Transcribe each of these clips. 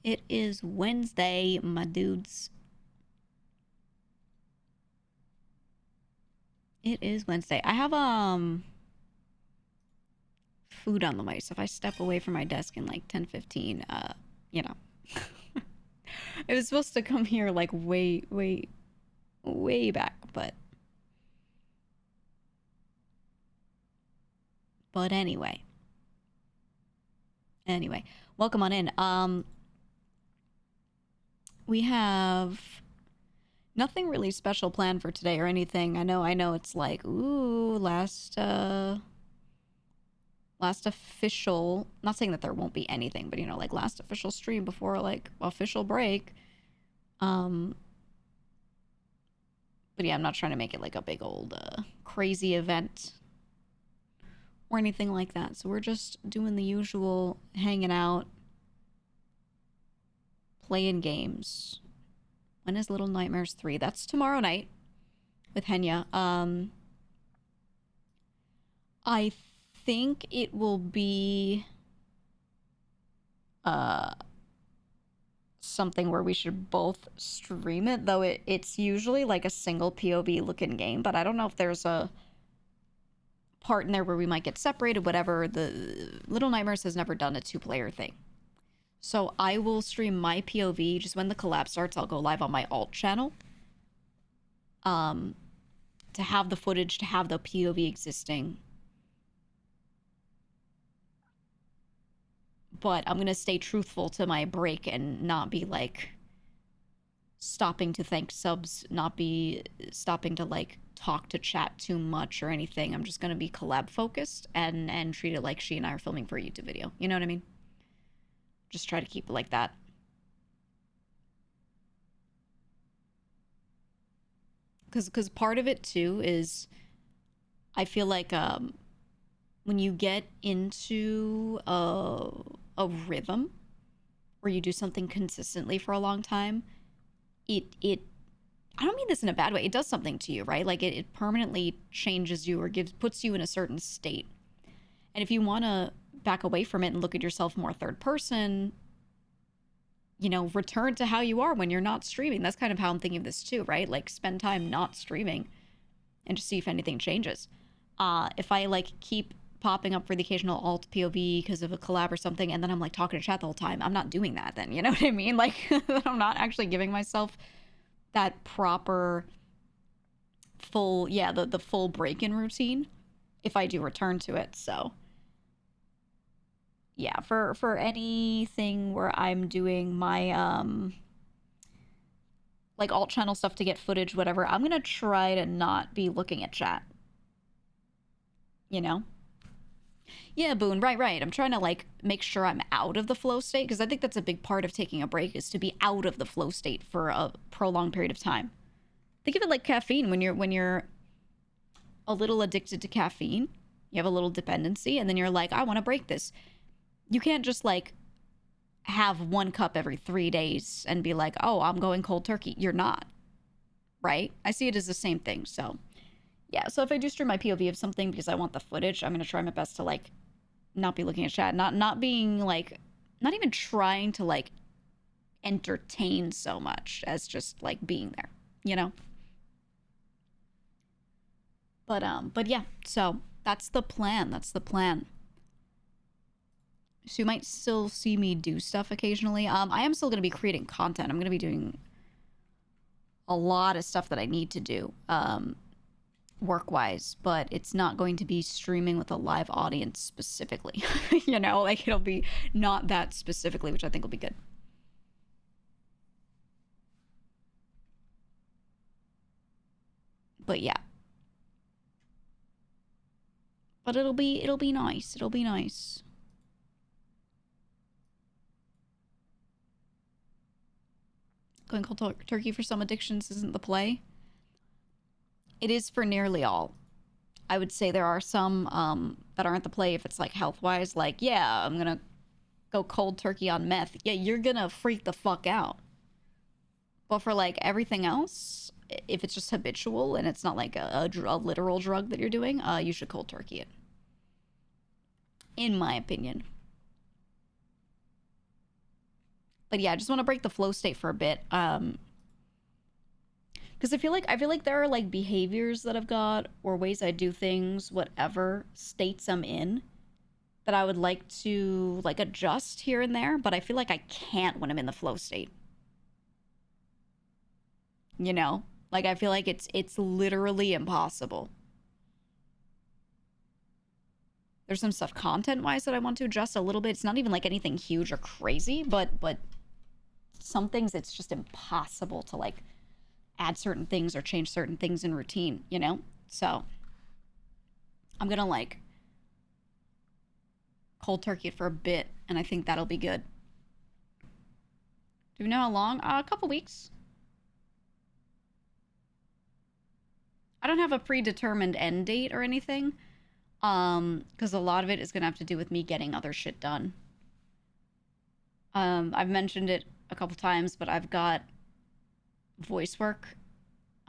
It is Wednesday, my dudes. It is Wednesday. I have food on the way, so if I step away from my desk in like 10, 15, you know. It was supposed to come here like way back, but anyway. Anyway, welcome on in. We have nothing really special planned for today or anything. I know it's like, ooh, last official, not saying that there won't be anything, but like last official stream before like official break. But yeah, I'm not trying to make it like a big old crazy event or anything like that. So we're just doing the usual hanging out, playing games. When is Little Nightmares 3? That's tomorrow night with Henya. I think it will be something where we should both stream it, though it's usually like a single POV looking game, but I don't know if there's a part in there where we might get separated, whatever. The Little Nightmares has never done a two-player thing. So I will stream my POV. Just when the collab starts, I'll go live on my alt channel. To have the footage, to have the POV existing. But I'm going to stay truthful to my break and not be like stopping to thank subs, not be stopping to like talk to chat too much or anything. I'm just going to be collab focused and treat it like she and I are filming for a YouTube video. You know what I mean? Just try to keep it like that. Because part of it too is I feel like when you get into a rhythm where you do something consistently for a long time, it I don't mean this in a bad way. It does something to you, right? Like it permanently changes you or puts you in a certain state. And if you want to back away from it and look at yourself more third person, return to how you are when you're not streaming. That's kind of how I'm thinking of this too, right? Like spend time not streaming and just see if anything changes. If I like keep popping up for the occasional alt POV because of a collab or something, and then I'm like talking to chat the whole time, I'm not doing that then, you know what I mean? Like I'm not actually giving myself that proper full, the full break-in routine if I do return to it. So yeah, for anything where I'm doing my like alt channel stuff to get footage, whatever, I'm gonna try to not be looking at chat. Yeah, Boone, right. I'm trying to like make sure I'm out of the flow state, because I think that's a big part of taking a break, is to be out of the flow state for a prolonged period of time. Think of it like caffeine. When you're a little addicted to caffeine, you have a little dependency, and then you're like, I want to break this. You can't just like have 1 cup every 3 days and be like, oh, I'm going cold turkey. You're not, right? I see it as the same thing. So yeah, so if I do stream my POV of something because I want the footage, I'm gonna try my best to like not be looking at chat, not being like, not even trying to like entertain so much as just like being there, you know. But yeah, so that's the plan. That's the plan. So you might still see me do stuff occasionally. I am still gonna be creating content. I'm gonna be doing a lot of stuff that I need to do. Work-wise, but it's not going to be streaming with a live audience specifically. Like it'll be not that specifically, which I think will be good. But yeah, but it'll be nice. It'll be nice. Going cold turkey for some addictions isn't the play. It is for nearly all. I would say there are some that aren't the play if it's like health wise. Like, yeah, I'm gonna go cold turkey on meth. Yeah, you're gonna freak the fuck out. But for like everything else, if it's just habitual and it's not like a literal drug that you're doing, you should cold turkey it. In my opinion. But yeah, I just want to break the flow state for a bit. Because I feel like there are like behaviors that I've got or ways I do things, whatever states I'm in, that I would like to like adjust here and there, but I feel like I can't when I'm in the flow state. You know? Like I feel like it's literally impossible. There's some stuff content-wise that I want to adjust a little bit. It's not even like anything huge or crazy, but some things it's just impossible to like add certain things or change certain things in routine, you know? So I'm gonna like cold turkey it for a bit, and I think that'll be good. Do we know how long? A couple weeks. I don't have a predetermined end date or anything, because a lot of it is gonna have to do with me getting other shit done. I've mentioned it a couple times, but I've got voice work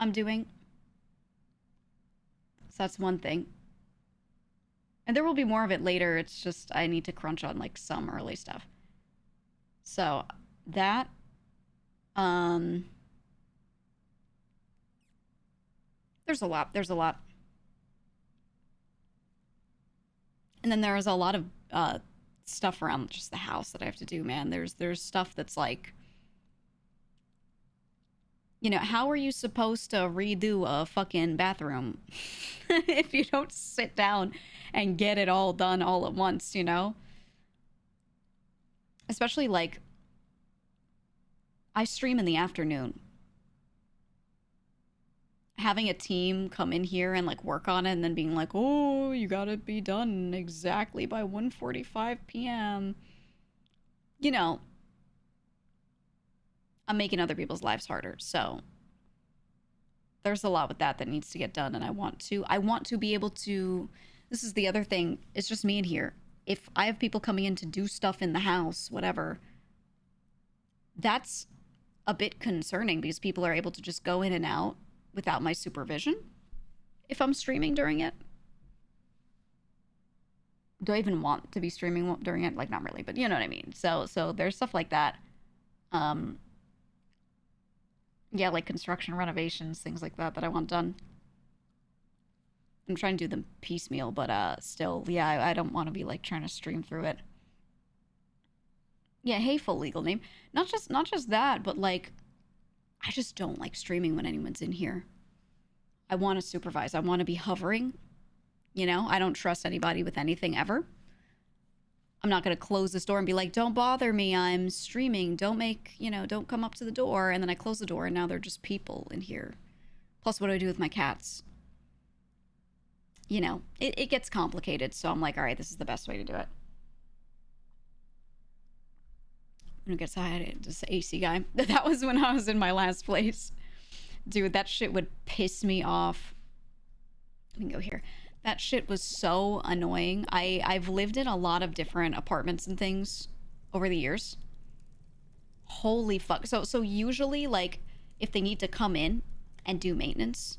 I'm doing. So that's one thing. And there will be more of it later. It's just I need to crunch on like some early stuff. So that there's a lot. There's a lot. And then there's a lot of stuff around just the house that I have to do, man. There's stuff that's like, you know, how are you supposed to redo a fucking bathroom if you don't sit down and get it all done all at once, you know? Especially like, I stream in the afternoon. Having a team come in here and like work on it and then being like, oh, you gotta be done exactly by 1:45 p.m. You know, I'm making other people's lives harder. So there's a lot with that that needs to get done, and I want to be able to. This is the other thing. It's just me in here. If I have people coming in to do stuff in the house, whatever, that's a bit concerning because people are able to just go in and out without my supervision if I'm streaming during it. Do I even want to be streaming during it? Like, not really, but you know what I mean. So there's stuff like that. Yeah, like construction renovations, things like that I want done. I'm trying to do them piecemeal, but still, yeah, I don't want to be like trying to stream through it. Yeah, hey, full legal name. Not just that, but like, I just don't like streaming when anyone's in here. I want to supervise. I want to be hovering. You know, I don't trust anybody with anything ever. I'm not going to close this door and be like, don't bother me. I'm streaming. Don't make, you know, don't come up to the door. And then I close the door and now they're just people in here. Plus, what do I do with my cats? You know, it gets complicated. So I'm like, all right, this is the best way to do it. I'm going to get tired. Just AC guy. That was when I was in my last place. Dude, that shit would piss me off. Let me go here. That shit was so annoying. I've lived in a lot of different apartments and things over the years. Holy fuck. So usually, like, if they need to come in and do maintenance,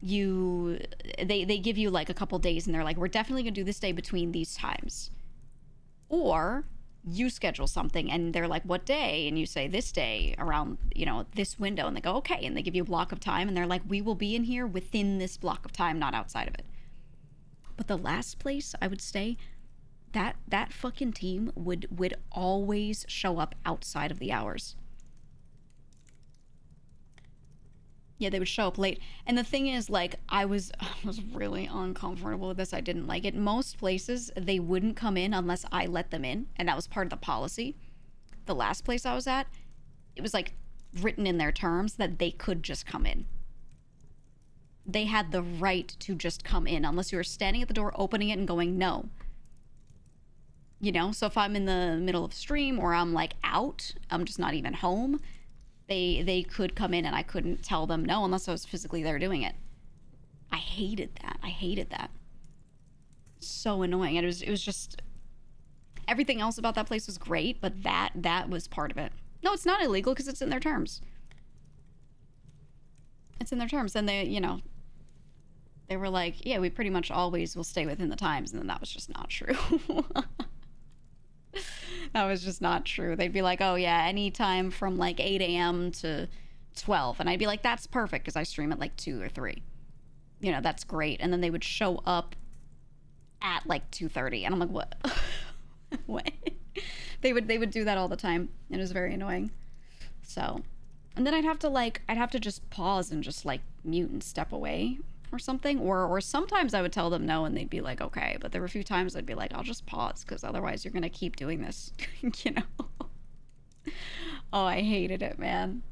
they give you like a couple days and they're like, we're definitely gonna do this day between these times. Or you schedule something and they're like, what day? And you say this day around, you know, this window, and they go, okay, and they give you a block of time and they're like, we will be in here within this block of time, not outside of it. But the last place I would stay, that fucking team would always show up outside of the hours. Yeah, they would show up late. And the thing is, like, I was really uncomfortable with this. I didn't like it. Most places, they wouldn't come in unless I let them in. And that was part of the policy. The last place I was at, it was, like, written in their terms that they could just come in. They had the right to just come in unless you were standing at the door, opening it and going, no. You know? So if I'm in the middle of stream or I'm, like, out, I'm just not even home, they could come in and I couldn't tell them no unless I was physically there doing it. I hated that. I hated that. So annoying. And it was just, everything else about that place was great, but that was part of it. No, it's not illegal because it's in their terms. It's in their terms. And they, you know, they were like, yeah, we pretty much always will stay within the times. And then that was just not true. That was just not true. They'd be like, oh yeah, anytime from like 8 a.m. to 12. And I'd be like, that's perfect because I stream at like 2 or 3. You know, that's great. And then they would show up at like 2:30. And I'm like, what? What? They would do that all the time. And it was very annoying. So, and then I'd have to just pause and just like mute and step away or something. Or sometimes I would tell them no and they'd be like, okay. But there were a few times I'd be like, I'll just pause because otherwise you're going to keep doing this, you know? Oh, I hated it, man.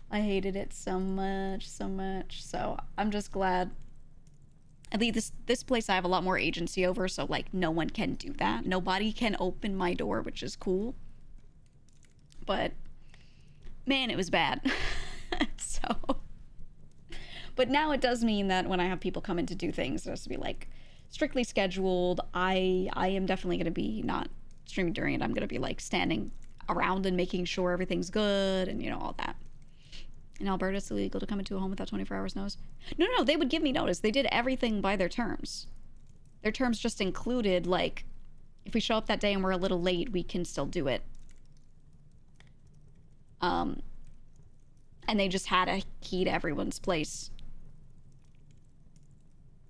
I hated it so much, so much. So I'm just glad. At least this place I have a lot more agency over, so like no one can do that. Nobody can open my door, which is cool. But man, it was bad. So, but now it does mean that when I have people come in to do things, it has to be like strictly scheduled. I am definitely going to be not streaming during it. I'm going to be like standing around and making sure everything's good and, you know, all that. In Alberta, it's illegal to come into a home without 24 hours notice. No, they would give me notice. They did everything by their terms. Their terms just included, like, if we show up that day and we're a little late, we can still do it. And they just had a key to everyone's place.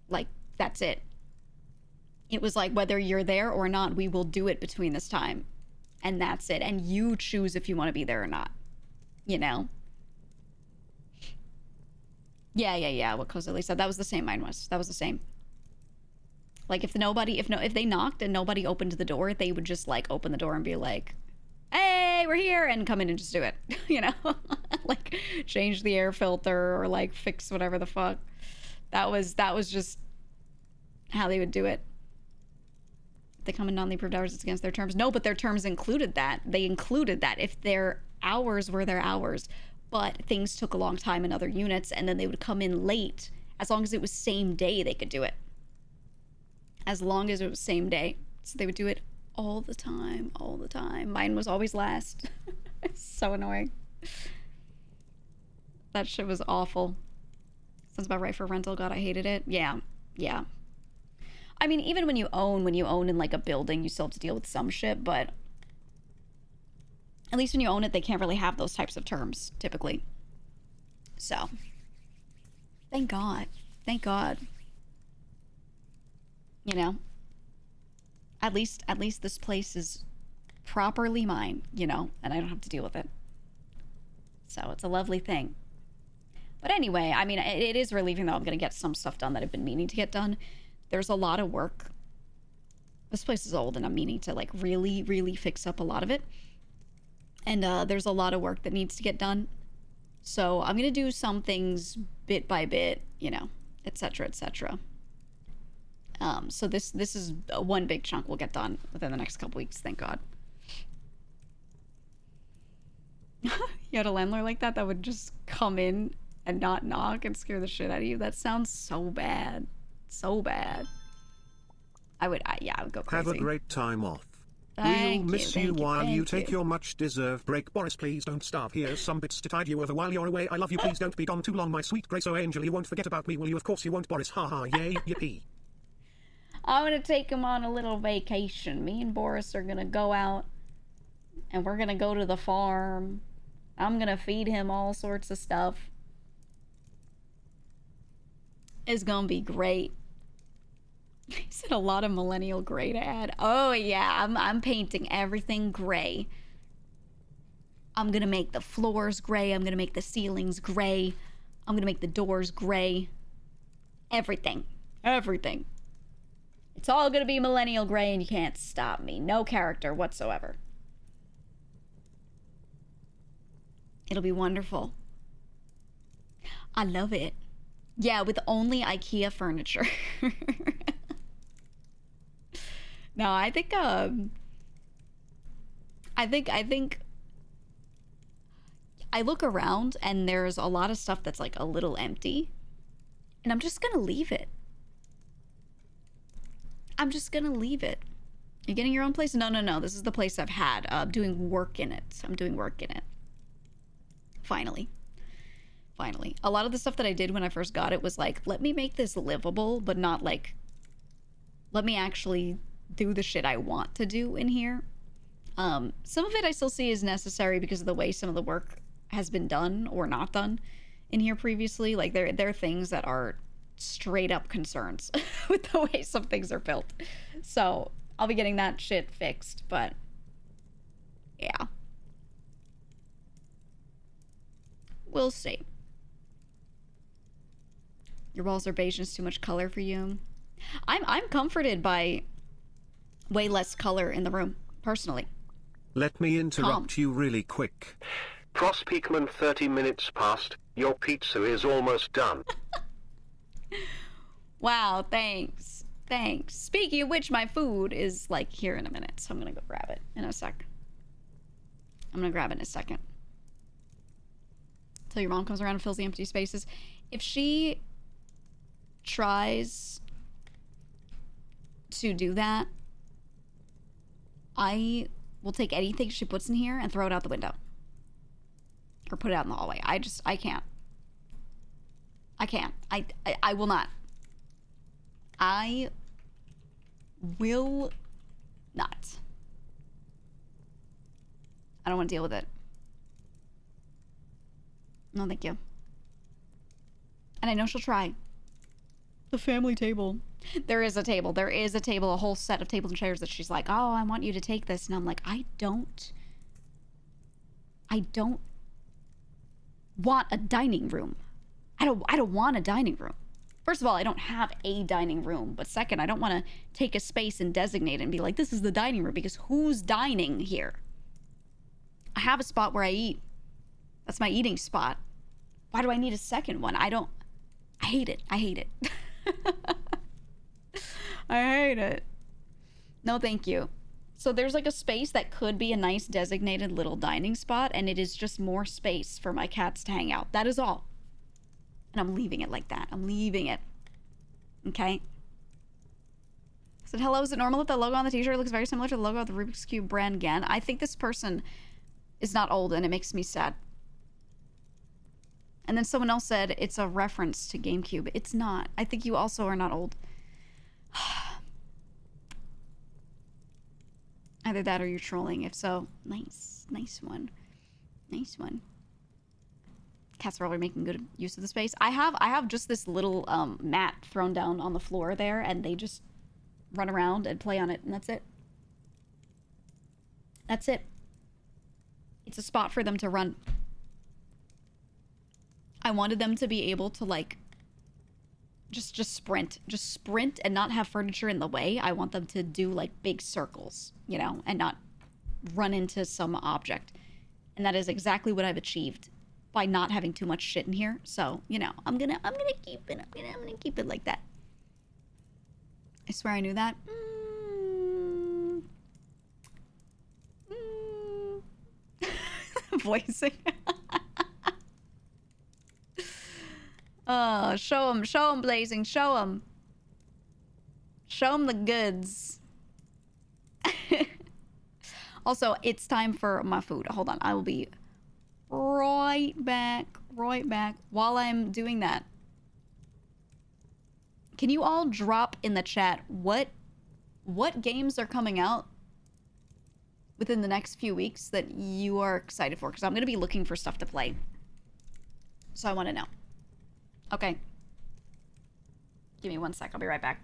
Like, that's it. It was like, whether you're there or not, we will do it between this time. And that's it. And you choose if you want to be there or not. You know? Yeah, what Cosily said. That was the same mine was. That was the same. Like, if they knocked and nobody opened the door, they would just, like, open the door and be like, hey, we're here, and come in and just do it. You know? Like, change the air filter or, like, fix whatever the fuck. That was just how they would do it. If they come in non-approved hours, it's against their terms. No, but their terms included that. They included that. If their hours were their hours, but things took a long time in other units, and then they would come in late. As long as it was same day, they could do it. As long as it was same day. So they would do it all the time, all the time. Mine was always last. It's so annoying. That shit was awful. Sounds about right for rental. God, I hated it. Yeah. I mean, even when you own in like a building, you still have to deal with some shit, but at least when you own it, they can't really have those types of terms, typically. So, thank God. Thank God. You know? At least this place is properly mine, you know? And I don't have to deal with it. So, it's a lovely thing. But anyway, I mean, it is relieving, though. I'm going to get some stuff done that I've been meaning to get done. There's a lot of work. This place is old, and I'm meaning to, like, really, really fix up a lot of it. And there's a lot of work that needs to get done. So I'm going to do some things bit by bit, you know, etc., etc. So this is one big chunk we'll get done within the next couple weeks, thank God. You had a landlord like that would just come in and not knock and scare the shit out of you? That sounds so bad. So bad. I would go crazy. Have a great time off. Thank We'll miss you while you take you. your much-deserved break. Boris, please don't starve. Here's some bits to tide you over while you're away. I love you. Please don't be gone too long, my sweet Grace O'Angel. You won't forget about me, will you? Of course you won't, Boris. Ha ha, yay, yippee. I'm going to take him on a little vacation. Me and Boris are going to go out, and we're going to go to the farm. I'm going to feed him all sorts of stuff. It's going to be great. He said a lot of millennial gray to add. Oh yeah, I'm painting everything gray. I'm gonna make the floors gray. I'm gonna make the ceilings gray. I'm gonna make the doors gray. Everything. It's all gonna be millennial gray, and you can't stop me. No character whatsoever. It'll be wonderful. I love it. Yeah, with only IKEA furniture. No, I think I look around and there's a lot of stuff that's like a little empty, and I'm just gonna leave it. You getting your own place? No. This is the place I've had. I'm doing work in it. Finally. A lot of the stuff that I did when I first got it was like, let me make this livable, but not like, let me actually do the shit I want to do in here. Some of it I still see as necessary because of the way some of the work has been done or not done in here previously. Like there are things that are straight up concerns with the way some things are built. So I'll be getting that shit fixed, but yeah. We'll see. Your walls are beige and it's too much color for you. I'm comforted by way less color in the room, personally. Let me interrupt you really quick. Frost Peakman, 30 minutes past. Your pizza is almost done. Wow, thanks. Thanks. Speaking of which, my food is like here in a minute, so I'm gonna go grab it in a sec. I'm gonna grab it in a second. Till your mom comes around and fills the empty spaces. If she tries to do that, I will take anything she puts in here and throw it out the window. Or put it out in the hallway. I can't. I can't. I will not. I will not. I don't want to deal with it. No, thank you. And I know she'll try. The family table. There is a table. There is a table, a whole set of tables and chairs that she's like, oh, I want you to take this. And I'm like, I don't want a dining room. I don't want a dining room. First of all, I don't have a dining room. But second, I don't want to take a space and designate it and be like, this is the dining room, because who's dining here? I have a spot where I eat. That's my eating spot. Why do I need a second one? I hate it. I hate it. I hate it. No, thank you. So there's like a space that could be a nice designated little dining spot, and it is just more space for my cats to hang out. That is all. And I'm leaving it like that. I'm leaving it. Okay? Said, hello, is it normal that the logo on the t-shirt looks very similar to the logo of the Rubik's Cube brand again? I think this person is not old, and it makes me sad. And then someone else said it's a reference to GameCube. It's not. I think you also are not old. Either that or you're trolling. If so, nice. Nice one. Nice one. Cats are already making good use of the space. I have just this little mat thrown down on the floor there, and they just run around and play on it, and that's it. That's it. It's a spot for them to run. I wanted them to be able to, like, just sprint. Just sprint and not have furniture in the way. I want them to do, like, big circles, you know, and not run into some object. And that is exactly what I've achieved by not having too much shit in here. So, you know, I'm gonna keep it. I'm gonna keep it like that. I swear I knew that. Voicing. Oh, show 'em, Blazing, show 'em. Show 'em the goods. Also, it's time for my food. Hold on, I will be right back. While I'm doing that, can you all drop in the chat what games are coming out within the next few weeks that you are excited for? Because I'm going to be looking for stuff to play. So I want to know. Okay. Give me 1 sec. I'll be right back.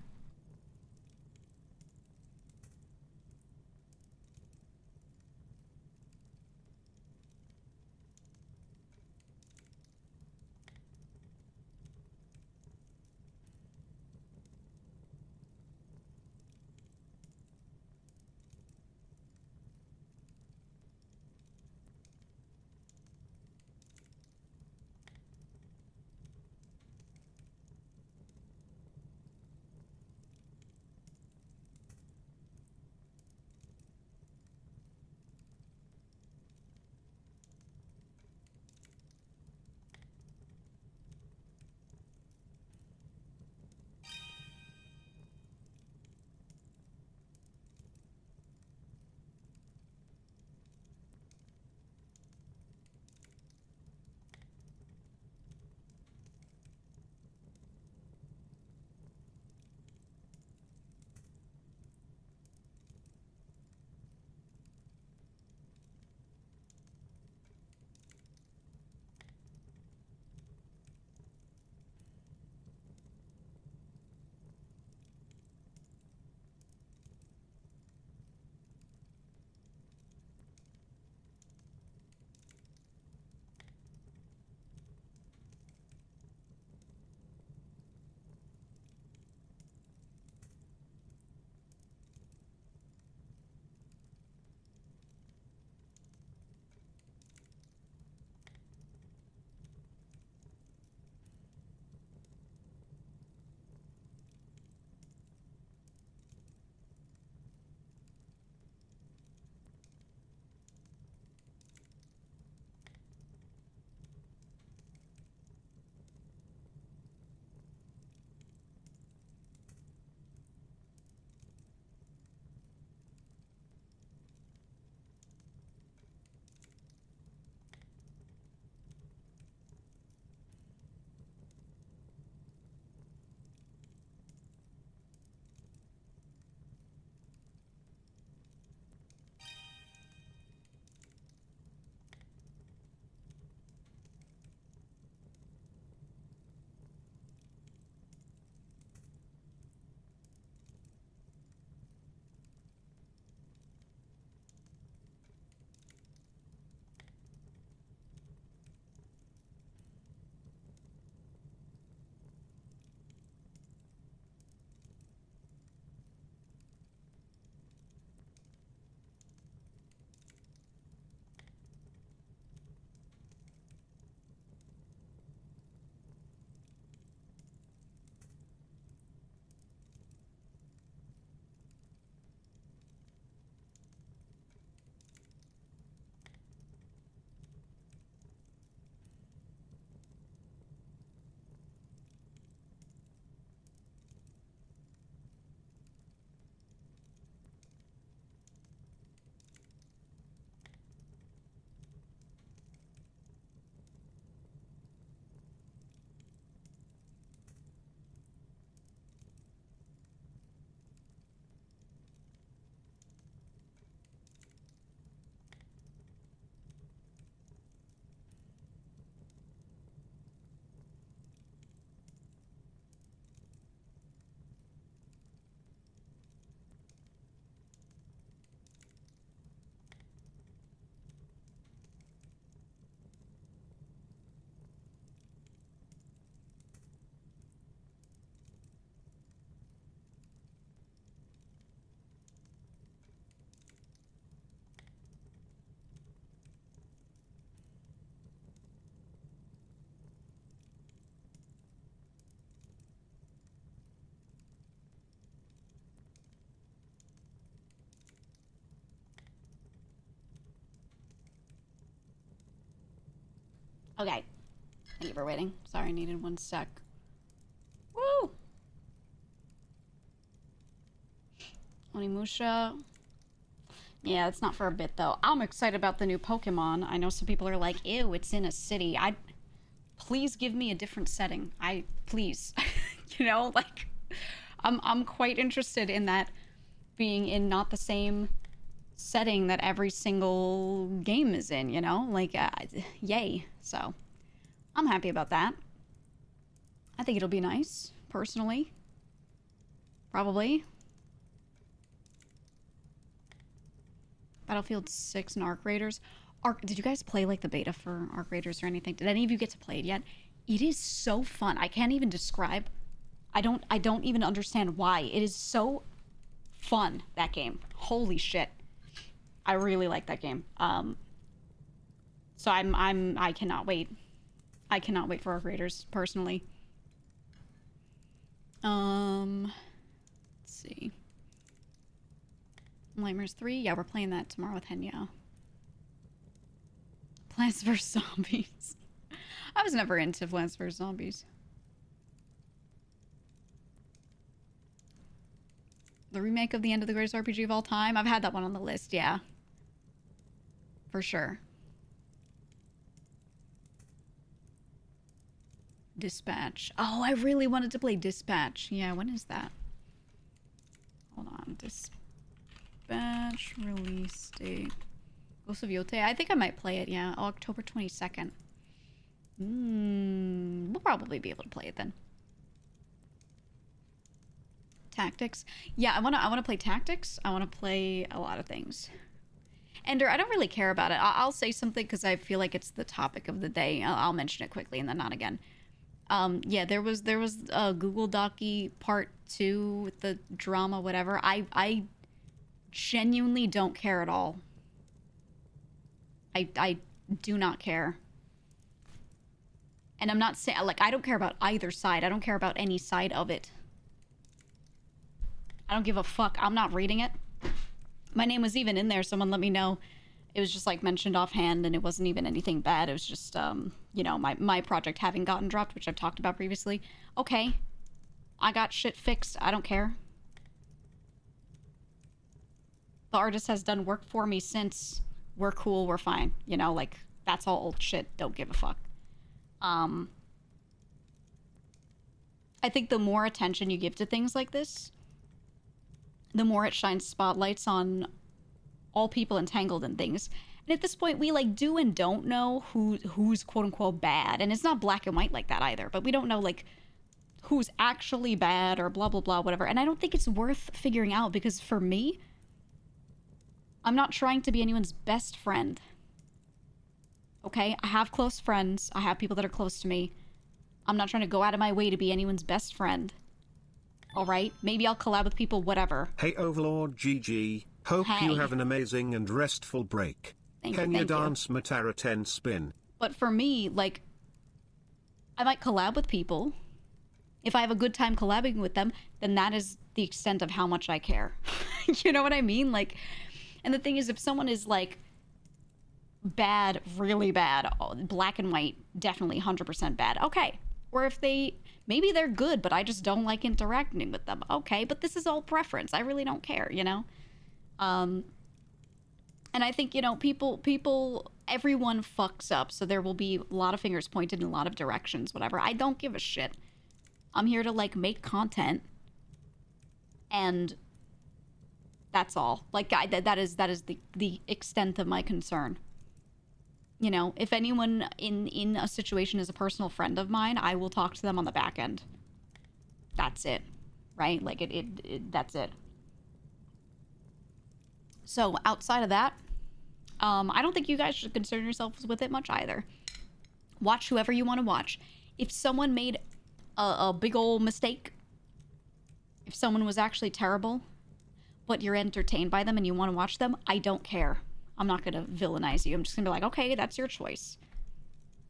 Okay. Thank you for waiting. Sorry, I needed 1 sec. Woo! Onimusha. Yeah, it's not for a bit, though. I'm excited about the new Pokemon. I know some people are like, ew, it's in a city. Please give me a different setting. Please. You know, like, I'm quite interested in that being in not the same setting that every single game is in, you know? Like, yay. So, I'm happy about that. I think it'll be nice, personally. Probably. Battlefield 6 and Arc Raiders. Did you guys play like the beta for Arc Raiders or anything? Did any of you get to play it yet? It is so fun. I can't even describe. I don't even understand why. It is so fun, that game. Holy shit. I really like that game. So I cannot wait. I cannot wait for Arc Raiders, personally. Let's see. Nightmares 3? Yeah, we're playing that tomorrow with Henya. Plants vs. Zombies. I was never into Plants vs. Zombies. The remake of The End of the Greatest RPG of All Time? I've had that one on the list, yeah. For sure. Dispatch. Oh, I really wanted to play Dispatch. Yeah, when is that? Hold on. Dispatch release date. Ghost of Yote. I think I might play it, yeah. October 22nd. We'll probably be able to play it then. Tactics. Yeah, I wanna play Tactics. I wanna play a lot of things. Ender, I don't really care about it. I'll say something because I feel like it's the topic of the day. I'll mention it quickly and then not again. Yeah, there was a Google Docy part 2 with the drama, whatever. I genuinely don't care at all. I do not care. And I'm not saying, like, I don't care about either side. I don't care about any side of it. I don't give a fuck. I'm not reading it. My name was even in there. Someone let me know. It was just, like, mentioned offhand, and it wasn't even anything bad. It was just, you know, my project having gotten dropped, which I've talked about previously. Okay. I got shit fixed. I don't care. The artist has done work for me since. We're cool. We're fine. You know, like, that's all old shit. Don't give a fuck. I think the more attention you give to things like this, the more it shines spotlights on all people entangled in things. And at this point, we, like, do and don't know who's quote-unquote bad. And it's not black and white like that either. But we don't know, like, who's actually bad or blah, blah, blah, whatever. And I don't think it's worth figuring out because for me, I'm not trying to be anyone's best friend. Okay? I have close friends. I have people that are close to me. I'm not trying to go out of my way to be anyone's best friend. Alright? Maybe I'll collab with people, whatever. Hey Overlord GG, hope Hey. you have an amazing and restful break. Thank you, Can you thank you. dance Matara 10 spin? But for me, like, I might collab with people. If I have a good time collabing with them, then that is the extent of how much I care. You know what I mean? Like, and the thing is, if someone is, like, bad, really bad, black and white, definitely 100% bad, okay. Or if maybe they're good, but I just don't like interacting with them, okay. But this is all preference. I really don't care, you know? And I think, you know, everyone fucks up, so there will be a lot of fingers pointed in a lot of directions, whatever. I don't give a shit. I'm here to, like, make content, and that's all. Like, that is the extent of my concern. You know, if anyone in a situation is a personal friend of mine, I will talk to them on the back end. That's it, right? Like, that's it. So, outside of that, I don't think you guys should concern yourselves with it much either. Watch whoever you want to watch. If someone made a big old mistake, if someone was actually terrible, but you're entertained by them and you want to watch them, I don't care. I'm not going to villainize you. I'm just going to be like, okay, that's your choice.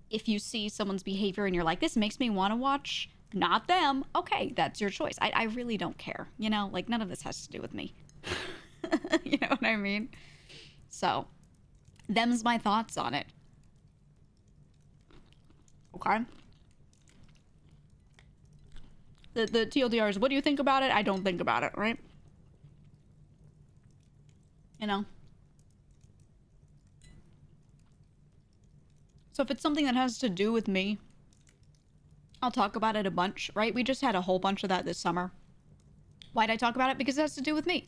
If you see someone's behavior and you're like, this makes me want to watch not them, okay, that's your choice. I really don't care. You know, like, none of this has to do with me. You know what I mean? So, them's my thoughts on it. Okay? The TLDR is, what do you think about it? I don't think about it, right? You know? So if it's something that has to do with me, I'll talk about it a bunch, right? We just had a whole bunch of that this summer. Why'd I talk about it? Because it has to do with me.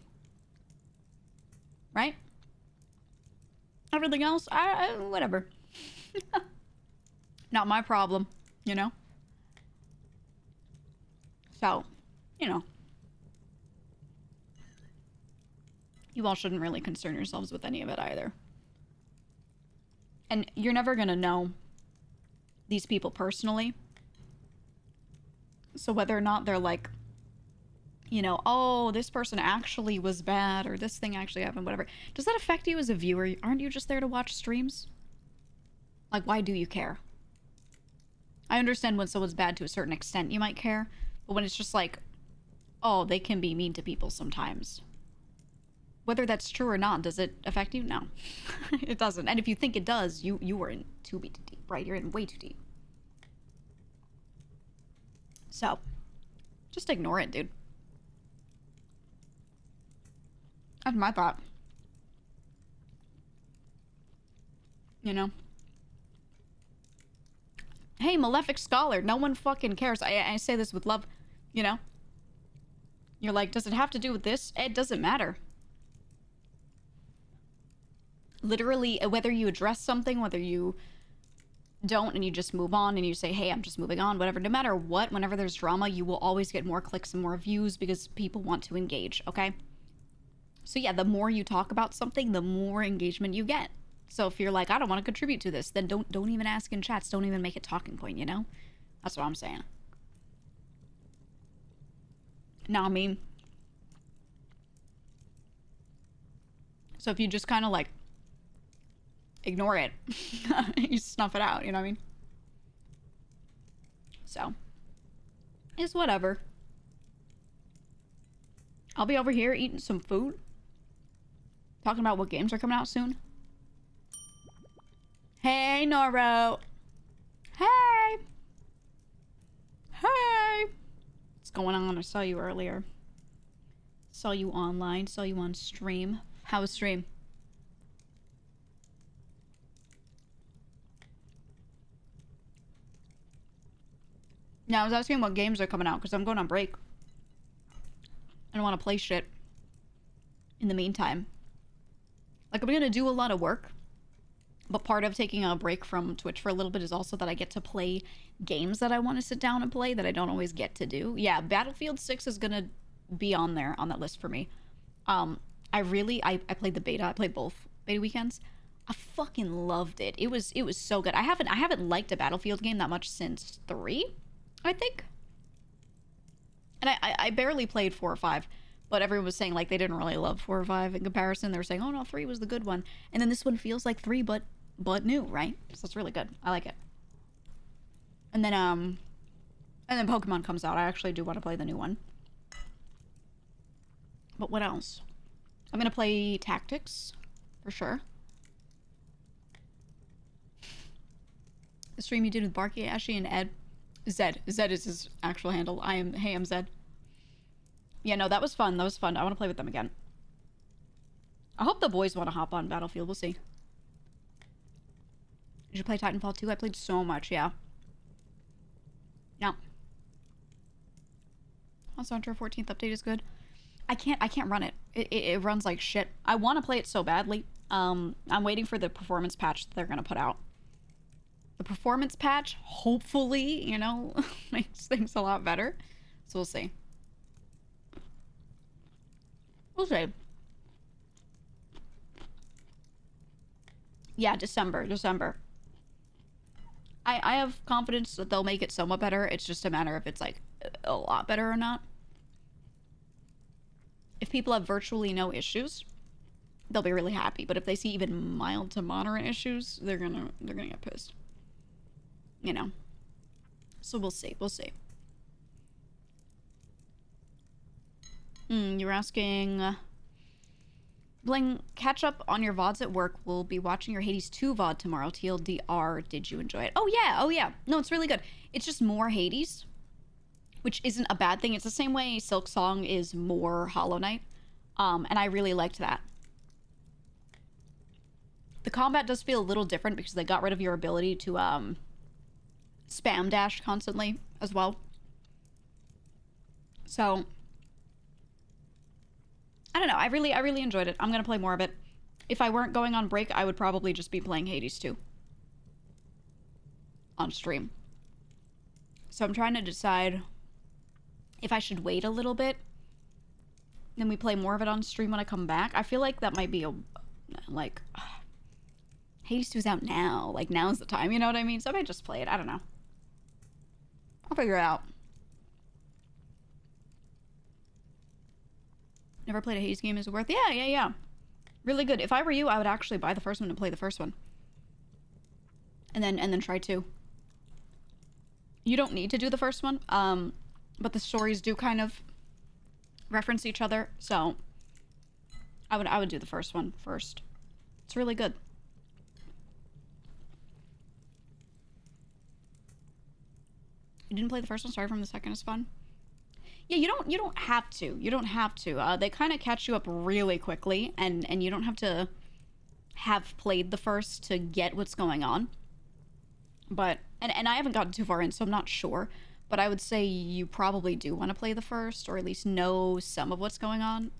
Right? Everything else, whatever. Not my problem, you know? So, you know. You all shouldn't really concern yourselves with any of it either. And you're never gonna know these people personally. So whether or not they're like, you know, oh, this person actually was bad, or this thing actually happened, whatever. Does that affect you as a viewer? Aren't you just there to watch streams? Like, why do you care? I understand when someone's bad to a certain extent, you might care. But when it's just like, oh, they can be mean to people sometimes. Whether that's true or not, does it affect you? No. It doesn't. And if you think it does, you are in too deep, right? You're in way too deep. So, just ignore it, dude. That's my thought. You know? Hey, Malefic Scholar, no one fucking cares. I say this with love, you know? You're like, does it have to do with this? It doesn't matter. Literally, whether you address something, whether you don't and you just move on and you say, hey, I'm just moving on, whatever, no matter what, whenever there's drama, you will always get more clicks and more views because people want to engage, okay? So yeah, the more you talk about something, the more engagement you get. So if you're like, I don't want to contribute to this, then don't even ask in chats. Don't even make a talking point, you know? That's what I'm saying. Now, I mean, so if you just kind of like ignore it, you snuff it out, you know what I mean? So, it's whatever. I'll be over here eating some food, talking about what games are coming out soon. Hey, Noro. Hey. Hey. What's going on? I saw you earlier. Saw you online. Saw you on stream. How was stream? Now, I was asking what games are coming out because I'm going on break. I don't want to play shit in the meantime. Like, I'm going to do a lot of work. But part of taking a break from Twitch for a little bit is also that I get to play games that I want to sit down and play that I don't always get to do. Yeah, Battlefield 6 is going to be on there, on that list for me. I played the beta. I played both beta weekends. I fucking loved it. It was so good. I haven't liked a Battlefield game that much since 3, I think. And I barely played 4 or 5. But everyone was saying, like, they didn't really love 4 or 5 in comparison. They were saying, oh, no, 3 was the good one. And then this one feels like 3, but new, right? So it's really good. I like it. And then Pokemon comes out. I actually do want to play the new one. But what else? I'm going to play Tactics, for sure. The stream you did with Barky, Ashy, and Ed. Zed. Zed is his actual handle. Hey, I'm Zed. Yeah, no, that was fun. That was fun. I want to play with them again. I hope the boys want to hop on Battlefield. We'll see. Did you play Titanfall 2? I played so much, yeah. No. Monster Hunter 14th update is good. I can't run it. It runs like shit. I want to play it so badly. I'm waiting for the performance patch that they're going to put out. The performance patch, hopefully, you know, makes things a lot better. So we'll see. We'll see. Yeah, December. I have confidence that they'll make it somewhat better. It's just a matter of it's like a lot better or not. If people have virtually no issues, they'll be really happy. But if they see even mild to moderate issues, they're gonna get pissed. You know. So we'll see. You were asking Playing catch up on your VODs at work. We'll be watching your Hades 2 VOD tomorrow. TLDR, did you enjoy it? Oh yeah. No, it's really good. It's just more Hades, which isn't a bad thing. It's the same way Silk Song is more Hollow Knight. And I really liked that. The combat does feel a little different because they got rid of your ability to spam dash constantly as well. So I don't know. I really enjoyed it. I'm gonna play more of it. If I weren't going on break, I would probably just be playing Hades 2 on stream. So I'm trying to decide if I should wait a little bit, then we play more of it on stream when I come back. I feel like that might be a, like, Hades 2 is out now. Like, now's the time, you know what I mean? So I might just play it. I don't know. I'll figure it out. Never played a Hades game. Is it worth? Yeah. Really good. If I were you, I would actually buy the first one and play the first one. And then try 2. You don't need to do the first one. But the stories do kind of reference each other, so I would do the first one first. It's really good. You didn't play the first one? Sorry, from the second is fun. Yeah, you don't have to. You don't have to. They kind of catch you up really quickly, and you don't have to have played the first to get what's going on. But and I haven't gotten too far in, so I'm not sure. But I would say you probably do want to play the first, or at least know some of what's going on.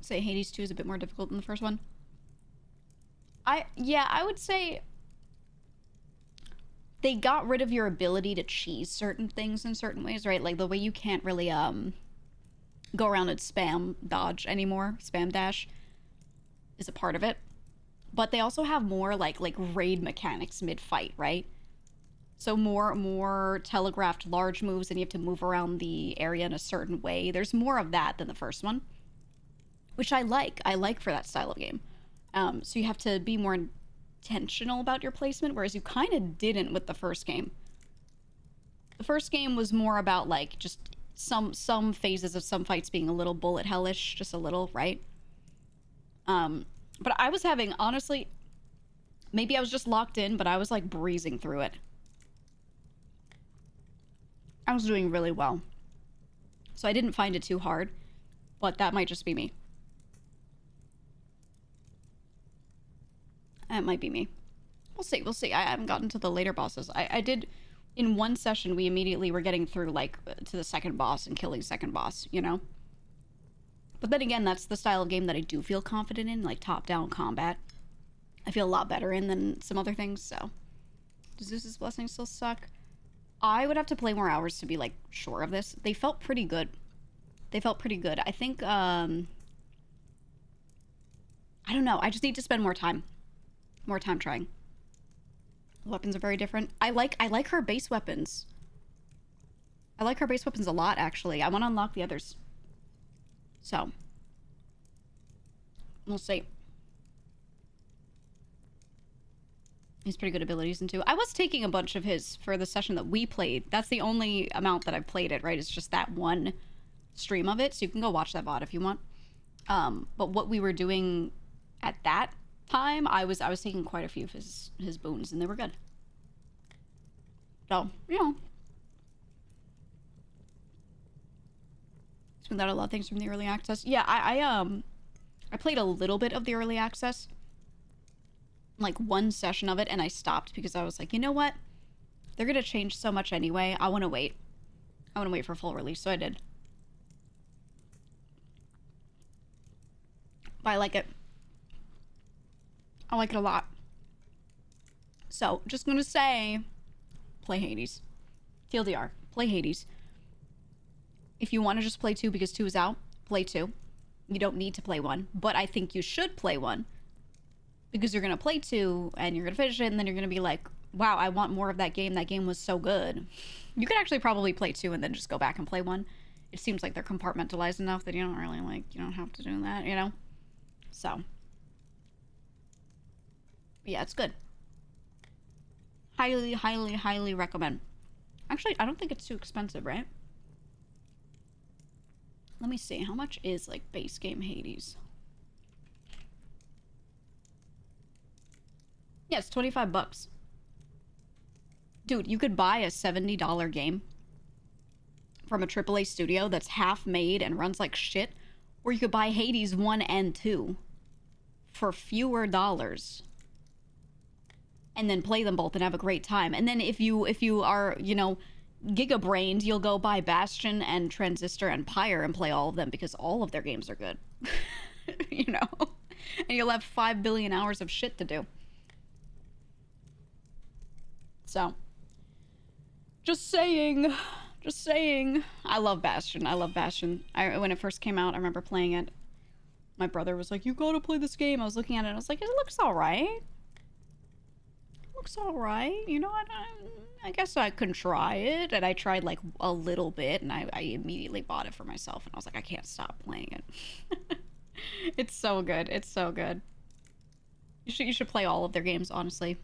Say Hades 2 is a bit more difficult than the first one. I would say they got rid of your ability to cheese certain things in certain ways, right? Like the way you can't really go around and spam dodge anymore, spam dash is a part of it. But they also have more like raid mechanics mid-fight, right? So more telegraphed large moves, and you have to move around the area in a certain way. There's more of that than the first one, which I like. I like for that style of game. So you have to be more intentional about your placement, whereas you kind of didn't with the first game. The first game was more about like just some phases of some fights being a little bullet hellish, just a little, right? But I was having, honestly, maybe I was just locked in, but I was like breezing through it. I was doing really well. So I didn't find it too hard, but that might just be me. That might be me. We'll see. I haven't gotten to the later bosses. I did, in one session, we immediately were getting through, like, to the second boss and killing second boss, you know? But then again, that's the style of game that I do feel confident in, like top-down combat. I feel a lot better in than some other things, so. Does Zeus's Blessing still suck? I would have to play more hours to be, like, sure of this. They felt pretty good. I think, I don't know. I just need to spend more time. More time trying. The weapons are very different. I like her base weapons. I like her base weapons a lot, actually. I want to unlock the others. So. We'll see. He's pretty good abilities in 2. I was taking a bunch of his for the session that we played. That's the only amount that I've played it, right? It's just that one stream of it. So you can go watch that VOD if you want. But what we were doing at that time, I was taking quite a few of his boons, and they were good. So, you know. It's been that a lot of things from the early access. Yeah, I played a little bit of the early access. Like one session of it, and I stopped because I was like, you know what? They're gonna change so much anyway. I wanna wait. I wanna wait for full release, so I did. But I like it. I like it a lot. So, just gonna say, play Hades. TLDR, play Hades. If you want to just play 2 because 2 is out, play 2. You don't need to play 1, but I think you should play 1 because you're gonna play 2 and you're gonna finish it, and then you're gonna be like, wow, I want more of that game. That game was so good. You could actually probably play 2 and then just go back and play 1. It seems like they're compartmentalized enough that you don't really, like, you don't have to do that, you know? So. Yeah, it's good. Highly, highly, highly recommend. Actually, I don't think it's too expensive, right? Let me see. How much is, like, base game Hades? Yeah, it's 25 bucks. Dude, you could buy a $70 game from a AAA studio that's half made and runs like shit, or you could buy Hades 1 and 2 for fewer dollars and then play them both and have a great time. And then if you are, you know, giga-brained, you'll go buy Bastion and Transistor and Pyre and play all of them because all of their games are good. You know? And you'll have 5 billion hours of shit to do. So, just saying. Just saying. I love Bastion. I love Bastion. When it first came out, I remember playing it. My brother was like, you gotta play this game. I was looking at it and I was like, it looks alright. Looks alright. You know what? I guess I can try it. And I tried like a little bit and I immediately bought it for myself. And I was like, I can't stop playing it. It's so good. It's so good. You should play all of their games, honestly.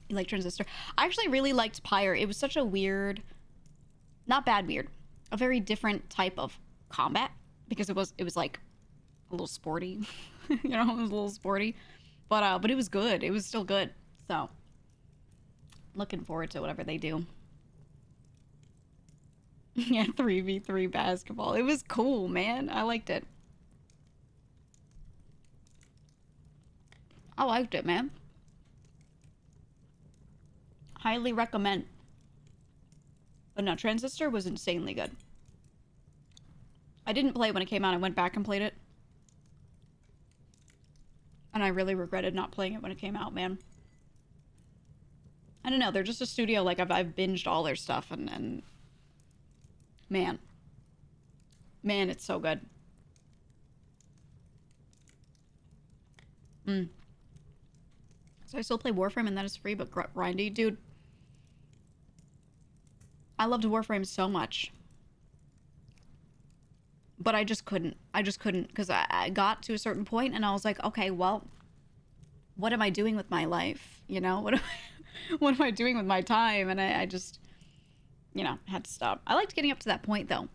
You like Transistor? I actually really liked Pyre. It was such a weird, not bad weird, a very different type of combat because it was like a little sporty. You know, it was a little sporty. But it was good. It was still good. So, looking forward to whatever they do. Yeah, 3v3 basketball. It was cool, man. I liked it. I liked it, man. Highly recommend. But no, Transistor was insanely good. I didn't play it when it came out. I went back and played it. And I really regretted not playing it when it came out, man. I don't know. They're just a studio. Like, I've binged all their stuff. And man. Man, it's so good. So I still play Warframe and that is free, but grindy. Dude. I loved Warframe so much. But I just couldn't. I just couldn't. Because I got to a certain point and I was like, okay, well, what am I doing with my life? You know? What am I doing with my time? And I just, you know, had to stop. I liked getting up to that point, though.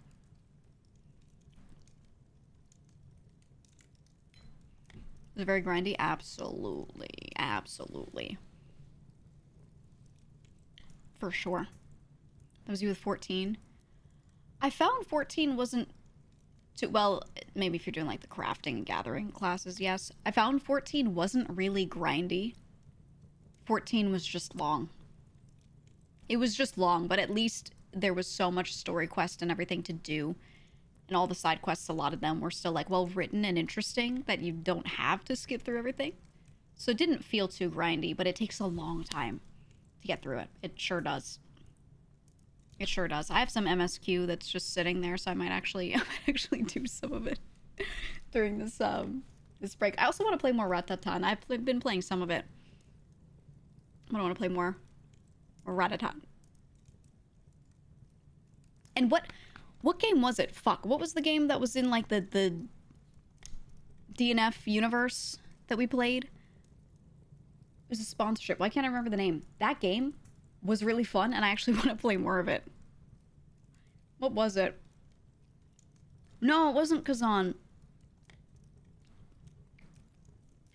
Was it very grindy? Absolutely. Absolutely. For sure. That was you with 14. I found 14 wasn't too, well, maybe if you're doing like the crafting and gathering classes, yes. I found 14 wasn't really grindy. 14 was just long. It was just long, but at least there was so much story quest and everything to do. And all the side quests, a lot of them were still like well written and interesting that you don't have to skip through everything. So it didn't feel too grindy, but it takes a long time to get through it. It sure does. It sure does. I have some MSQ that's just sitting there, so I might actually do some of it during this this break. I also want to play more Ratatan. I've been playing some of it. I want to play more Ratatan. And what game was it? Fuck. What was the game that was in like the DNF universe that we played? It was a sponsorship. Why can't I remember the name? That game was really fun and I actually want to play more of it. What was it? No, it wasn't Kazan.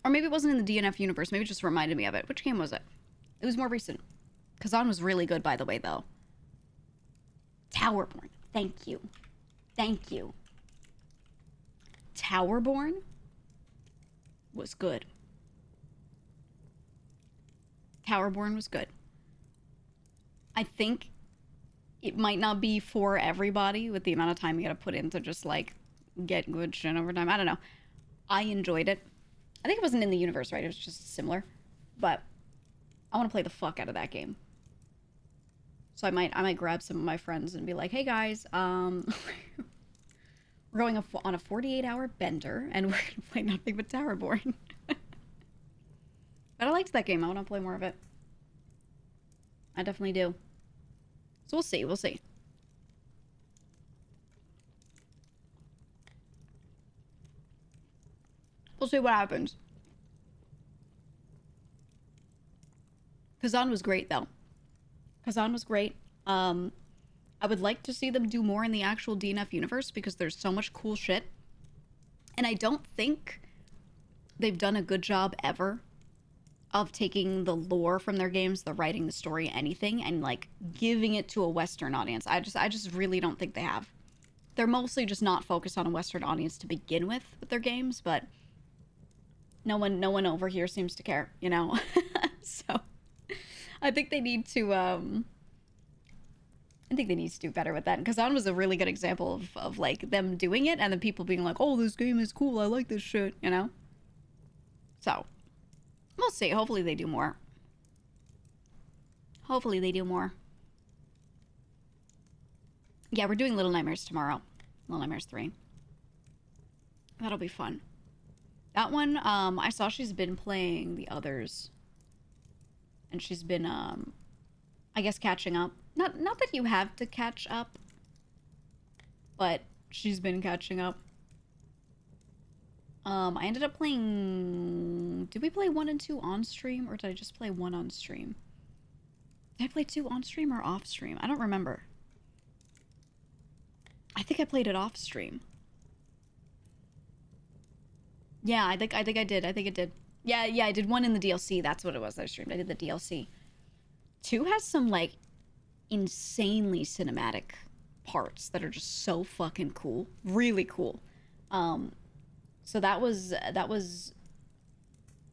Or maybe it wasn't in the DNF universe. Maybe it just reminded me of it. Which game was it? It was more recent. Kazan was really good, by the way, though. Towerborn. Thank you. Thank you. Towerborn was good. Towerborn was good. I think it might not be for everybody with the amount of time you gotta put in to just, like, get good shit over time. I don't know. I enjoyed it. I think it wasn't in the universe, right? It was just similar. But I want to play the fuck out of that game. So I might grab some of my friends and be like, hey guys, we're going on a 48-hour bender and we're gonna play nothing but Towerborn. But I liked that game. I want to play more of it. I definitely do. So we'll see. We'll see. We'll see what happens. Kazan was great, though. Kazan was great. I I would like to see them do more in the actual DNF universe because there's so much cool shit. And I don't think they've done a good job ever of taking the lore from their games, the writing, the story, anything, and like giving it to a Western audience. I just really don't think they have. They're mostly just not focused on a Western audience to begin with their games, but no one over here seems to care, you know? So I think they need to do better with that. And Kazan was a really good example of like them doing it and then people being like, oh, this game is cool, I like this shit, you know? So we'll see. Hopefully they do more. Hopefully they do more. Yeah, we're doing Little Nightmares tomorrow. Little Nightmares 3. That'll be fun. That one, I saw she's been playing the others. And she's been, I guess catching up. Not that you have to catch up, but she's been catching up. I ended up playing... Did we play 1 and 2 on stream, or did I just play 1 on stream? Did I play 2 on stream or off stream? I don't remember. I think I played it off stream. Yeah, I think I did. I think it did. Yeah, I did 1 in the DLC. That's what it was that I streamed. I did the DLC. 2 has some, like, insanely cinematic parts that are just so fucking cool. Really cool. So that was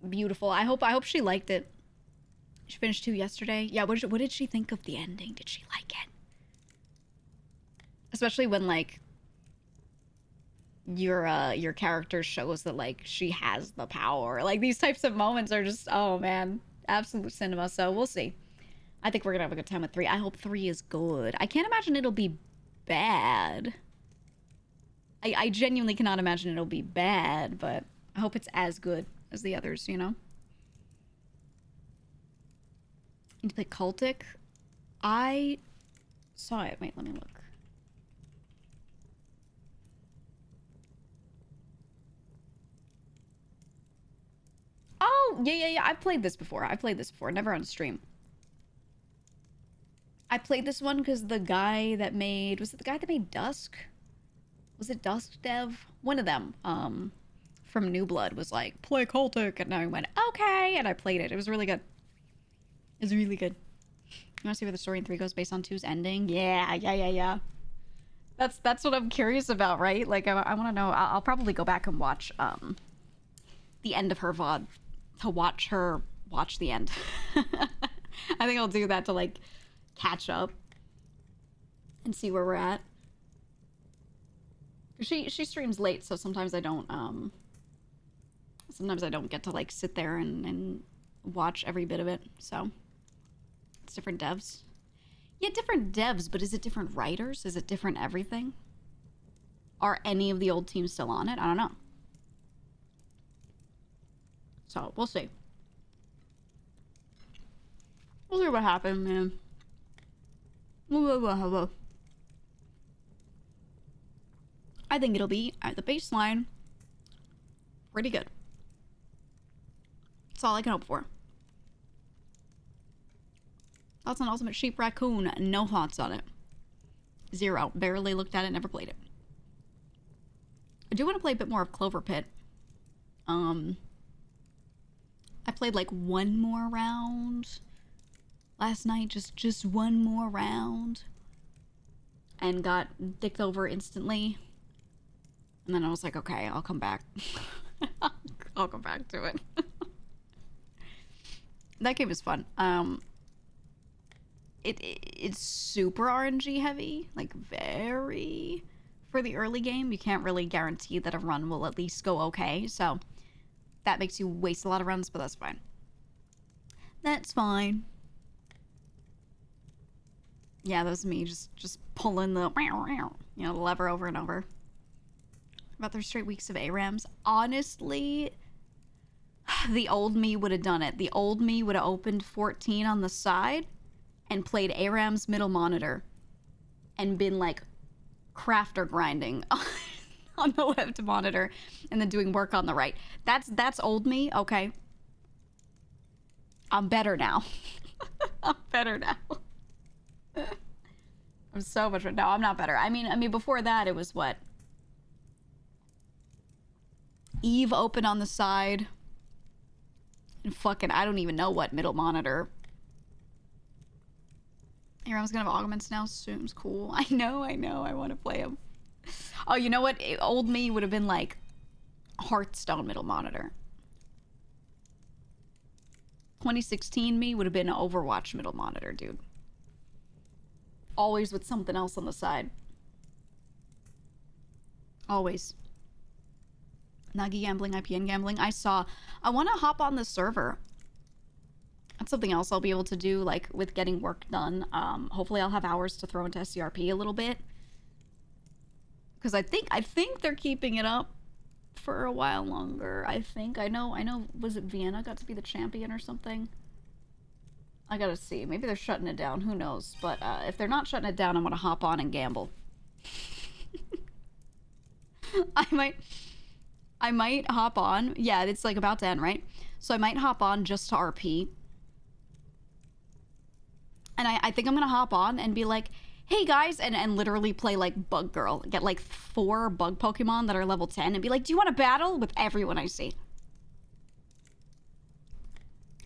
beautiful. I hope she liked it. She finished 2 yesterday. Yeah, what did she think of the ending? Did she like it? Especially when, like, your character shows that, like, she has the power. Like, these types of moments are just, oh man, absolute cinema. So we'll see. I think we're gonna have a good time with 3. I hope 3 is good. I can't imagine it'll be bad. I genuinely cannot imagine it'll be bad, but I hope it's as good as the others, you know? Need to play Cultic? I saw it. Wait, let me look. Oh, yeah. I've played this before. Never on stream. I played this one because the guy that made... Was it the guy that made Dusk? Was it Dusk Dev? One of them, from New Blood was like, play Cultic, and I went, okay, and I played it. It was really good. It was really good. You want to see where the story in 3 goes based on 2's ending? Yeah. That's what I'm curious about, right? Like, I want to know. I'll probably go back and watch, the end of her VOD to watch her watch the end. I think I'll do that to, like, catch up and see where we're at. She streams late, so sometimes I don't get to, like, sit there and watch every bit of it. So it's different devs. Yeah, different devs, but is it different writers? Is it different everything? Are any of the old teams still on it? I don't know. So we'll see. We'll see what happens, man. I think it'll be, at the baseline, pretty good. That's all I can hope for. Thoughts on Ultimate Sheep Raccoon? No thoughts on it. 0. Barely looked at it, never played it. I do want to play a bit more of Clover Pit. I played like 1 more round last night, just 1 more round, and got dicked over instantly. And then I was like, okay, I'll come back. I'll come back to it. That game is fun. It's super RNG heavy, like very for the early game. You can't really guarantee that a run will at least go okay, so that makes you waste a lot of runs, but that's fine. That's fine. Yeah, that was me just pulling the the lever over and over. About 3 straight weeks of ARAMs. Honestly, the old me would have done it. The old me would have opened 14 on the side and played ARAM's middle monitor and been like crafter grinding on the left monitor and then doing work on the right. That's old me, okay? I'm better now. I'm better now. I'm so much better. No, I'm not better. I mean, before that, it was what? Eve open on the side. And fucking, I don't even know what middle monitor. Everyone's gonna have augments now. Seems cool. I know. I want to play them. Oh, you know what? Old me would have been like Hearthstone middle monitor. 2016 me would have been Overwatch middle monitor, dude. Always with something else on the side. Always. Nagi gambling, IPN gambling. I want to hop on the server. That's something else I'll be able to do, like, with getting work done. Hopefully I'll have hours to throw into SCRP a little bit. Because I think they're keeping it up for a while longer. I know, was it Vienna got to be the champion or something? I gotta see. Maybe they're shutting it down. Who knows? But if they're not shutting it down, I'm gonna hop on and gamble. I might hop on. Yeah, it's like about to end, right? So I might hop on just to RP. And I think I'm gonna hop on and be like, hey guys, and literally play like Bug Girl. Get like 4 bug Pokemon that are level 10 and be like, do you want to battle with everyone I see?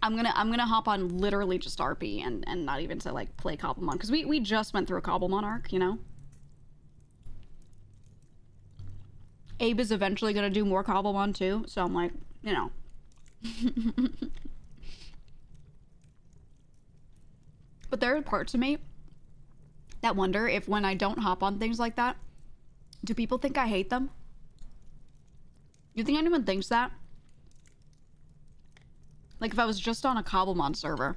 I'm gonna hop on literally just RP and not even to like play Cobblemon. Because we just went through a Cobblemon arc, you know? Abe is eventually gonna do more Cobblemon too, so I'm like, you know. But there are parts of me that wonder if when I don't hop on things like that, do people think I hate them? You think anyone thinks that? Like if I was just on a Cobblemon server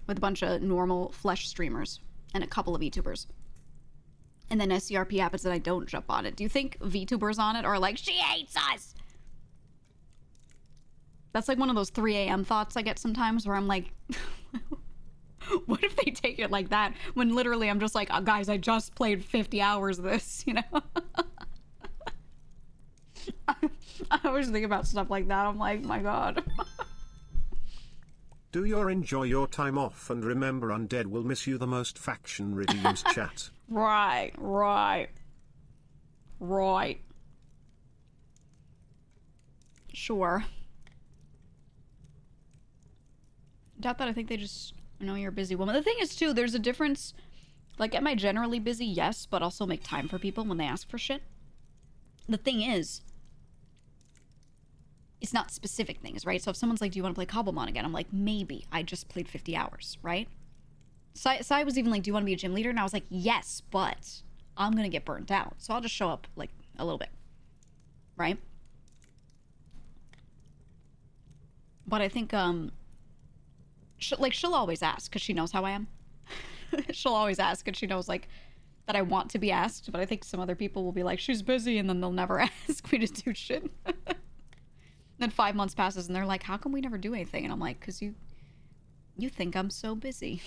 with a bunch of normal flesh streamers and a couple of VTubers, and then SCRP happens and I don't jump on it, do you think VTubers on it are like, she hates us? That's like one of those 3 a.m. thoughts I get sometimes where I'm like, what if they take it like that when literally I'm just like, oh, guys, I just played 50 hours of this, you know? I always think about stuff like that. I'm like, my God. Do you enjoy your time off and remember Undead will miss you the most faction redeems chat. Right. Sure. Doubt that. I think they just know you're a busy woman. The thing is, too, there's a difference. Like, am I generally busy? Yes, but also make time for people when they ask for shit. The thing is, it's not specific things, right? So if someone's like, do you want to play Cobblemon again? I'm like, maybe. I just played 50 hours, right? Sai was even like, do you want to be a gym leader? And I was like, yes, but I'm going to get burnt out. So I'll just show up, like, a little bit, right? But I think, she'll always ask because she knows how I am. She'll always ask and she knows, like, that I want to be asked. But I think some other people will be like, she's busy, and then they'll never ask me to do shit. Then 5 months passes and they're like, how come we never do anything? And I'm like, because you think I'm so busy.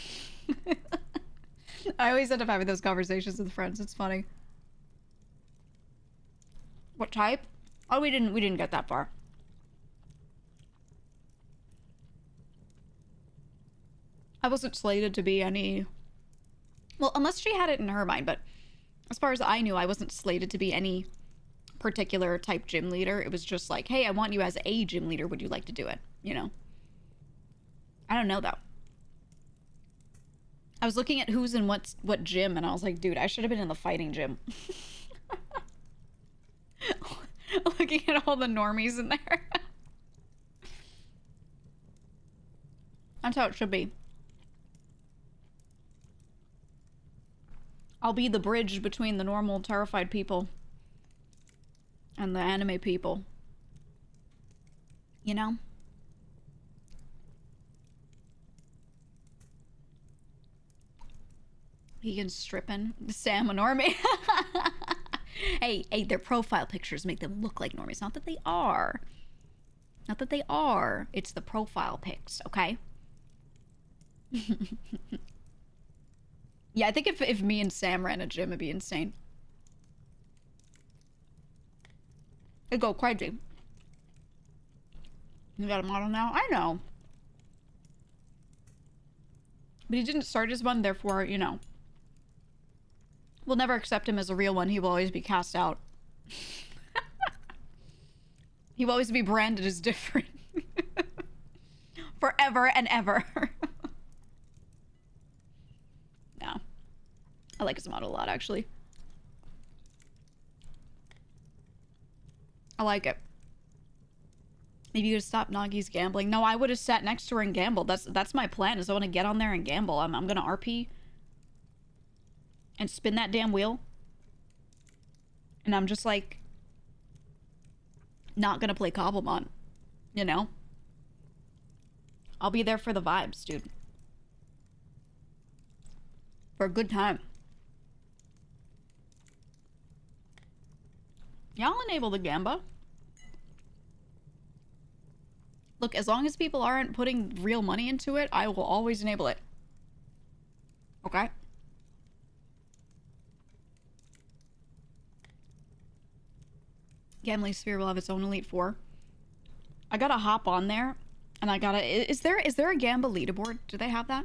I always end up having those conversations with friends. It's funny. What type? Oh, we didn't get that far. I wasn't slated to be any... Well, unless she had it in her mind, but as far as I knew, I wasn't slated to be any particular type gym leader. It was just like, hey, I want you as a gym leader. Would you like to do it? You know? I don't know, though. I was looking at who's in what gym, and I was like, dude, I should have been in the fighting gym. Looking at all the normies in there. That's how it should be. I'll be the bridge between the normal terrified people and the anime people. You know? Vegan stripping. Sam a normie. Hey, their profile pictures make them look like normies. Not that they are. Not that they are. It's the profile pics, okay? Yeah, I think if me and Sam ran a gym, it'd be insane. It'd go crazy. You got a model now? I know. But he didn't start as one, therefore, you know. We'll never accept him as a real one. He will always be cast out. He will always be branded as different. Forever and ever. No. I like his model a lot, actually. I like it. Maybe you could stop Nagi's gambling. No, I would have sat next to her and gambled. That's my plan, is I want to get on there and gamble. I'm gonna RP. And spin that damn wheel. And I'm just like... not gonna play Cobblemont. You know? I'll be there for the vibes, dude. For a good time. Y'all enable the Gamba. Look, as long as people aren't putting real money into it, I will always enable it. Okay? Gambling Sphere will have its own Elite Four. I gotta hop on there, and I gotta... Is there a Gamba leaderboard? Do they have that?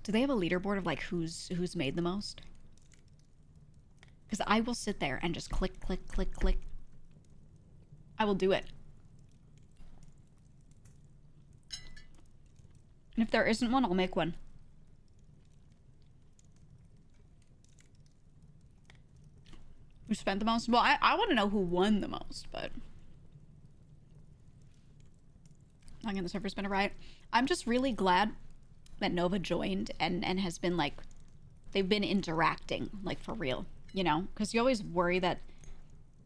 Do they have a leaderboard of, like, who's made the most? Because I will sit there and just click, click, click, click. I will do it. And if there isn't one, I'll make one. Who spent the most? Well, I want to know who won the most, but... I'm gonna server spin a riot. I'm just really glad that Nova joined and has been, like... They've been interacting, like, for real. You know? Because you always worry that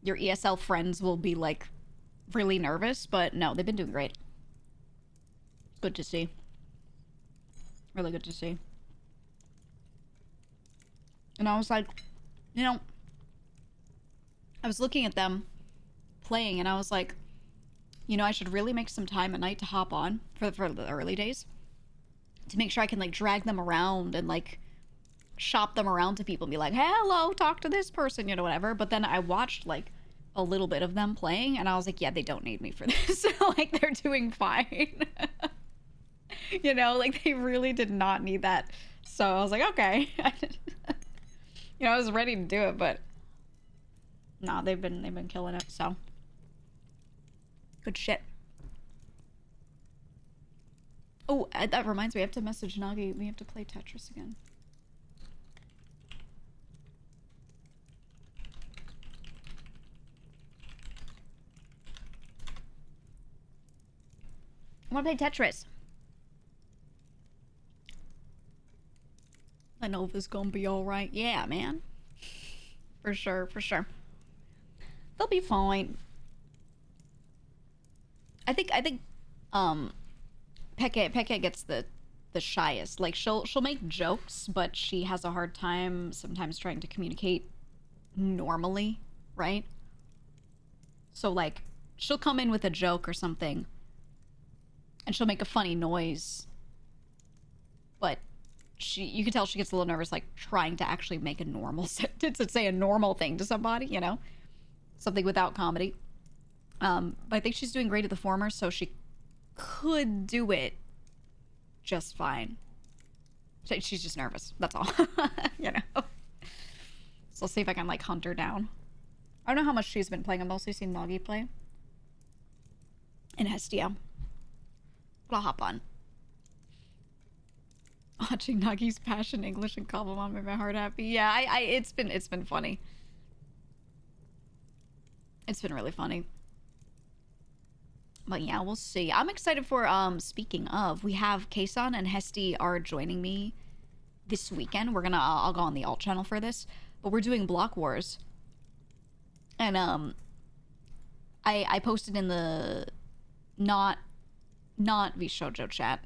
your ESL friends will be, like, really nervous. But no, they've been doing great. Good to see. Really good to see. And I was like, you know... I was looking at them playing and I was like, you know, I should really make some time at night to hop on for the early days. To make sure I can, like, drag them around and, like, shop them around to people and be like, hello, talk to this person, you know, whatever. But then I watched, like, a little bit of them playing and I was like, yeah, they don't need me for this. Like, they're doing fine. You know, like, they really did not need that. So I was like, okay. You know, I was ready to do it, but no, they've been killing it, so good shit. Oh, that reminds me, I have to message Nagi. We have to play Tetris again. I want to play Tetris. I know if it's gonna be all right. Yeah, man. For sure, for sure. They'll be fine. I think Peke gets the shyest. Like, she'll make jokes, but she has a hard time sometimes trying to communicate normally, right? So, like, she'll come in with a joke or something and she'll make a funny noise, but you can tell she gets a little nervous, like, trying to actually make a normal sentence and say a normal thing to somebody, you know? Something without comedy. But I think she's doing great at the former, so she could do it just fine. She's just nervous. That's all. You know? So I'll see if I can, like, hunt her down. I don't know how much she's been playing. I've mostly seen Nagi play. And Hestia. But I'll hop on. Watching Nagi's Passion English and Cobblemont made my heart happy. Yeah, it's been funny. It's been really funny. But yeah, we'll see. I'm excited for, speaking of, we have Kason and Hesty are joining me this weekend. I'll go on the alt channel for this. But we're doing Block Wars. And, I posted in the not Vshoujo chat,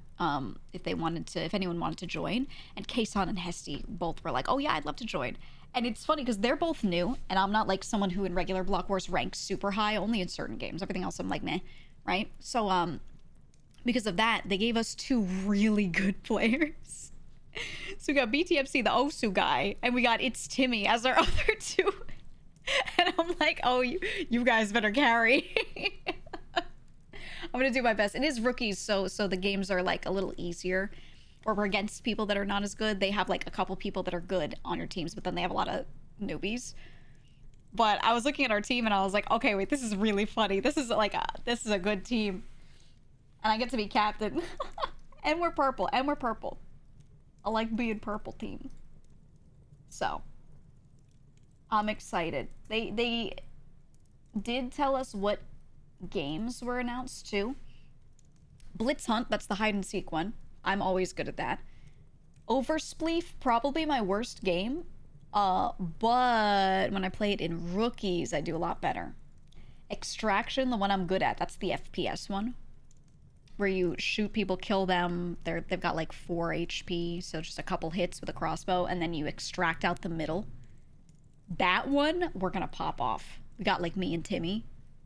if anyone wanted to join. And Kason and Hesty both were like, oh yeah, I'd love to join. And it's funny because they're both new, and I'm not like someone who in regular Block Wars ranks super high, only in certain games. Everything else I'm like, meh, right? So, because of that, they gave us two really good players. So we got BTFC, the Osu guy, and we got It's Timmy as our other two. And I'm like, oh, you guys better carry. I'm gonna do my best. It is rookies, so the games are like a little easier. or we're against people that are not as good, they have like a couple people that are good on your teams, but then they have a lot of newbies. But I was looking at our team and I was like, okay, wait, this is really funny. This is like this is a good team. And I get to be captain. And we're purple. And we're purple. I like being purple team. So I'm excited. They did tell us what games were announced too. Blitz Hunt, that's the hide and seek one. I'm always good at that. Overspleef, probably my worst game. But when I play it in rookies, I do a lot better. Extraction, the one I'm good at, that's the FPS one. Where you shoot people, kill them. They've got like 4 HP, so just a couple hits with a crossbow, and then you extract out the middle. That one, we're gonna pop off. We got like me and Timmy.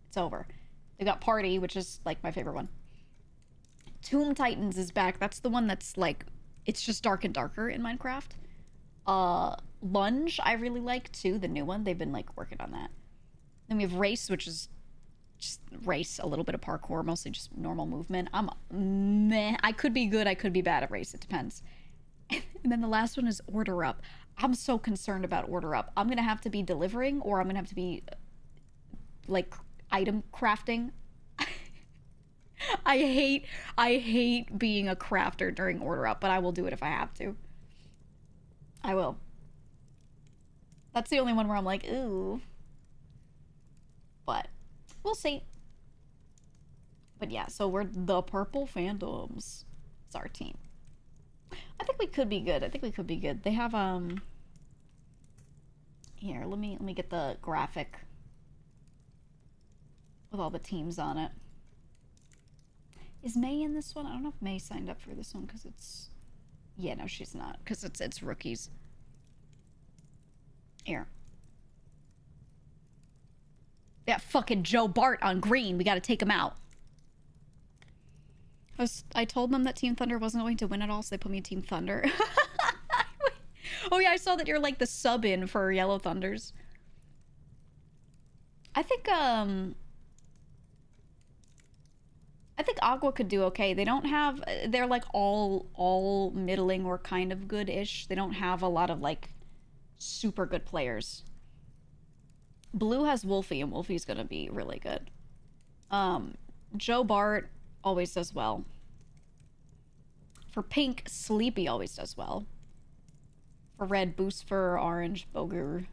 It's over. They got Party, which is like my favorite one. Tomb Titans is back. That's the one that's like, it's just dark and darker in Minecraft. Lunge, I really like too, the new one. They've been like working on that. Then we have Race, which is just race, a little bit of parkour, mostly just normal movement. I'm meh. I could be good, I could be bad at Race, it depends. And then the last one is Order Up. I'm so concerned about Order Up. I'm gonna have to be delivering, or I'm gonna have to be like item crafting. I hate being a crafter during Order Up, but I will do it if I have to. I will. That's the only one where I'm like, ooh. But we'll see. But yeah, so we're the Purple Phantoms. It's our team. I think we could be good. I think we could be good. They have here, let me get the graphic with all the teams on it. Is May in this one? I don't know if May signed up for this one because it's, yeah, no, she's not, because it's rookies. Here. That fucking Joe Bart on green. We gotta take him out. I told them that Team Thunder wasn't going to win at all, so they put me in Team Thunder. Oh yeah, I saw that you're like the sub-in for Yellow Thunders. I think Aqua could do okay. They don't have, they're like all middling or kind of good-ish. They don't have a lot of like super good players. Blue has Wolfie, and Wolfie's gonna be really good. Joe Bart always does well. For pink, Sleepy always does well. For red, Boost for orange, Boger.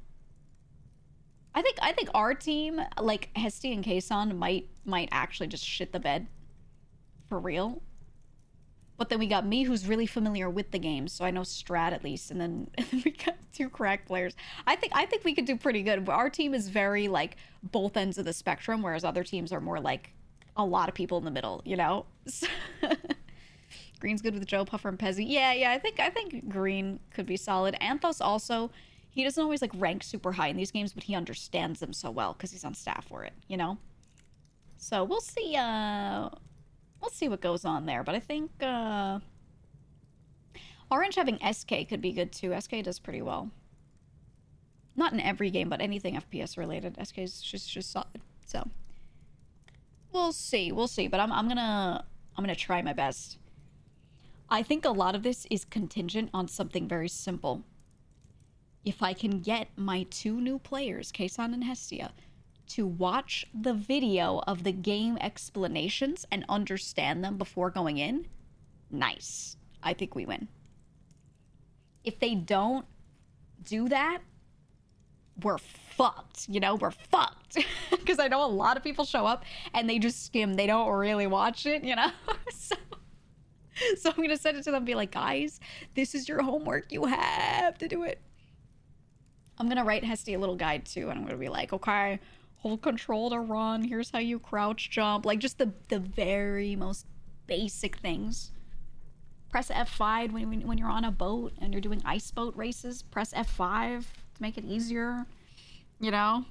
I think our team, like Hesty and Kason, might actually just shit the bed. For real. But then we got me, who's really familiar with the game, so I know strat at least, and then we got 2 crack players. I think we could do pretty good. Our team is very like both ends of the spectrum, whereas other teams are more like a lot of people in the middle, you know? Green's good with Joe, Puffer, and Pezzy. Yeah, I think Green could be solid. Anthos also, he doesn't always like rank super high in these games, but he understands them so well because he's on staff for it, you know? So we'll see. We'll see what goes on there, but I think Orange having SK could be good too. SK does pretty well. Not in every game, but anything FPS related. SK is just solid. So we'll see, but I'm gonna try my best. I think a lot of this is contingent on something very simple. If I can get my 2 new players, Kason and Hestia, to watch the video of the game explanations and understand them before going in, nice. I think we win. If they don't do that, we're fucked, you know? We're fucked. Because I know a lot of people show up and they just skim. They don't really watch it, you know? So I'm going to send it to them and be like, guys, this is your homework. You have to do it. I'm going to write Hesty a little guide too, and I'm going to be like, okay, hold control to run. Here's how you crouch jump. Like just the very most basic things. Press F5 when you're on a boat and you're doing ice boat races. Press F5 to make it easier. You know?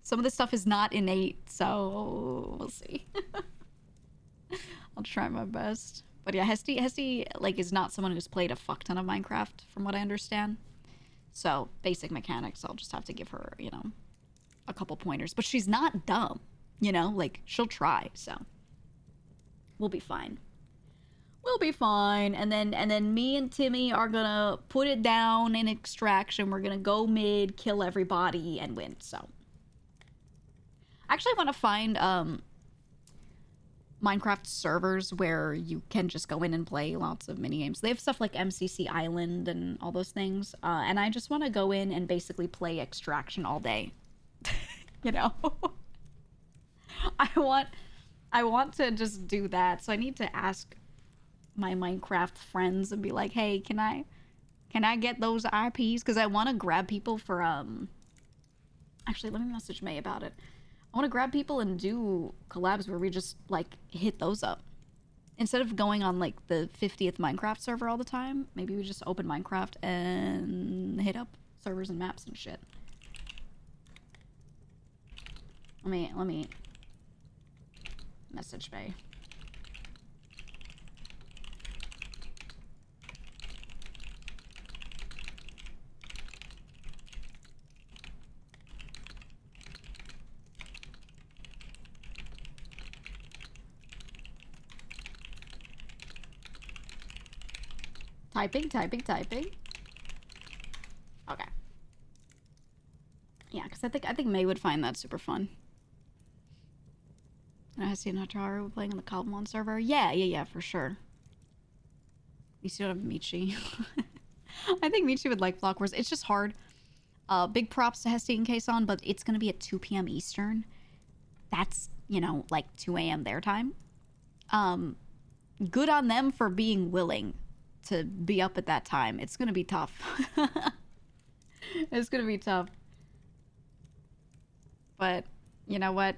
Some of this stuff is not innate, so we'll see. I'll try my best. But yeah, Hesty like is not someone who's played a fuck ton of Minecraft, from what I understand. So basic mechanics, I'll just have to give her, you know, a couple pointers. But she's not dumb, you know, like she'll try. So we'll be fine. we'll be fine. And then me and Timmy are gonna put it down in extraction. We're gonna go mid, kill everybody, and win. So, I actually want to find Minecraft servers where you can just go in and play lots of mini games. They have stuff like MCC Island and all those things. And I just want to go in and basically play extraction all day. You know, I want to just do that. So I need to ask my Minecraft friends and be like, hey, can I get those IPs? Because I want to grab people for actually, let me message May about it. I want to grab people and do collabs where we just like hit those up instead of going on like the 50th Minecraft server all the time. Maybe we just open Minecraft and hit up servers and maps and shit. Let me message May. Typing. Okay. Yeah, because I think May would find that super fun. And I see Natara playing on the Cobblemon server. Yeah, for sure. At least you don't have Michi. I think Michi would like Block Wars. It's just hard. Big props to Hesti and Kason, but it's going to be at 2 p.m. Eastern. That's, you know, like 2 a.m. their time. Good on them for being willing to be up at that time. It's gonna be tough. It's gonna be tough. But you know what?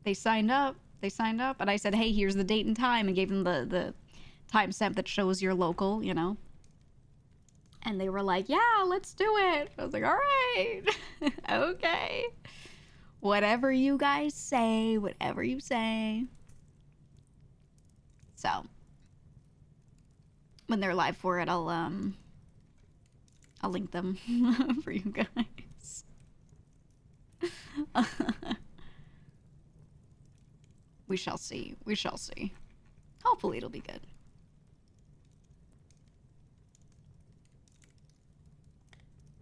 They signed up. And I said, hey, here's the date and time, and gave them the timestamp that shows your local, you know. And they were like, yeah, let's do it. I was like, all right. Okay. Whatever you guys say, whatever you say. So when they're live for it, I'll link them for you guys. We shall see. We shall see. Hopefully it'll be good.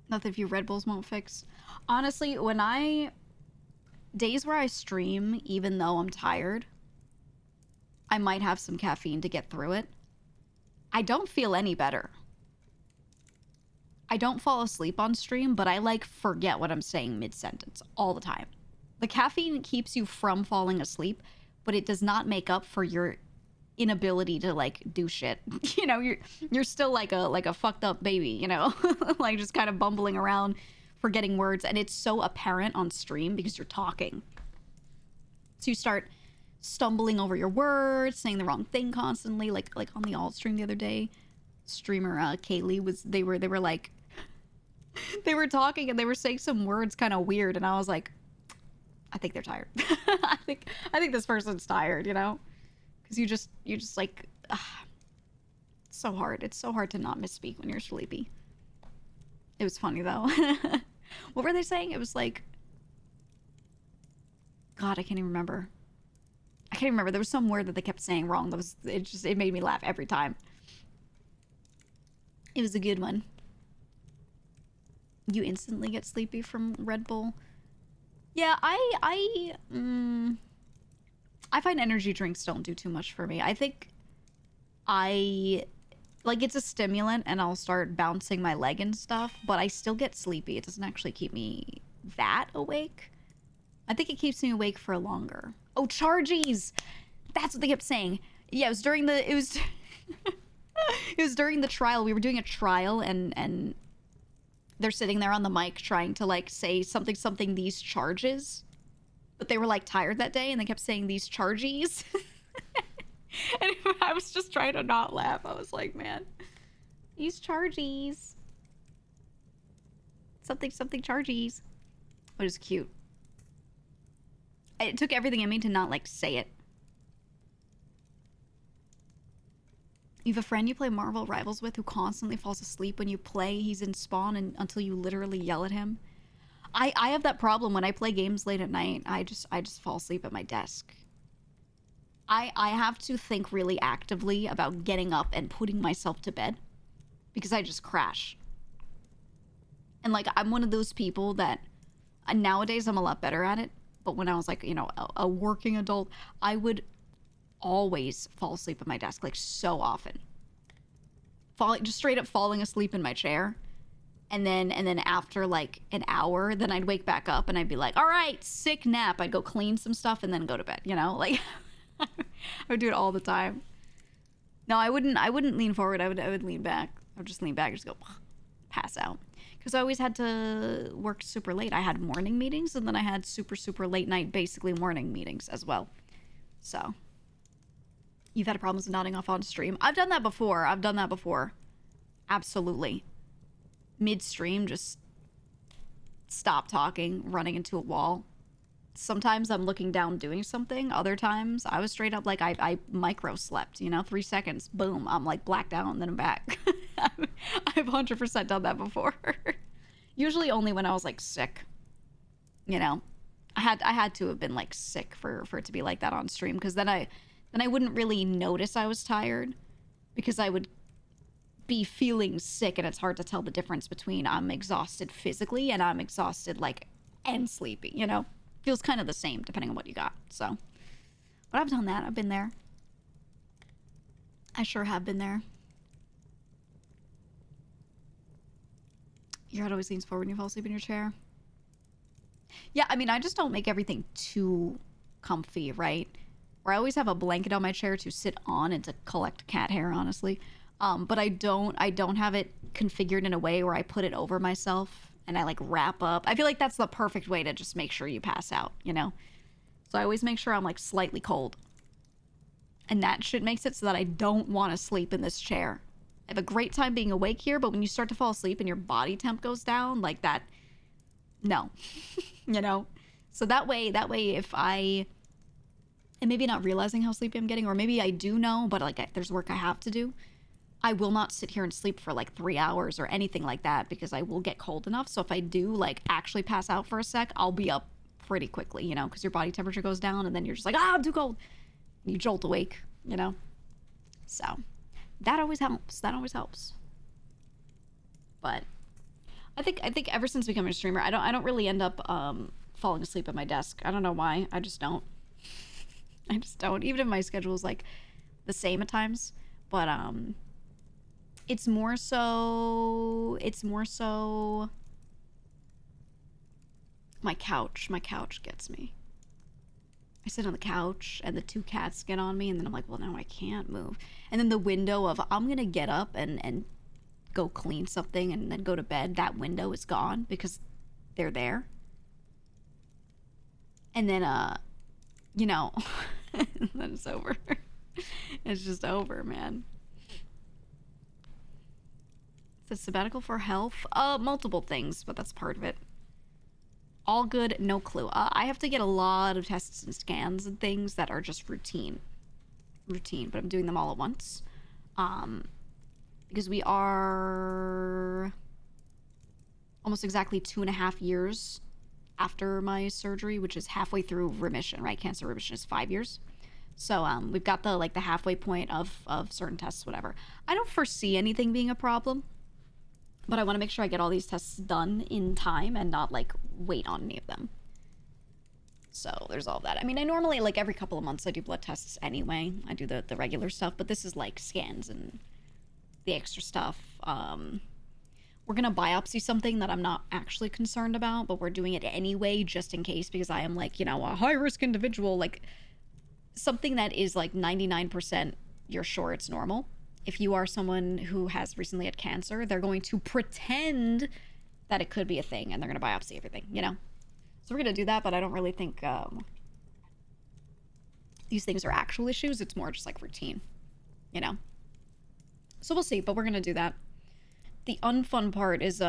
Nothing if you Red Bulls won't fix. Honestly, days where I stream, even though I'm tired, I might have some caffeine to get through it. I don't feel any better. I don't fall asleep on stream, but I like forget what I'm saying mid-sentence all the time. The caffeine keeps you from falling asleep, but it does not make up for your inability to like do shit. You know, you're still like a fucked up baby, you know, like just kind of bumbling around, forgetting words, and it's so apparent on stream because you're talking. So you start stumbling over your words, saying the wrong thing constantly, like on the alt stream the other day. Streamer Kaylee they were like they were talking and they were saying some words kind of weird, and I was like, I think they're tired. I think this person's tired, you know, because you just like it's so hard. It's so hard to not misspeak when you're sleepy. It was funny though. What were they saying? It was like, God, I can't even remember. There was some word that they kept saying wrong. It made me laugh every time. It was a good one. You instantly get sleepy from Red Bull. Yeah, I find energy drinks don't do too much for me. I think it's a stimulant and I'll start bouncing my leg and stuff, but I still get sleepy. It doesn't actually keep me that awake. I think it keeps me awake for longer. Oh, chargies! That's what they kept saying. Yeah, it was during the trial. We were doing a trial and they're sitting there on the mic trying to like say something these charges. But they were like tired that day and they kept saying these chargies. And I was just trying to not laugh. I was like, man, these chargies. Something chargies. It was cute. It took everything in me to not, like, say it. You have a friend you play Marvel Rivals with who constantly falls asleep when you play. He's in spawn until you literally yell at him. I have that problem when I play games late at night. I just fall asleep at my desk. I have to think really actively about getting up and putting myself to bed because I just crash. And like, I'm one of those people that nowadays I'm a lot better at it. But when I was like, you know, a working adult, I would always fall asleep at my desk, like so often. Just straight up falling asleep in my chair. And then after like an hour, then I'd wake back up and I'd be like, all right, sick nap. I'd go clean some stuff and then go to bed, you know? Like, I would do it all the time. No, I wouldn't lean forward. I would lean back. I would just lean back and just go pass out. Because I always had to work super late. I had morning meetings and then I had super, super late night, basically morning meetings as well. So, you've had problems nodding off on stream. I've done that before. Absolutely. Midstream, just stop talking, running into a wall. Sometimes I'm looking down doing something. Other times I was straight up like I micro slept, you know, 3 seconds, boom, I'm like blacked out and then I'm back. I've 100% done that before. Usually only when I was like sick, you know. I had to have been like sick for it to be like that on stream, because then I wouldn't really notice I was tired, because I would be feeling sick and it's hard to tell the difference between I'm exhausted physically and I'm exhausted like and sleepy, you know. Feels kind of the same depending on what you got. So, but I've done that. I've been there. I sure have been there. Your head always leans forward when you fall asleep in your chair. Yeah, I mean, I just don't make everything too comfy, right? Or I always have a blanket on my chair to sit on and to collect cat hair, honestly. But I don't have it configured in a way where I put it over myself and I like wrap up. I feel like that's the perfect way to just make sure you pass out, you know? So I always make sure I'm like slightly cold. And that shit makes it so that I don't want to sleep in this chair. I have a great time being awake here, but when you start to fall asleep and your body temp goes down like that, no. You know? So that way if I, and maybe not realizing how sleepy I'm getting, or maybe I do know, but like there's work I have to do, I will not sit here and sleep for like 3 hours or anything like that, because I will get cold enough. So if I do like actually pass out for a sec, I'll be up pretty quickly, you know, because your body temperature goes down and then you're just like, I'm too cold. And you jolt awake, you know? So that always helps. But I think ever since becoming a streamer, I don't really end up falling asleep at my desk. I don't know why. I just don't. Even if my schedule is like the same at times. But it's more so my couch gets me. I sit on the couch and the 2 cats get on me, and then I'm like, well, now I can't move. And then the window of I'm gonna get up and go clean something and then go to bed, that window is gone because they're there. And then you know, then it's over. It's just over, man. It's a sabbatical for health? Multiple things, but that's part of it. All good, no clue. I have to get a lot of tests and scans and things that are just routine, but I'm doing them all at once. Because we are almost exactly 2.5 years after my surgery, which is halfway through remission, right? Cancer remission is 5 years. So we've got the halfway point of certain tests, whatever. I don't foresee anything being a problem, but I want to make sure I get all these tests done in time and not like wait on any of them. So there's all that. I mean, I normally, like every couple of months, I do blood tests anyway. I do the regular stuff, but this is like scans and the extra stuff. We're gonna biopsy something that I'm not actually concerned about, but we're doing it anyway just in case, because I am like, you know, a high risk individual. Like something that is like 99% you're sure it's normal. If you are someone who has recently had cancer, they're going to pretend that it could be a thing and they're going to biopsy everything, you know? So we're going to do that, but I don't really think these things are actual issues. It's more just like routine, you know? So we'll see, but we're going to do that. The unfun part is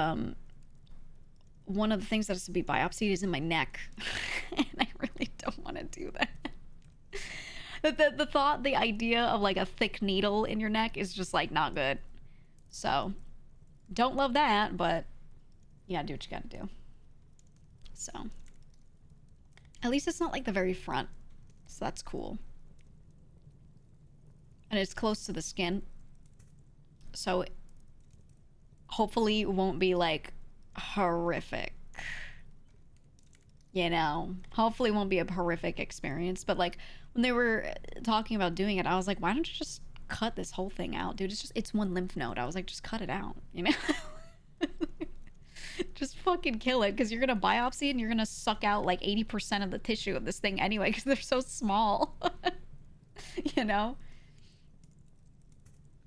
one of the things that has to be biopsied is in my neck. And I really don't want to do that. The idea of like a thick needle in your neck is just like not good. So don't love that, but you gotta do what you gotta do. So, at least it's not like the very front. So that's cool. and it's close to the skin. So hopefully it won't be like horrific. You know, hopefully it won't be a horrific experience. But like when they were talking about doing it, I was like, why don't you just cut this whole thing out, dude? It's one lymph node. I was like, just cut it out, you know? Just fucking kill it, because you're gonna biopsy and you're gonna suck out like 80% of the tissue of this thing anyway, because they're so small. You know?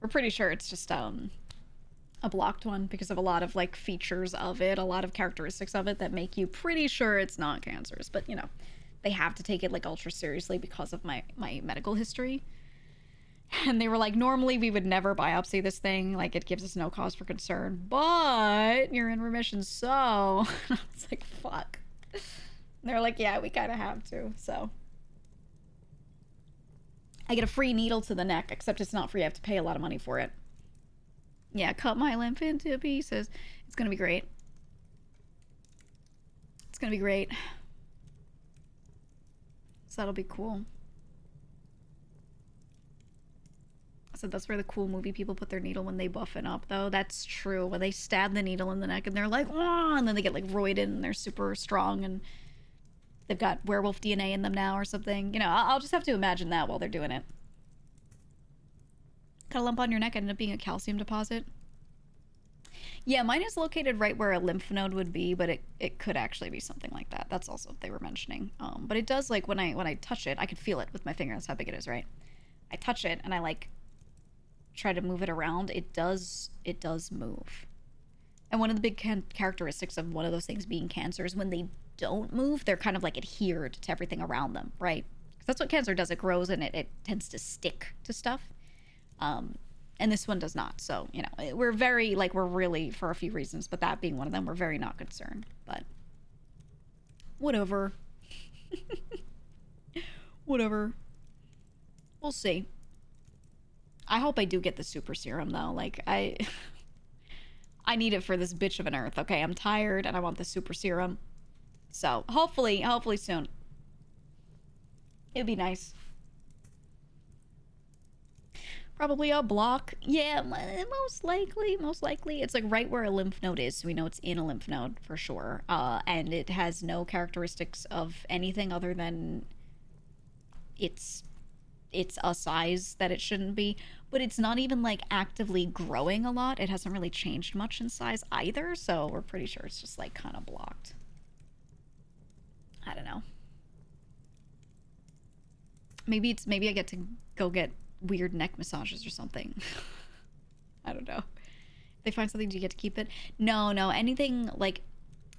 We're pretty sure it's just a blocked one because of a lot of like features of it, a lot of characteristics of it that make you pretty sure it's not cancerous. But you know, they have to take it like ultra seriously because of my medical history. And they were like, normally we would never biopsy this thing, like it gives us no cause for concern, but you're in remission, so it's like, fuck. And they're like, yeah, we kind of have to. So I get a free needle to the neck, except it's not free. I have to pay a lot of money for it. Yeah, cut my lymph into pieces. It's gonna be great. It's gonna be great. So that'll be cool. So that's where the cool movie people put their needle when they buffen up, though. That's true. When they stab the needle in the neck and they're like, oh, and then they get like roided and they're super strong and they've got werewolf DNA in them now or something. You know, I'll just have to imagine that while they're doing it. Got a lump on your neck, ended up being a calcium deposit. Yeah, mine is located right where a lymph node would be, but it could actually be something like that. That's also what they were mentioning. But it does, like, when I touch it, I could feel it with my finger. That's how big it is, right? I touch it and I like try to move it around. It does move. And one of the big characteristics of one of those things being cancer is when they don't move, they're kind of like adhered to everything around them, right? Because that's what cancer does. It grows and it tends to stick to stuff. And this one does not. So, you know, we're very, like, we're really, for a few reasons, but that being one of them, we're very not concerned. But whatever. Whatever. We'll see. I hope I do get the super serum, though. Like, I need it for this bitch of an earth, okay? I'm tired and I want the super serum. So, hopefully soon. It'd be nice. Probably a block. Yeah, most likely. It's like right where a lymph node is, so we know it's in a lymph node for sure. And it has no characteristics of anything other than it's a size that it shouldn't be. But it's not even like actively growing a lot. It hasn't really changed much in size either, so we're pretty sure it's just like kind of blocked. I don't know. Maybe I get to go get weird neck massages or something. I don't know. If they find something, do you get to keep it? No, anything like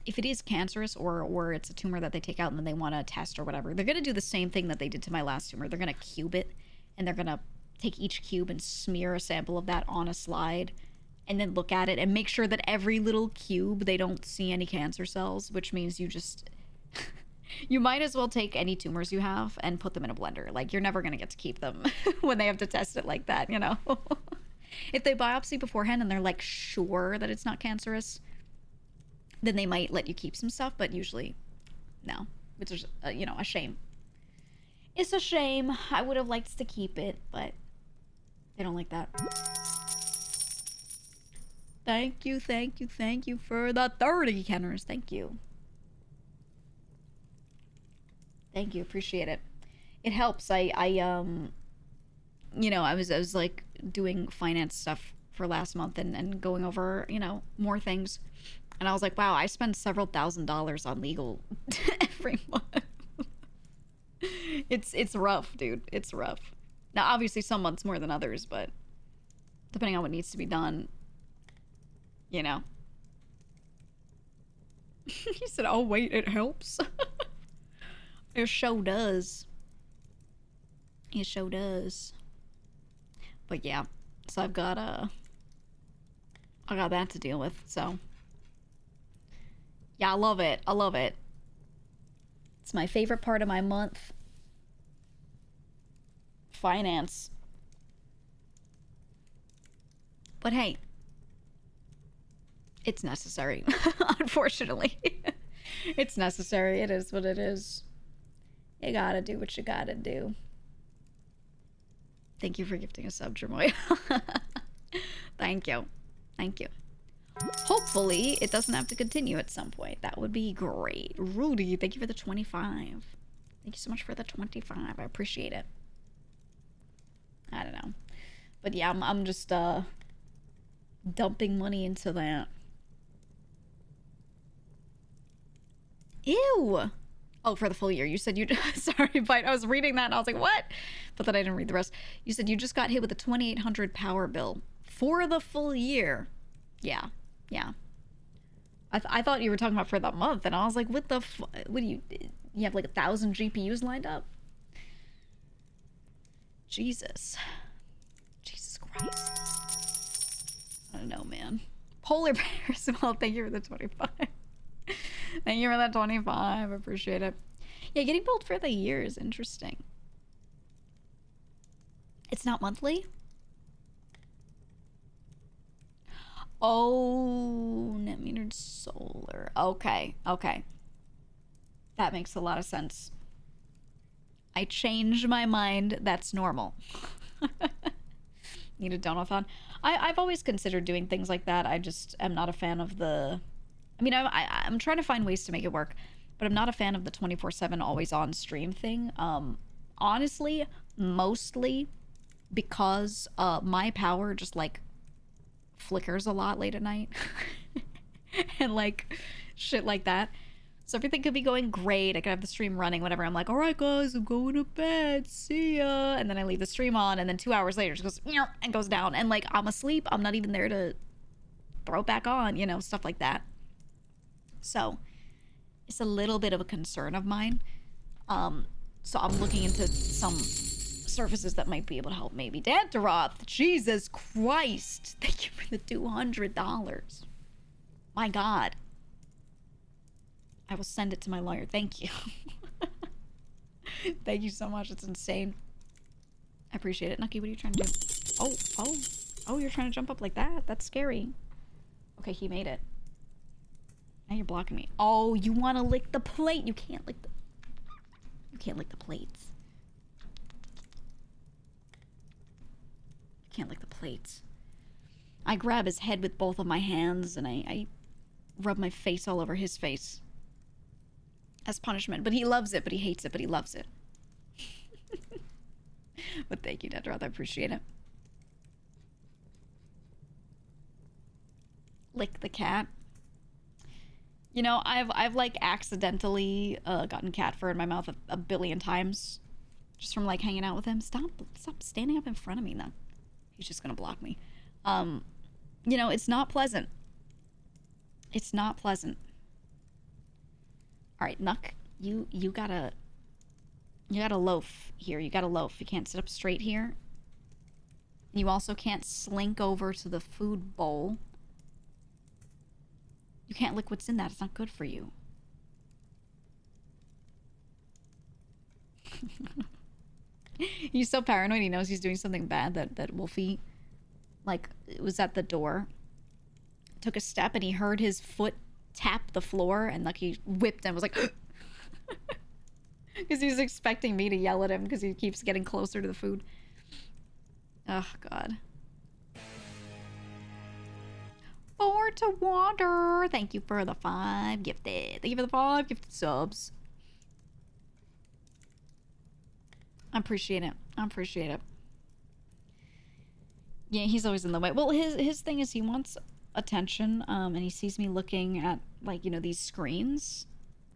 if it is cancerous or it's a tumor that they take out and then they want to test or whatever, they're going to do the same thing that they did to my last tumor. They're going to cube it and they're going to take each cube and smear a sample of that on a slide and then look at it and make sure that every little cube they don't see any cancer cells, which means you just you might as well take any tumors you have and put them in a blender. Like, you're never going to get to keep them when they have to test it like that, you know? If they biopsy beforehand and they're, like, sure that it's not cancerous, then they might let you keep some stuff, but usually, no. Which is, you know, a shame. It's a shame. I would have liked to keep it, but they don't like that. Thank you for the 30 Kenners. Thank you. Thank you, appreciate it. It helps. I you know, I was like doing finance stuff for last month and going over, you know, more things. And I was like, wow, I spend several $1,000s on legal every month. It's rough, dude. It's rough. Now, obviously some months more than others, but depending on what needs to be done, you know. He said, oh wait, it helps. It sure does. It sure does. But yeah, so I got that to deal with, so. Yeah, I love it. It's my favorite part of my month. Finance. But hey, it's necessary, unfortunately. It's necessary. It is what it is. You gotta do what you gotta do. Thank you for gifting a sub, Jermoy. Thank you. Thank you. Hopefully, it doesn't have to continue at some point. That would be great. Rudy, thank you for the 25. Thank you so much for the 25. I appreciate it. I don't know. But yeah, I'm just dumping money into that. Ew. Oh, for the full year. You said you... Sorry, but I was reading that and I was like, what? But then I didn't read the rest. You said you just got hit with a 2,800 power bill for the full year. Yeah. Yeah. I thought you were talking about for the month, and I was like, what the what do you have like 1,000 GPUs lined up? Jesus. Jesus Christ. I don't know, man. Polar bears. Well, thank you for the 25. Thank you for that 25. I appreciate it. Yeah, getting billed for the year is interesting. It's not monthly? Oh, net metered solar. Okay, okay. That makes a lot of sense. I changed my mind. That's normal. Need a donathon. I've always considered doing things like that. I just am not a fan of the... I mean, I'm trying to find ways to make it work, but I'm not a fan of the 24/7 always on stream thing. Honestly, mostly because my power just like flickers a lot late at night and like shit like that. So everything could be going great. I could have the stream running, whatever. I'm like, all right, guys, I'm going to bed. See ya. And then I leave the stream on, and then 2 hours later, it just goes and goes down. And like, I'm asleep. I'm not even there to throw it back on, you know, stuff like that. So it's a little bit of a concern of mine. So I'm looking into some services that might be able to help maybe. Dantaroth, Jesus Christ. Thank you for the $200. My God. I will send it to my lawyer. Thank you. Thank you so much. It's insane. I appreciate it. Nucky, what are you trying to do? Oh, you're trying to jump up like that? That's scary. Okay, he made it. Now you're blocking me. Oh, you want to lick the plate. You can't lick the... You can't lick the plates. You can't lick the plates. I grab his head with both of my hands and I rub my face all over his face. As punishment. But he loves it, but he hates it, but he loves it. But thank you, Dedrath. I appreciate it. Lick the cat. You know, I've like accidentally gotten cat fur in my mouth a billion times. Just from like hanging out with him. Stop standing up in front of me now. He's just gonna block me. You know, it's not pleasant. It's not pleasant. All right, Nuck, you gotta loaf here. You gotta loaf. You can't sit up straight here. You also can't slink over to the food bowl. You can't lick what's in that. It's not good for you. He's so paranoid. He knows he's doing something bad that Wolfie, like, was at the door, took a step, and he heard his foot tap the floor, and like he whipped and was like, because he was expecting me to yell at him because he keeps getting closer to the food. Oh God. 4 to water. Thank you for the 5 gifted. Thank you for the 5 gifted subs. I appreciate it. I appreciate it. Yeah, he's always in the way. Well, his thing is he wants attention, and he sees me looking at, like, you know, these screens.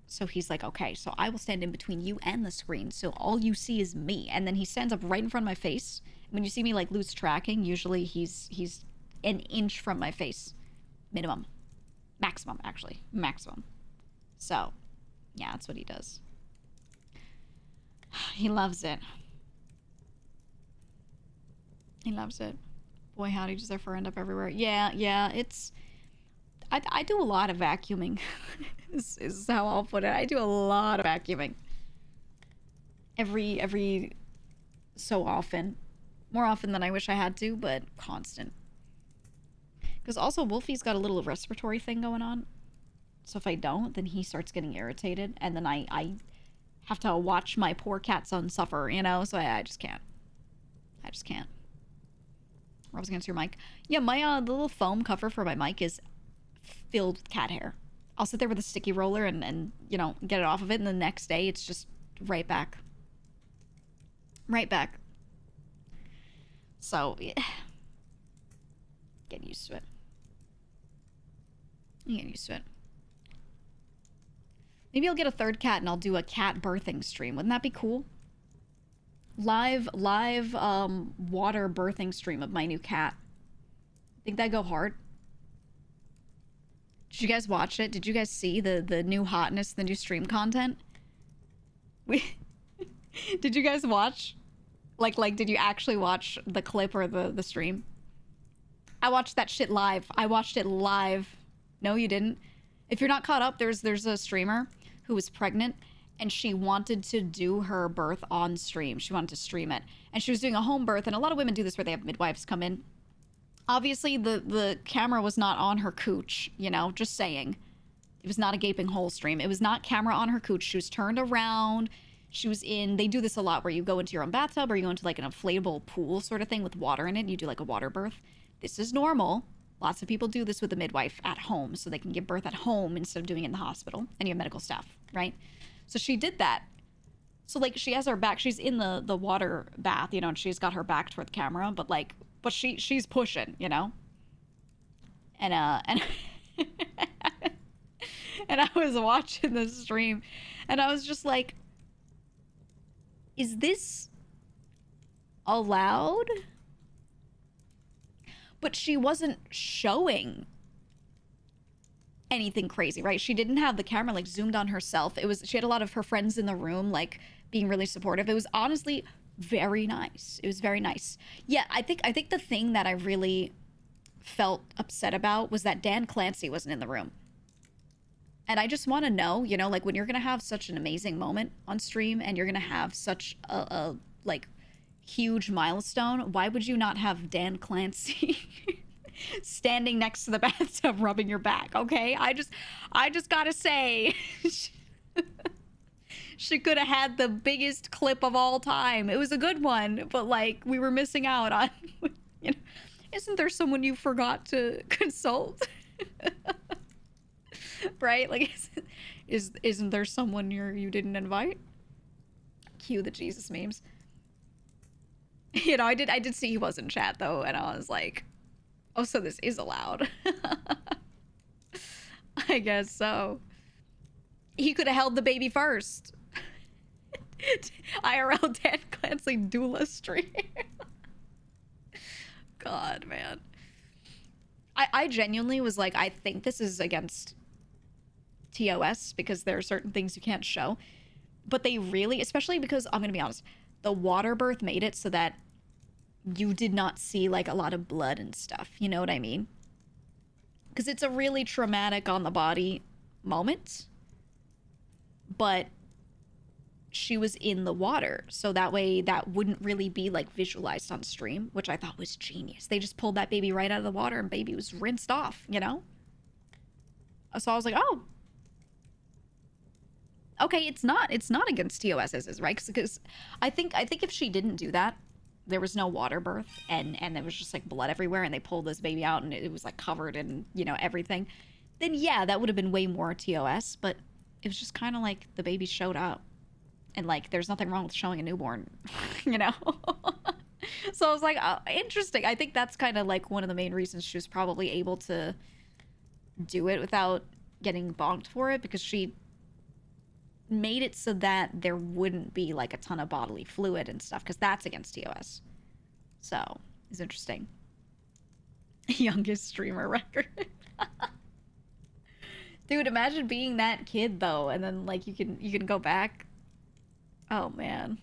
So he's like, okay, so I will stand in between you and the screen, so all you see is me. And then he stands up right in front of my face. When you see me, like, lose tracking, usually he's an inch from my face. Minimum. Maximum, actually. Maximum. So, yeah, that's what he does. He loves it. He loves it. Boy, howdy, does their fur end up everywhere. Yeah, it's... I do a lot of vacuuming. This is how I'll put it. I do a lot of vacuuming. Every so often. More often than I wish I had to, but constant. Because also, Wolfie's got a little respiratory thing going on. So if I don't, then he starts getting irritated. And then I have to watch my poor cat son suffer, you know? So I just can't. I just can't. Rubs against your mic. Yeah, my the little foam cover for my mic is filled with cat hair. I'll sit there with a sticky roller and you know, get it off of it, and the next day it's just right back. Right back. So, yeah. Get used to it. You get used to it. Maybe I'll get a third cat and I'll do a cat birthing stream. Wouldn't that be cool? Live water birthing stream of my new cat. Think that'd go hard? Did you guys watch it? Did you guys see the new hotness, the new stream content? Did you guys watch? Like, did you actually watch the clip or the stream? I watched that shit live. I watched it live. No, you didn't. If you're not caught up, there's a streamer who was pregnant and she wanted to do her birth on stream. She wanted to stream it. And she was doing a home birth, and a lot of women do this where they have midwives come in. Obviously, the camera was not on her cooch, you know, just saying. It was not a gaping hole stream. It was not camera on her cooch. She was turned around. She was in, they do this a lot where you go into your own bathtub or you go into like an inflatable pool sort of thing with water in it. And you do like a water birth. This is normal. Lots of people do this with a midwife at home so they can give birth at home instead of doing it in the hospital. And you have medical staff, right? So she did that. So like she has her back, she's in the water bath, you know, and she's got her back toward the camera, but she's pushing, you know? And and I was watching the stream and I was just like, is this allowed? But she wasn't showing anything crazy, right? She didn't have the camera like zoomed on herself. She had a lot of her friends in the room like being really supportive. It was honestly very nice. It was very nice. Yeah, I think the thing that I really felt upset about was that Dan Clancy wasn't in the room. And I just want to know, you know, like when you're going to have such an amazing moment on stream and you're going to have such a like huge milestone, why would you not have Dan Clancy standing next to the bathtub rubbing your back? Okay, I just gotta say, she could have had the biggest clip of all time. It was a good one, but like we were missing out on, you know, isn't there someone you forgot to consult? Right, like isn't there someone you didn't invite? Cue the Jesus memes. You know, I did see he was in chat though, and I was like, oh, so this is allowed. I guess so. He could have held the baby first. IRL Dan Clancy doula stream. God, man. I genuinely was like, I think this is against TOS because there are certain things you can't show. But they really, especially because, I'm going to be honest, the water birth made it so that you did not see like a lot of blood and stuff. You know what I mean? Because it's a really traumatic on the body moment. But she was in the water. So that way that wouldn't really be like visualized on stream, which I thought was genius. They just pulled that baby right out of the water and baby was rinsed off, you know? So I was like, oh, okay, it's not against TOSs, right? Because I think if she didn't do that, there was no water birth and there was just like blood everywhere and they pulled this baby out and it was like covered in, you know, everything, then yeah, that would have been way more TOS. But it was just kind of like the baby showed up and like there's nothing wrong with showing a newborn, you know? So I was like, oh, interesting. I think that's kind of like one of the main reasons she was probably able to do it without getting bonked for it, because she made it so that there wouldn't be like a ton of bodily fluid and stuff, because that's against TOS. So it's interesting. Youngest streamer record. Dude, imagine being that kid though, and then like you can go back. Oh man.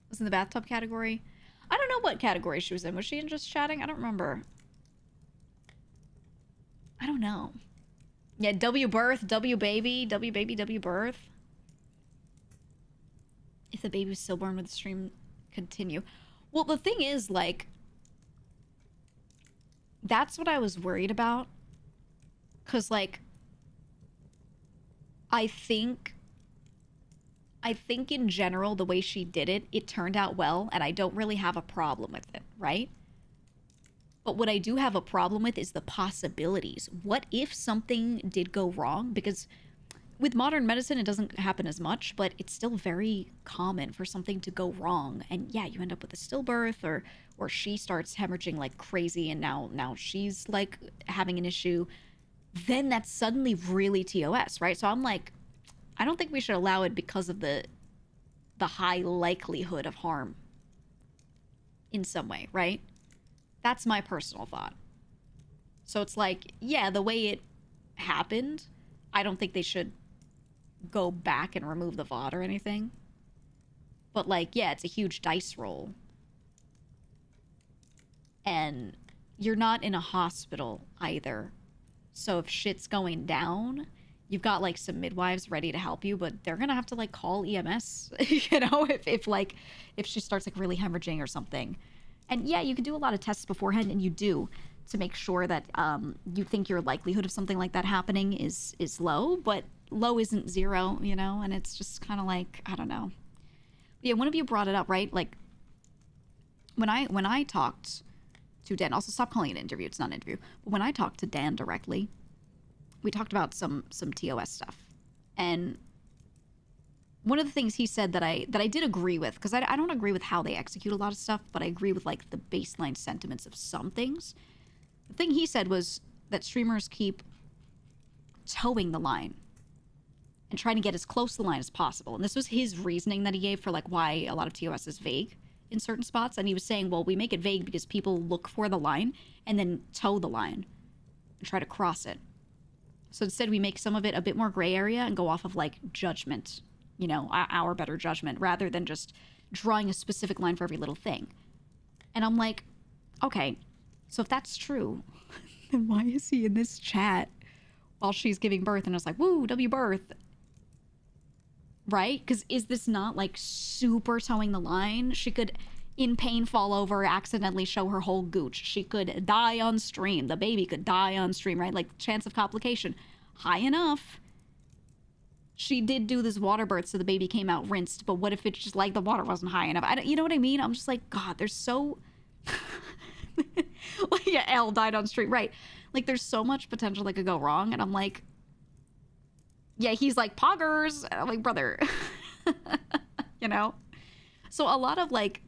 Was in the bathtub category? I don't know what category she was in. Was she in just chatting? I don't remember. I don't know. Yeah, W birth, W baby, W baby, W birth. If the baby was stillborn, would the stream continue? Well, the thing is, like, that's what I was worried about. Because, like, I think I think in general, the way she did it, it turned out well, and I don't really have a problem with it, right? But what I do have a problem with is the possibilities. What if something did go wrong? Because with modern medicine, it doesn't happen as much, but it's still very common for something to go wrong. And yeah, you end up with a stillbirth, or she starts hemorrhaging like crazy, and now she's like having an issue. Then that's suddenly really TOS, right? So I'm like, I don't think we should allow it because of the high likelihood of harm in some way, right? That's my personal thought. So it's like, yeah, the way it happened, I don't think they should go back and remove the VOD or anything. But like, yeah, it's a huge dice roll. And you're not in a hospital either. So if shit's going down, you've got like some midwives ready to help you, but they're gonna have to like call EMS, you know, if she starts like really hemorrhaging or something. And yeah, you can do a lot of tests beforehand, and you do, to make sure that you think your likelihood of something like that happening is low, but low isn't zero, you know, and it's just kind of like, I don't know. But yeah, one of you brought it up, right? Like when I talked to Dan, also stop calling it an interview, it's not an interview, but when I talked to Dan directly, we talked about some TOS stuff. And one of the things he said that I did agree with, because I don't agree with how they execute a lot of stuff, but I agree with like the baseline sentiments of some things. The thing he said was that streamers keep towing the line and trying to get as close to the line as possible. And this was his reasoning that he gave for like why a lot of TOS is vague in certain spots. And he was saying, well, we make it vague because people look for the line and then tow the line and try to cross it. So instead we make some of it a bit more gray area and go off of like judgment, you know, our better judgment, rather than just drawing a specific line for every little thing. And I'm like, okay, so if that's true, then why is he in this chat while she's giving birth? And it's like, woo, W birth. Right? Because is this not like super towing the line? She could, in pain, fall over, accidentally show her whole gooch. She could die on stream. The baby could die on stream, right? Like, chance of complication high enough. She did do this water birth, so the baby came out rinsed. But what if it's just like the water wasn't high enough? You know what I mean? I'm just like, God, there's so... like, yeah, Elle died on stream, right? Like, there's so much potential that could go wrong. And I'm like... Yeah, he's like, poggers. And I'm like, brother. You know? So a lot of, like...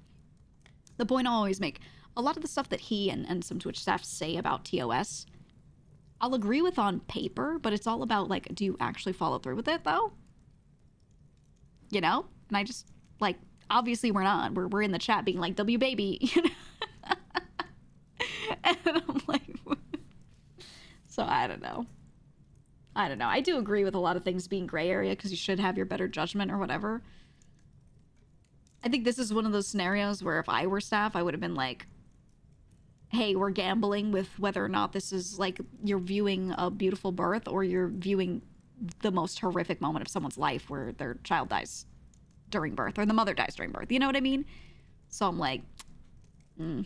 The point I always make, a lot of the stuff that he and some Twitch staff say about TOS... I'll agree with on paper, but it's all about, like, do you actually follow through with it, though? You know? And I just, like, obviously we're not. We're in the chat being like, W baby, you know? And I'm like... So, I don't know. I do agree with a lot of things being gray area, because you should have your better judgment or whatever. I think this is one of those scenarios where if I were staff, I would have been like, hey, we're gambling with whether or not this is like you're viewing a beautiful birth or you're viewing the most horrific moment of someone's life where their child dies during birth or the mother dies during birth. You know what I mean? So I'm like, I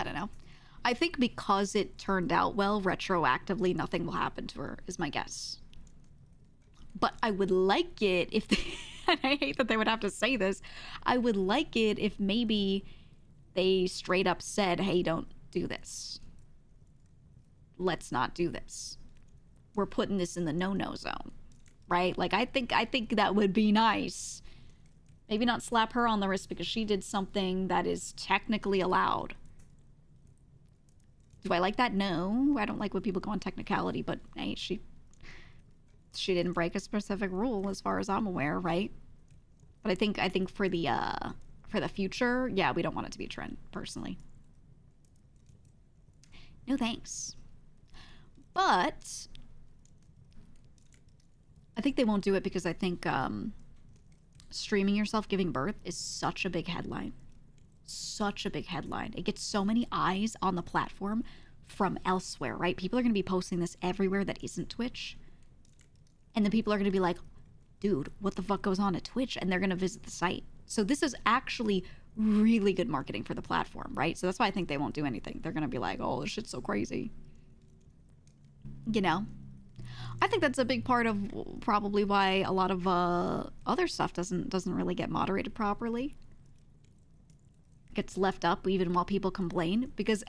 don't know. I think because it turned out well, retroactively, nothing will happen to her, is my guess. But I would like it if they... And I hate that they would have to say this. I would like it if maybe they straight up said, hey, don't do this. Let's not do this. We're putting this in the no-no zone, right? Like, I think that would be nice. Maybe not slap her on the wrist because she did something that is technically allowed. Do I like that? No. I don't like when people go on technicality, but hey, she didn't break a specific rule as far as I'm aware, right? But I think for the future, yeah, we don't want it to be a trend, personally. No thanks. But I think they won't do it because I think streaming yourself giving birth is such a big headline. Such a big headline. It gets so many eyes on the platform from elsewhere, right? People are going to be posting this everywhere that isn't Twitch. And then people are going to be like, dude, what the fuck goes on at Twitch? And they're going to visit the site. So this is actually really good marketing for the platform, right? So that's why I think they won't do anything. They're going to be like, oh, this shit's so crazy. You know? I think that's a big part of probably why a lot of other stuff doesn't really get moderated properly. Gets left up even while people complain because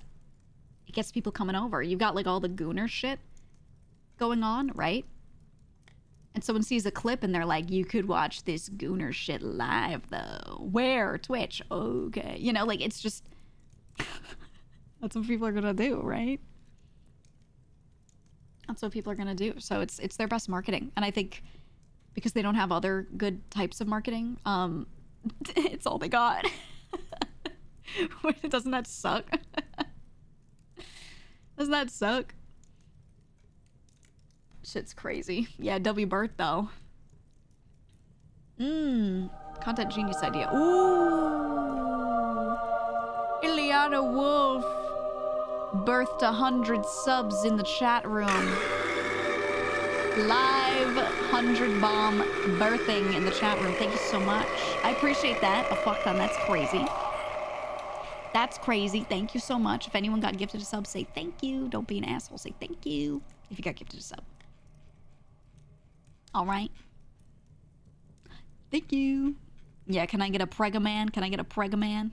it gets people coming over. You've got like all the gooner shit going on, right? And someone sees a clip and they're like, you could watch this gooner shit live though. Where? Twitch. Okay. You know, like it's just that's what people are gonna do, right? That's what people are gonna do. So it's their best marketing. And I think because they don't have other good types of marketing, it's all they got. Doesn't that suck? Doesn't that suck? Shit's crazy. Yeah, W Burt though. Content genius idea. Ooh. Ileana Wolf birthed 100 subs in the chat room. Live 100 bomb birthing in the chat room. Thank you so much. I appreciate that. A fuck ton. That's crazy. That's crazy. Thank you so much. If anyone got gifted a sub, say thank you. Don't be an asshole. Say thank you if you got gifted a sub. All right. Thank you. Yeah, can I get a Pregaman? Can I get a Pregaman?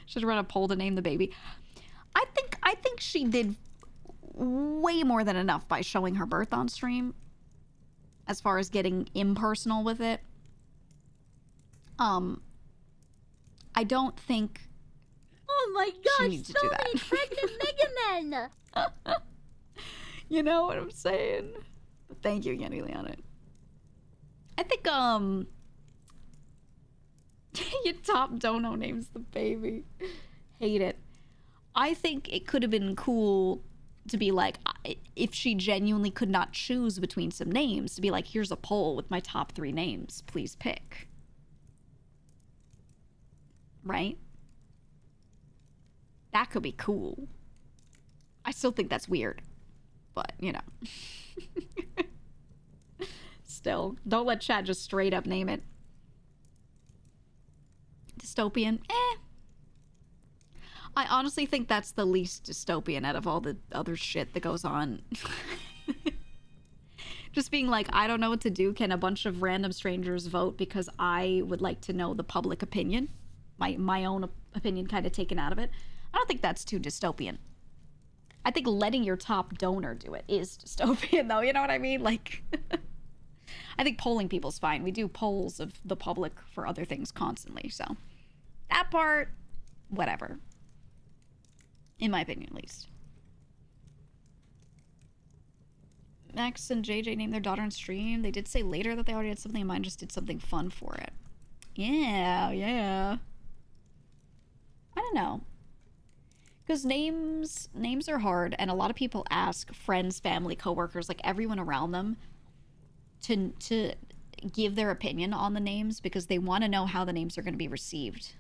Should run a poll to name the baby. I think she did way more than enough by showing her birth on stream as far as getting impersonal with it. I don't think oh my gosh, so many pregnant Mega Men! You know what I'm saying? But thank you again, Ileana. I think your top dono names the baby. Hate it. I think it could have been cool to be like, if she genuinely could not choose between some names, to be like, here's a poll with my top 3 names. Please pick. Right? That could be cool. I still think that's weird. But, you know. Still, don't let chat just straight up name it. Dystopian? I honestly think that's the least dystopian out of all the other shit that goes on. Just being like, I don't know what to do. Can a bunch of random strangers vote because I would like to know the public opinion? My own opinion kind of taken out of it. I don't think that's too dystopian. I think letting your top donor do it is dystopian, though. You know what I mean? Like, I think polling people's fine. We do polls of the public for other things constantly. So that part, whatever. In my opinion, at least. Max and JJ named their daughter on stream. They did say later that they already had something in mind, just did something fun for it. Yeah. I don't know. Because names are hard, and a lot of people ask friends, family, coworkers, like everyone around them to give their opinion on the names because they want to know how the names are going to be received.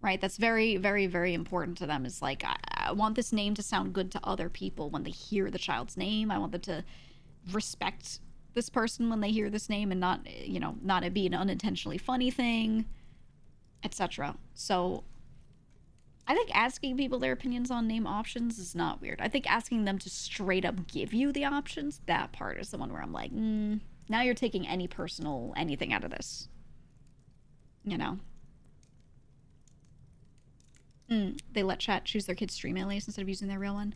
Right? That's very, very, very important to them. It's like, I want this name to sound good to other people when they hear the child's name. I want them to respect this person when they hear this name and not, you know, not it be an unintentionally funny thing, etc. So I think asking people their opinions on name options is not weird. I think asking them to straight up give you the options, that part is the one where I'm like, now you're taking any personal anything out of this. You know? They let chat choose their kid's stream alias instead of using their real one.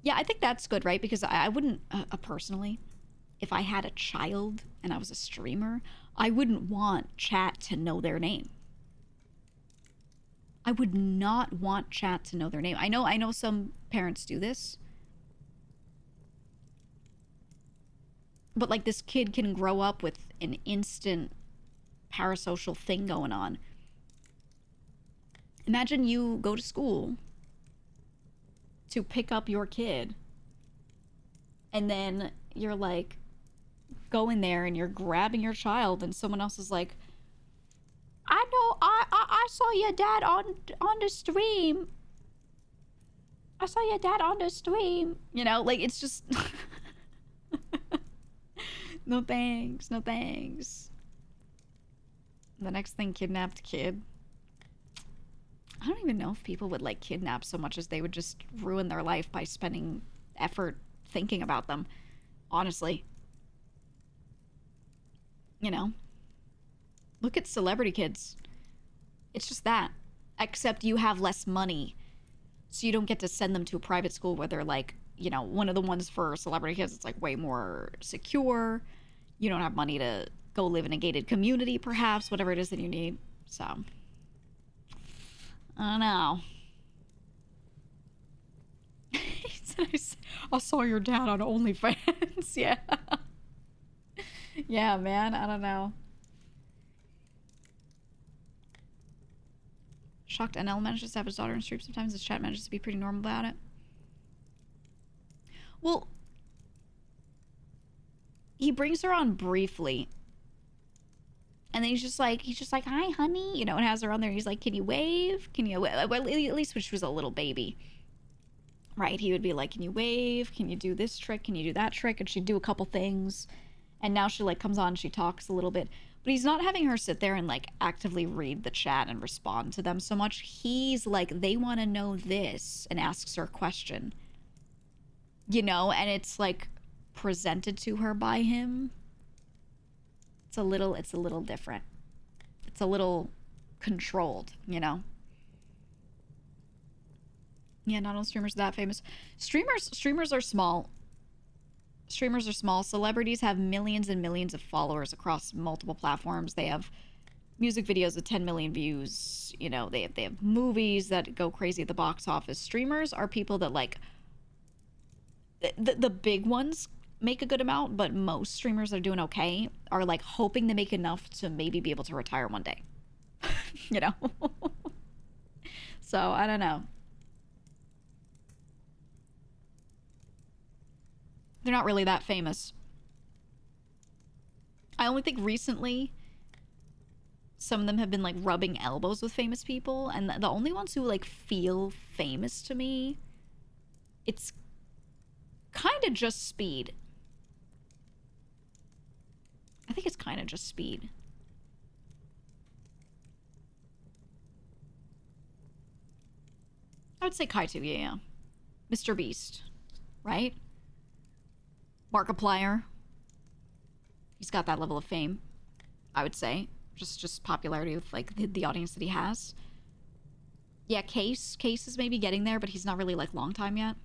Yeah, I think that's good, right? Because I wouldn't, personally, if I had a child and I was a streamer, I wouldn't want chat to know their name. I would not want chat to know their name. I know some parents do this. But like this kid can grow up with an instant parasocial thing going on. Imagine you go to school to pick up your kid and then you're like going there and you're grabbing your child and someone else is like, I know, I saw your dad on the stream. I saw your dad on the stream. You know, like it's just no thanks, no thanks. The next thing, kidnapped kid. I don't even know if people would like kidnap so much as they would just ruin their life by spending effort thinking about them, honestly. You know? Look at celebrity kids. It's just that. Except you have less money. So you don't get to send them to a private school where they're like, you know, one of the ones for celebrity kids, it's like way more secure. You don't have money to go live in a gated community, perhaps, whatever it is that you need. So, I don't know. He said, I saw your dad on OnlyFans. Yeah. Yeah, man. I don't know. Shocked NL manages to have his daughter in stream sometimes. His chat manages to be pretty normal about it. Well, he brings her on briefly. And then he's just like, hi, honey. You know, and has her on there. He's like, can you wave? Can you wave? Well, at least when she was a little baby. Right? He would be like, can you wave? Can you do this trick? Can you do that trick? And she'd do a couple things. And now she, like, comes on and she talks a little bit. But he's not having her sit there and, like, actively read the chat and respond to them so much. He's like, they want to know this, and asks her a question. You know? And it's, like, presented to her by him. It's a little different. It's a little controlled, you know? Yeah, not all streamers are that famous. Streamers are small. Streamers are small. Celebrities have millions and millions of followers across multiple platforms. They have music videos with 10 million views. You know, they have movies that go crazy at the box office. Streamers are people that, like, the big ones make a good amount, but most streamers that are doing okay are, like, hoping to make enough to maybe be able to retire one day. You know? So, I don't know. They're not really that famous. I only think recently some of them have been, like, rubbing elbows with famous people, and the only ones who, like, feel famous to me, it's kind of just Speed. I think it's kind of just Speed. I would say Kai too, yeah. Mr. Beast, right? Markiplier. He's got that level of fame, I would say. Just popularity with, like, the audience that he has. Yeah, Case is maybe getting there, but he's not really, like, long time yet.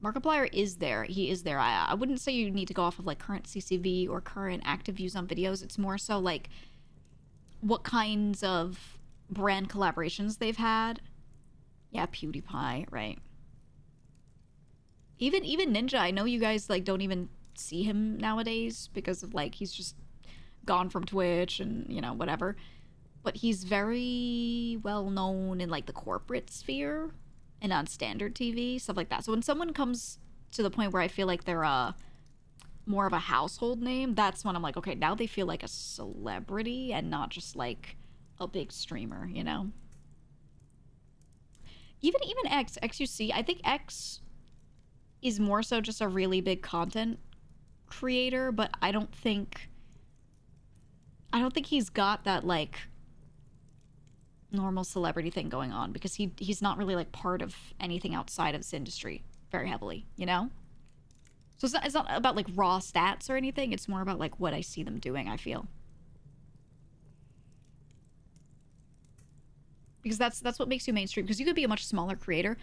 Markiplier is there. He is there. I wouldn't say you need to go off of, like, current CCV or current active views on videos. It's more so, like, what kinds of brand collaborations they've had. Yeah, PewDiePie, right. Even Ninja, I know you guys, like, don't even see him nowadays because of, like, he's just gone from Twitch and, you know, whatever. But he's very well known in, like, the corporate sphere and on standard TV, stuff like that. So when someone comes to the point where I feel like they're more of a household name, that's when I'm like, okay, now they feel like a celebrity and not just, like, a big streamer, you know? Even XUC, I think X is more so just a really big content creator, but I don't think he's got that, like, normal celebrity thing going on, because he's not really, like, part of anything outside of this industry very heavily, you know? So it's not about, like, raw stats or anything. It's more about, like, what I see them doing, I feel. Because that's what makes you mainstream. Because you could be a much smaller creator,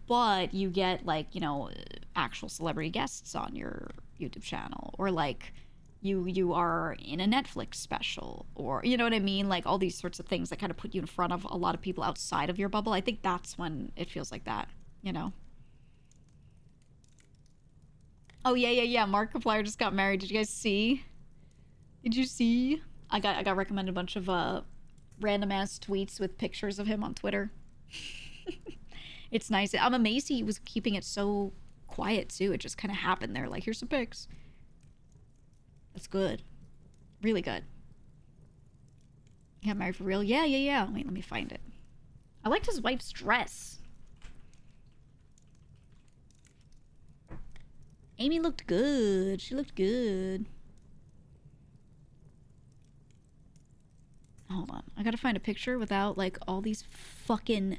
but you get, like, you know, actual celebrity guests on your YouTube channel, or, like, you are in a Netflix special, or, you know what I mean? Like, all these sorts of things that kind of put you in front of a lot of people outside of your bubble. I think that's when it feels like that, you know? Oh, yeah. Markiplier just got married. Did you guys see? Did you see? I got recommended a bunch of random ass tweets with pictures of him on Twitter. It's nice. I'm amazed he was keeping it so quiet too. It just kind of happened there. Like, here's some pics. That's good. Really good. Got married for real? Yeah. Wait, let me find it. I liked his wife's dress. Amy looked good. She looked good. Hold on. I gotta find a picture without, like, all these fucking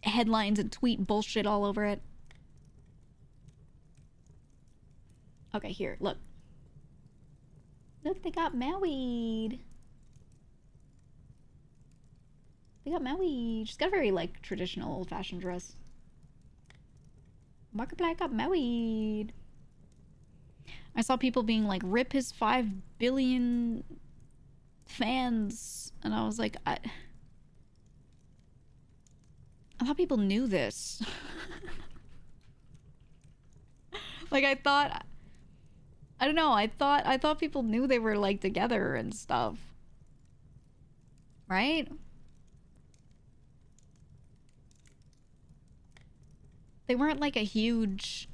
headlines and tweet bullshit all over it. Okay, here, look. Look, they got married. They got married. She's got a very, like, traditional old-fashioned dress. Markiplier got married. I saw people being like, rip his 5 billion fans. And I was like, I thought people knew this. Like, I thought, I don't know, I thought people knew they were, like, together and stuff. Right? They weren't, like, a huge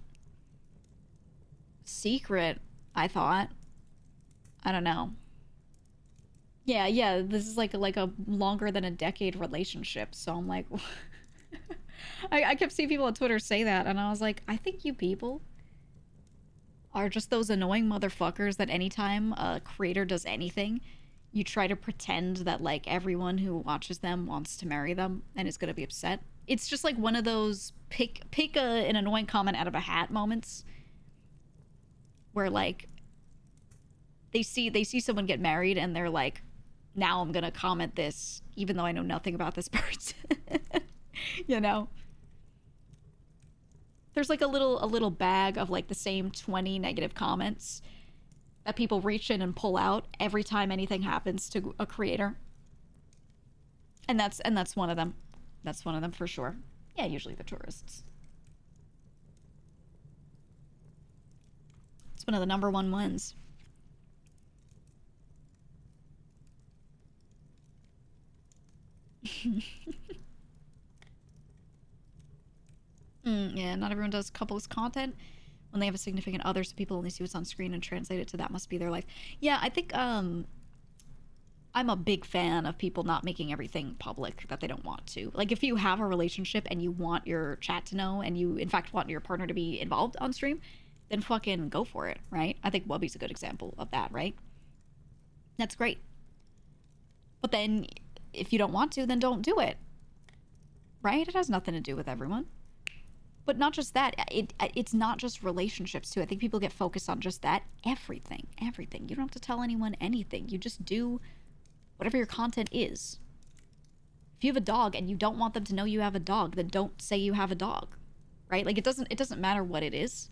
secret, I thought. I don't know. Yeah, this is like a longer than a decade relationship, so I'm like... I kept seeing people on Twitter say that, and I was like, I think you people are just those annoying motherfuckers that anytime a creator does anything, you try to pretend that, like, everyone who watches them wants to marry them and is gonna be upset. It's just like one of those pick an annoying comment out of a hat moments where, like, they see someone get married and they're like, now I'm gonna comment this even though I know nothing about this person. You know? There's like a little bag of like the same 20 negative comments that people reach in and pull out every time anything happens to a creator. And that's one of them. That's one of them for sure. Yeah, usually the tourists. It's one of the number one ones. Yeah, not everyone does couples content when they have a significant other, so people only see what's on screen and translate it to that must be their life. Yeah, I think I'm a big fan of people not making everything public that they don't want to. Like, if you have a relationship and you want your chat to know and you in fact want your partner to be involved on stream, then fucking go for it, right? I think Wubby's a good example of that, right? That's great. But then if you don't want to, then don't do it. Right? It has nothing to do with everyone. But not just that, it's not just relationships too. I think people get focused on just that. Everything. You don't have to tell anyone anything. You just do whatever your content is. If you have a dog and you don't want them to know you have a dog, then don't say you have a dog. Right? Like, it doesn't matter what it is.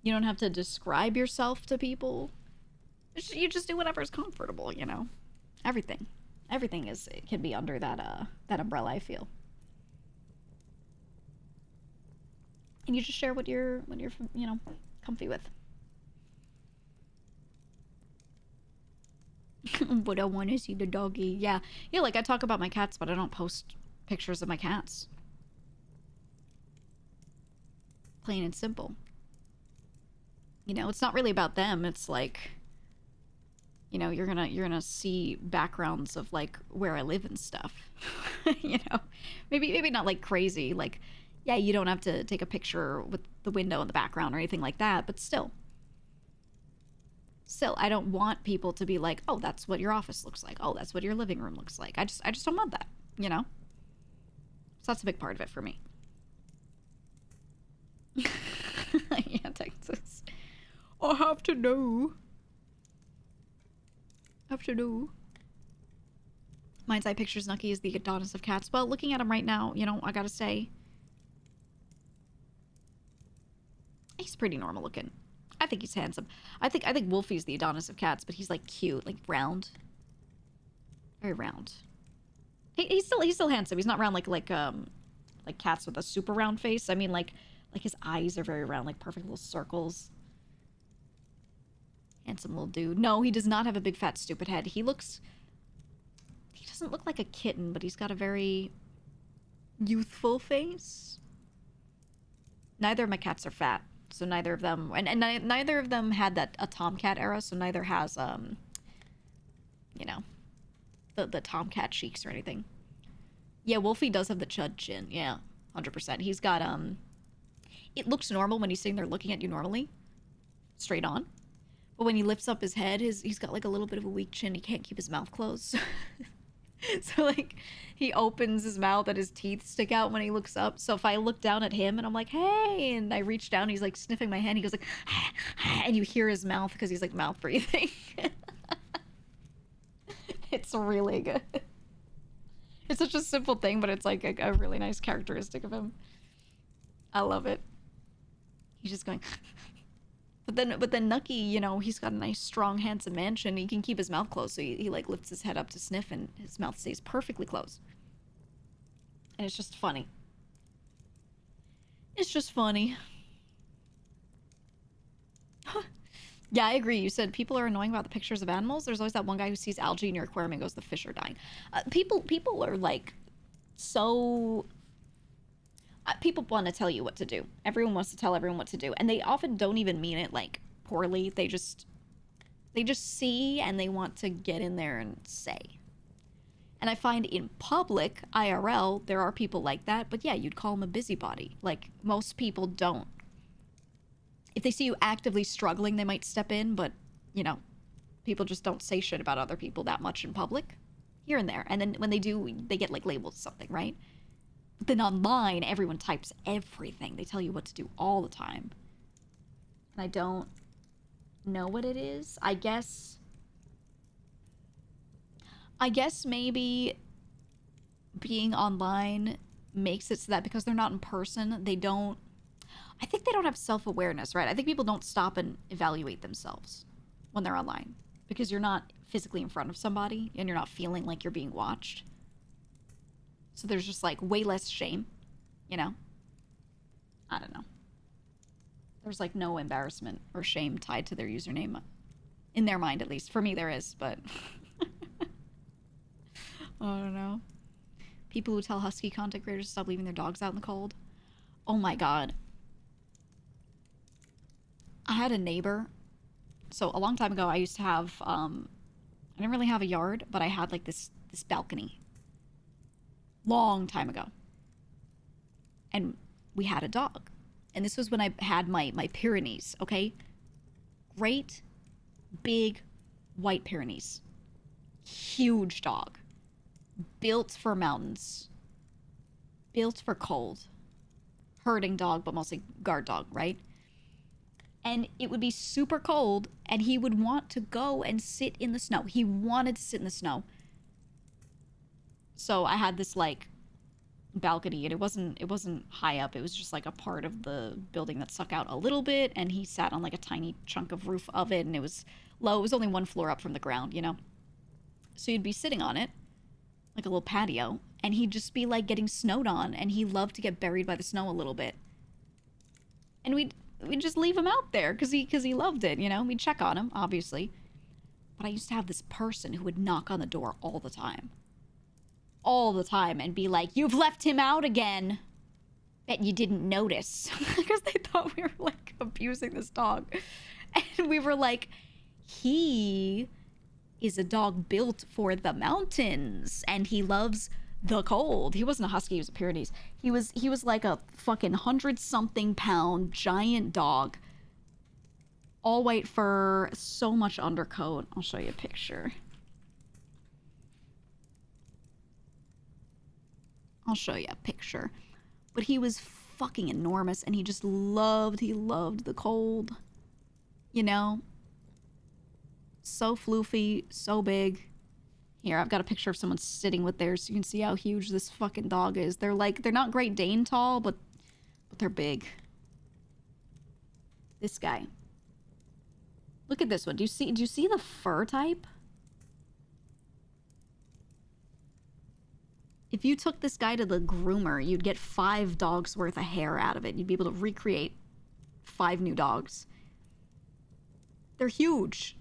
You don't have to describe yourself to people. You just do whatever is comfortable, you know? Everything can be under that umbrella, I feel. And you just share what you're you know, comfy with. But I want to see the doggy. Yeah, like I talk about my cats, but I don't post pictures of my cats. Plain and simple. You know, it's not really about them. It's like, you know, you're gonna see backgrounds of like where I live and stuff. You know, maybe not like crazy. Like, yeah, you don't have to take a picture with the window in the background or anything like that. But still, I don't want people to be like, oh, that's what your office looks like. Oh, that's what your living room looks like. I just don't want that. You know. So that's a big part of it for me. Yeah, Texas. I have to know. Mind's eye pictures Nucky is the Adonis of cats. Well, looking at him right now, you know, I gotta say, he's pretty normal looking. I think he's handsome. I think Wolfie's the Adonis of cats, but he's like cute, like round, very round. He's still handsome. He's not round like cats with a super round face. I mean, like his eyes are very round, like perfect little circles. Handsome little dude. No, he does not have a big fat stupid head. He doesn't look like a kitten, but he's got a very youthful face. Neither of my cats are fat, so neither of them, and neither of them had a tomcat era, so neither has you know, the tomcat cheeks or anything. Yeah, Wolfie does have the chud chin. Yeah, 100%. He's got it looks normal when he's sitting there looking at you normally, straight on. But when he lifts up his head, he's got like a little bit of a weak chin. He can't keep his mouth closed. So like he opens his mouth and his teeth stick out when he looks up. So if I look down at him and I'm like, hey, and I reach down, he's like sniffing my hand. He goes like, and you hear his mouth because he's like mouth breathing. It's really good. It's such a simple thing, but it's like a really nice characteristic of him. I love it. He's just going. But then Nucky, you know, he's got a nice, strong, handsome mansion. He can keep his mouth closed, so he like lifts his head up to sniff, and his mouth stays perfectly closed. And it's just funny. It's just funny. Yeah, I agree. You said people are annoying about the pictures of animals. There's always that one guy who sees algae in your aquarium and goes, "The fish are dying." People are like so. People want to tell you what to do. Everyone wants to tell everyone what to do, and they often don't even mean it like poorly. They just see and they want to get in there and say. And I find in public, IRL, there are people like that, but yeah, you'd call them a busybody. Like most people don't. If they see you actively struggling, they might step in, but you know, people just don't say shit about other people that much in public, here and there. And then when they do, they get like labeled something, right? But then online, everyone types everything. They tell you what to do all the time. And I don't know what it is. I guess maybe being online makes it so that because they're not in person, I think they don't have self-awareness, right? I think people don't stop and evaluate themselves when they're online because you're not physically in front of somebody and you're not feeling like you're being watched. So there's just like way less shame, you know? I don't know. There's like no embarrassment or shame tied to their username. In their mind, at least. For me, there is, but I don't know. People who tell husky content creators to stop leaving their dogs out in the cold. Oh my god. I had a neighbor. So a long time ago, I used to have, I didn't really have a yard, but I had like this balcony. Long time ago. And we had a dog. And this was when I had my Pyrenees, okay? Great, big, white Pyrenees. Huge dog. Built for mountains. Built for cold. Herding dog, but mostly guard dog, right? And it would be super cold, and he would want to go and sit in the snow. He wanted to sit in the snow. So I had this like balcony, and it wasn't high up. It was just like a part of the building that stuck out a little bit, and he sat on like a tiny chunk of roof of it, and it was low. It was only one floor up from the ground, you know? So you'd be sitting on it, like a little patio, and he'd just be like getting snowed on, and he loved to get buried by the snow a little bit. And we'd just leave him out there because he loved it, you know? We'd check on him, obviously. But I used to have this person who would knock on the door all the time. All the time, and be like, "You've left him out again. Bet you didn't notice." Because they thought we were like abusing this dog. And we were like, he is a dog built for the mountains, and he loves the cold. He wasn't a husky, he was a Pyrenees. He was like a fucking 100-something pound giant dog. All white fur, so much undercoat. I'll show you a picture. I'll show you a picture. But he was fucking enormous, and he loved the cold. You know? So floofy, so big. Here, I've got a picture of someone sitting with theirs so you can see how huge this fucking dog is. They're not Great Dane tall, but they're big. This guy. Look at this one. Do you see the fur type? If you took this guy to the groomer, you'd get 5 dogs worth of hair out of it. You'd be able to recreate 5 new dogs. They're huge.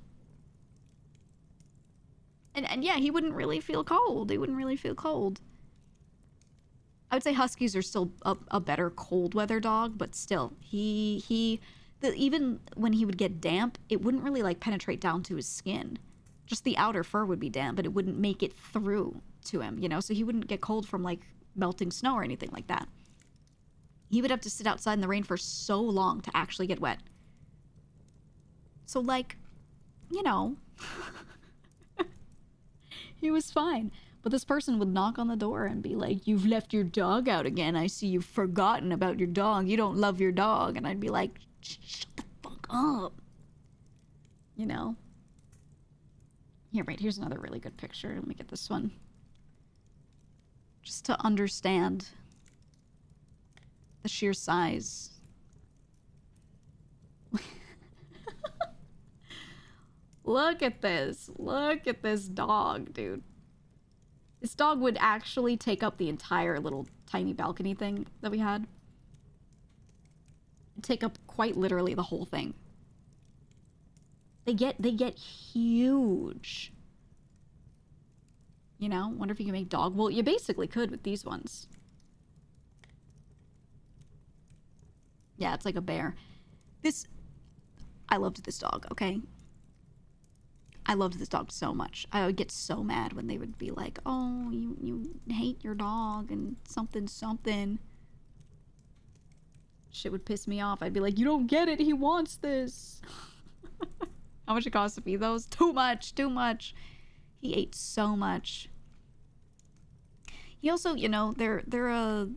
And yeah, he wouldn't really feel cold. He wouldn't really feel cold. I would say huskies are still a better cold weather dog, but still, even when he would get damp, it wouldn't really like penetrate down to his skin. Just the outer fur would be damp, but it wouldn't make it through to him, you know? So he wouldn't get cold from like melting snow or anything like that. He would have to sit outside in the rain for so long to actually get wet. So like, you know, he was fine. But this person would knock on the door and be like, "You've left your dog out again. I see you've forgotten about your dog. You don't love your dog." And I'd be like, "Shut the fuck up." You know? Here, right, here's another really good picture. Let me get this one. Just to understand the sheer size. Look at this. Look at this dog, dude. This dog would actually take up the entire little tiny balcony thing that we had. Take up quite literally the whole thing. They get huge. You know, wonder if you can make dog. Well, you basically could with these ones. Yeah, it's like a bear. I loved this dog, okay? I loved this dog so much. I would get so mad when they would be like, "Oh, you hate your dog and something something." Shit would piss me off. I'd be like, "You don't get it. He wants this." How much it costs to feed those? Too much. Too much. He ate so much. He also, you know, they're a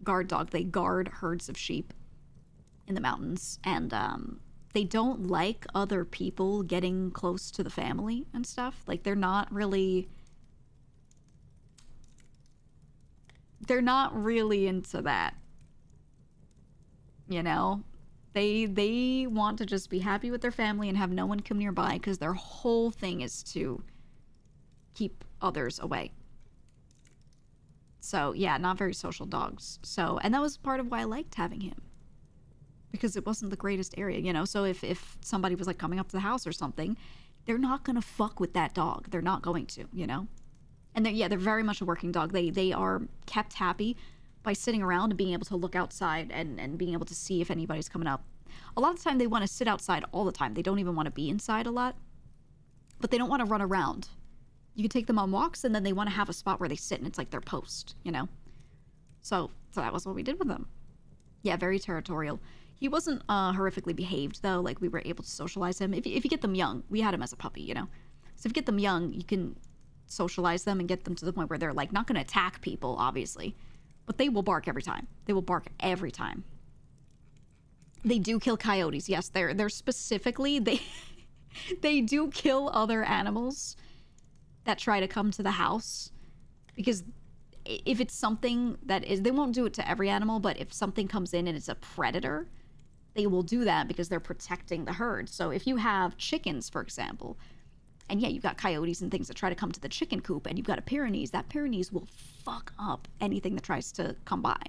guard dog. They guard herds of sheep in the mountains, and they don't like other people getting close to the family and stuff. Like, they're not really into that. You know? They want to just be happy with their family and have no one come nearby, because their whole thing is to keep others away. So, yeah, not very social dogs. So, and that was part of why I liked having him. Because it wasn't the greatest area, you know? So if somebody was, like, coming up to the house or something, they're not gonna fuck with that dog. They're not going to, you know? And they're very much a working dog. They are kept happy by sitting around and being able to look outside and being able to see if anybody's coming up. A lot of the time, they want to sit outside all the time. They don't even want to be inside a lot. But they don't want to run around. You can take them on walks, and then they want to have a spot where they sit, and it's like their post, you know? So that was what we did with them. Yeah, very territorial. He wasn't horrifically behaved, though. Like, we were able to socialize him. If you get them young, we had him as a puppy, you know? So if you get them young, you can socialize them and get them to the point where they're, like, not going to attack people, obviously. But they will bark every time. They will bark every time. They do kill coyotes. Yes, they're specifically... They do kill other animals that try to come to the house. Because if it's something that is... They won't do it to every animal, but if something comes in and it's a predator, they will do that because they're protecting the herd. So if you have chickens, for example, and yeah, you've got coyotes and things that try to come to the chicken coop, and you've got a Pyrenees, that Pyrenees will fuck up anything that tries to come by.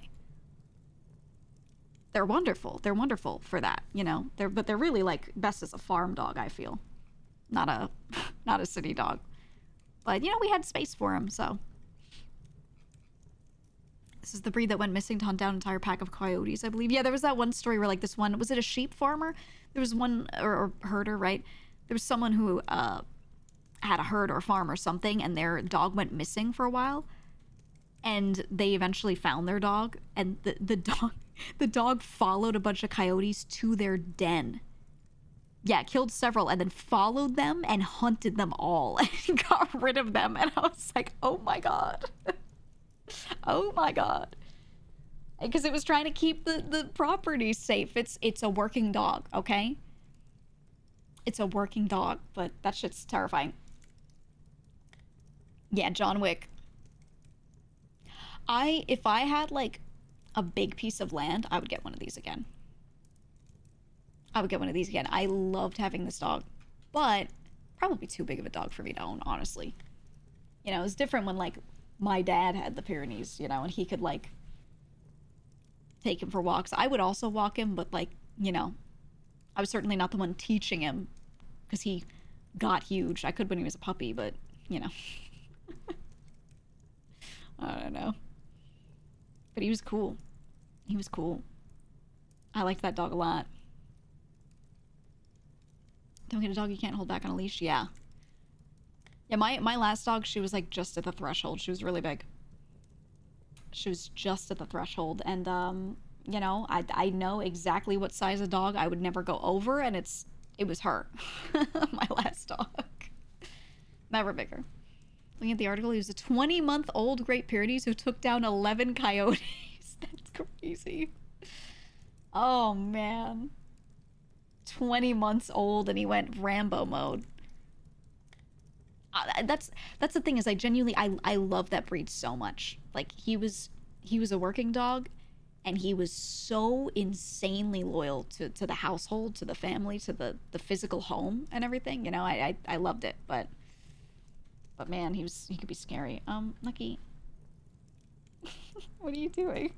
They're wonderful. They're wonderful for that, you know? But they're really, like, best as a farm dog, I feel. Not a city dog. But, you know, we had space for him, so... This is the breed that went missing to hunt down an entire pack of coyotes, I believe. Yeah, there was that one story where, like, this one... Was it a sheep farmer? There was one... Or herder, right? There was someone who had a herd or farm or something, and their dog went missing for a while. And they eventually found their dog, and the dog followed a bunch of coyotes to their den. Yeah, killed several, and then followed them and hunted them all and got rid of them. And I was like, oh my god. Oh my god. Because it was trying to keep the property safe. It's a working dog, okay? It's a working dog, but that shit's terrifying. Yeah, John Wick. If I had, like, a big piece of land, I would get one of these again. I loved having this dog. But probably too big of a dog for me to own, honestly. You know, it was different when, like, my dad had the Pyrenees, you know, and he could, like, take him for walks. I would also walk him, but, like, you know, I was certainly not the one teaching him because he got huge. I could when he was a puppy, but, you know. I don't know. But he was cool. He was cool. I liked that dog a lot. Don't get a dog you can't hold back on a leash? Yeah. Yeah, my last dog, she was, like, just at the threshold. She was really big. She was just at the threshold. And, you know, I know exactly what size of dog I would never go over, and it was her. My last dog. Never bigger. Looking at the article, he was a 20-month-old Great Pyrenees who took down 11 coyotes. That's crazy. Oh, man. 20 months old and he went Rambo mode. That's the thing is I genuinely, I love that breed so much. Like, he was a working dog, and he was so insanely loyal to the household, to the family, to the physical home and everything. You know, I loved it, but man, he could be scary. Lucky. What are you doing?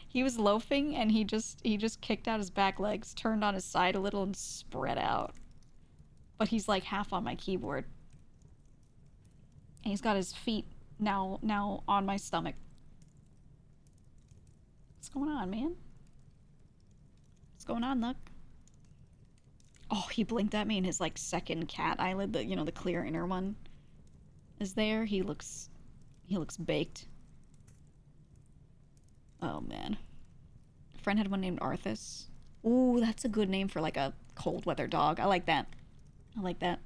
He was loafing and he just kicked out his back legs, turned on his side a little and spread out. But he's like half on my keyboard. And he's got his feet now on my stomach. What's going on, man? What's going on, Luck? Oh, he blinked at me and his like second cat eyelid, the clear inner one is there. He looks baked. Oh man. A friend had one named Arthas. Ooh, that's a good name for like a cold weather dog. I like that. I like that.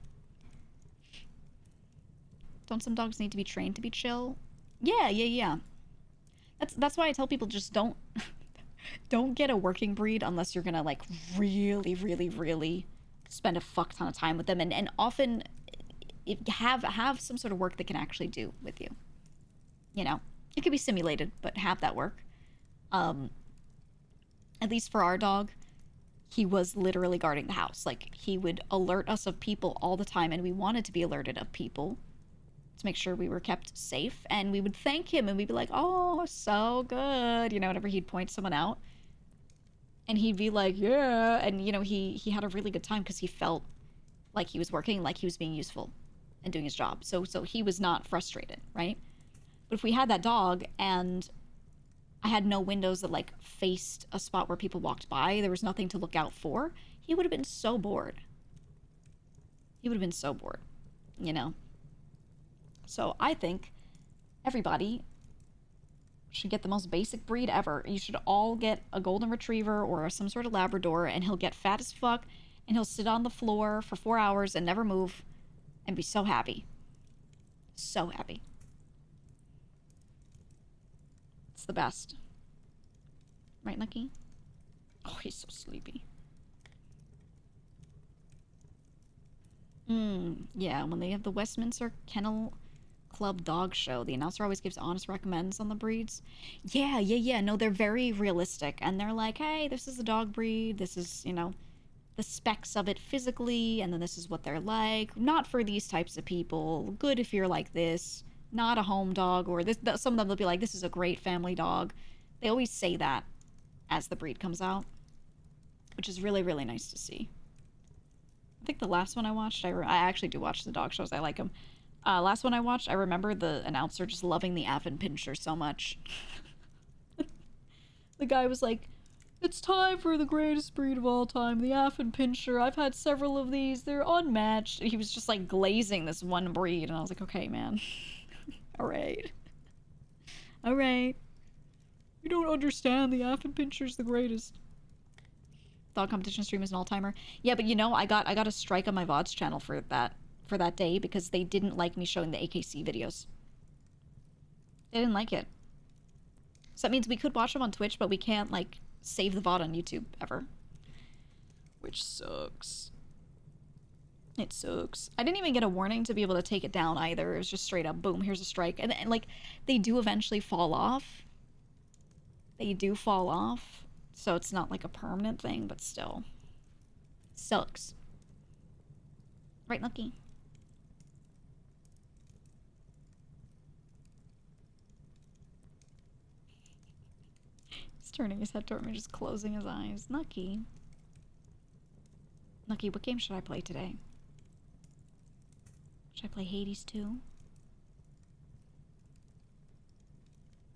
Don't some dogs need to be trained to be chill? Yeah. That's why I tell people just don't get a working breed unless you're gonna like really, really, really spend a fuck ton of time with them, and often have some sort of work that can actually do with you. You know, it could be simulated, but have that work. At least for our dog, he was literally guarding the house. Like, he would alert us of people all the time, and we wanted to be alerted of people to make sure we were kept safe. And we would thank him, and we'd be like, oh, so good. You know, whenever he'd point someone out. And he'd be like, yeah. And, you know, he had a really good time because he felt like he was working, like he was being useful and doing his job. So he was not frustrated, right? But if we had that dog and I had no windows that like faced a spot where people walked by, there was nothing to look out for, he would have been so bored. He would have been so bored, you know? So I think everybody should get the most basic breed ever. You should all get a golden retriever or some sort of Labrador, and he'll get fat as fuck, and he'll sit on the floor for 4 hours and never move and be so happy. So happy. It's the best. Right, Lucky? Oh, he's so sleepy. Yeah, when they have the Westminster Kennel Club dog show, the announcer always gives honest recommends on the breeds. Yeah. No, they're very realistic, and they're like, hey, this is a dog breed, this is, you know, the specs of it physically, and then this is what they're like. Not for these types of people. Good if you're like this. Not a home dog, or this. Some of them will be like, this is a great family dog. They always say that as the breed comes out, which is really, really nice to see. I think the last one I watched, I actually do watch the dog shows. I like them. Last one I watched, I remember the announcer just loving the Affenpinscher so much. The guy was like, it's time for the greatest breed of all time, the Affenpinscher. I've had several of these. They're unmatched. He was just like glazing this one breed, and I was like, okay, man. All right. You don't understand. The Affenpinscher's the greatest. Dog competition stream is an all-timer. Yeah, but you know, I got a strike on my VODs channel for that day because they didn't like me showing the AKC videos. They didn't like it. So that means we could watch them on Twitch, but we can't, like, save the VOD on YouTube ever. Which sucks. It sucks. I didn't even get a warning to be able to take it down either. It was just straight up, boom, here's a strike. And like, they do eventually fall off. They do fall off. So it's not like a permanent thing, but still. Sucks. Right, Lucky? He's turning his head toward me, just closing his eyes. Lucky. Lucky, what game should I play today? Should I play Hades 2?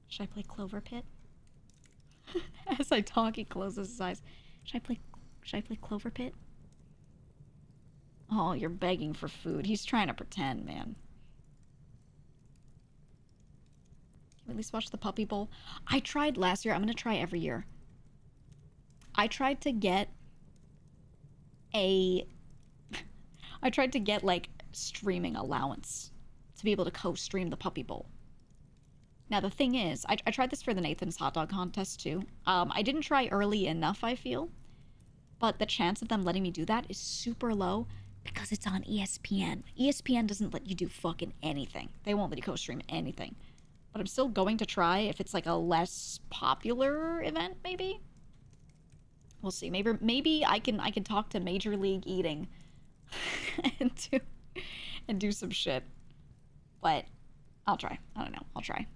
Should I play Clover Pit? As I talk, he closes his eyes. Should I play Clover Pit? Oh, you're begging for food. He's trying to pretend, man. Can we at least watch the Puppy Bowl? I tried last year. I'm going to try every year. I tried to get like, streaming allowance to be able to co-stream the Puppy Bowl. Now, the thing is, I tried this for the Nathan's Hot Dog Contest, too. I didn't try early enough, I feel. But the chance of them letting me do that is super low because it's on ESPN. ESPN doesn't let you do fucking anything. They won't let you co-stream anything. But I'm still going to try if it's like a less popular event, maybe? We'll see. Maybe I can talk to Major League Eating and do some shit. But I'll try. I don't know. I'll try.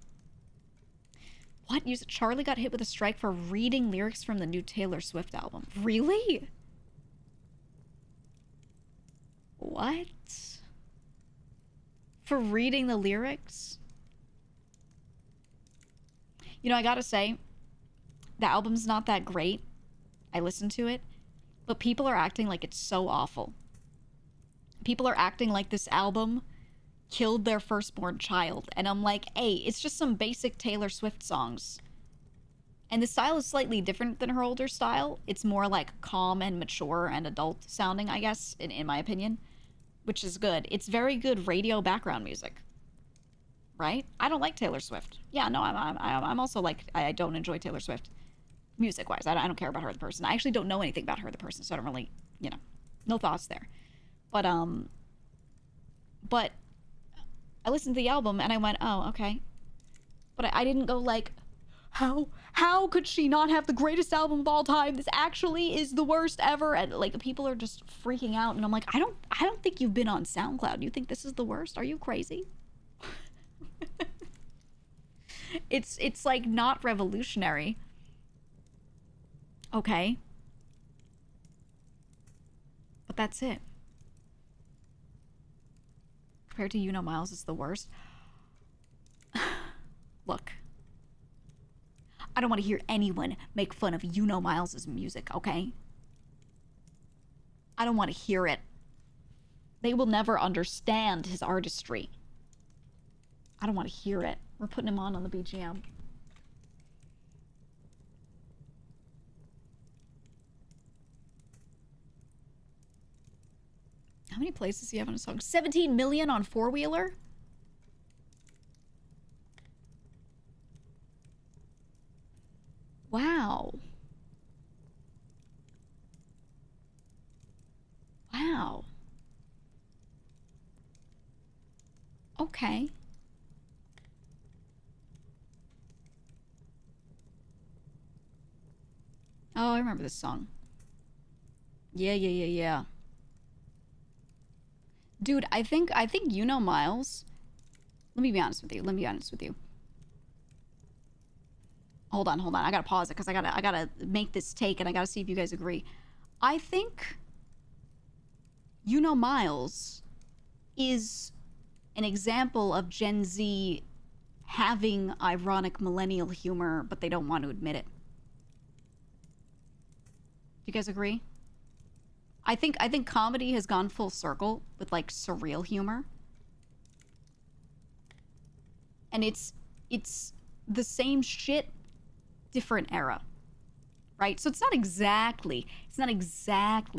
What? Charlie got hit with a strike for reading lyrics from the new Taylor Swift album. Really? What? For reading the lyrics? You know, I gotta say, the album's not that great. I listened to it, but people are acting like it's so awful. People are acting like this album killed their firstborn child. And I'm like, hey, it's just some basic Taylor Swift songs. And the style is slightly different than her older style. It's more like calm and mature and adult sounding, I guess, in my opinion, which is good. It's very good radio background music, right? I don't like Taylor Swift. Yeah, no, I'm also like, I don't enjoy Taylor Swift music-wise. I don't care about her the person. I actually don't know anything about her the person, so I don't really, no thoughts there. But I listened to the album and I went, oh, okay. But I didn't go like, how could she not have the greatest album of all time? This actually is the worst ever. And like people are just freaking out. And I'm like, I don't think you've been on SoundCloud. You think this is the worst? Are you crazy? It's like not revolutionary. Okay. But that's it. Compared to You Know Miles is the worst. Look. I don't want to hear anyone make fun of You Know Miles' music, okay? I don't want to hear it. They will never understand his artistry. I don't want to hear it. We're putting him on the BGM. How many plays does he have on a song? 17 million on Four Wheeler? Wow. Wow. Okay. Oh, I remember this song. Yeah. Dude, I think You Know Miles. Let me be honest with you. Hold on. I gotta pause it because I gotta make this take and I gotta see if you guys agree. I think You Know Miles is an example of Gen Z having ironic millennial humor, but they don't want to admit it. Do you guys agree? I think comedy has gone full circle with like surreal humor. And it's the same shit, different era. Right? So it's not exactly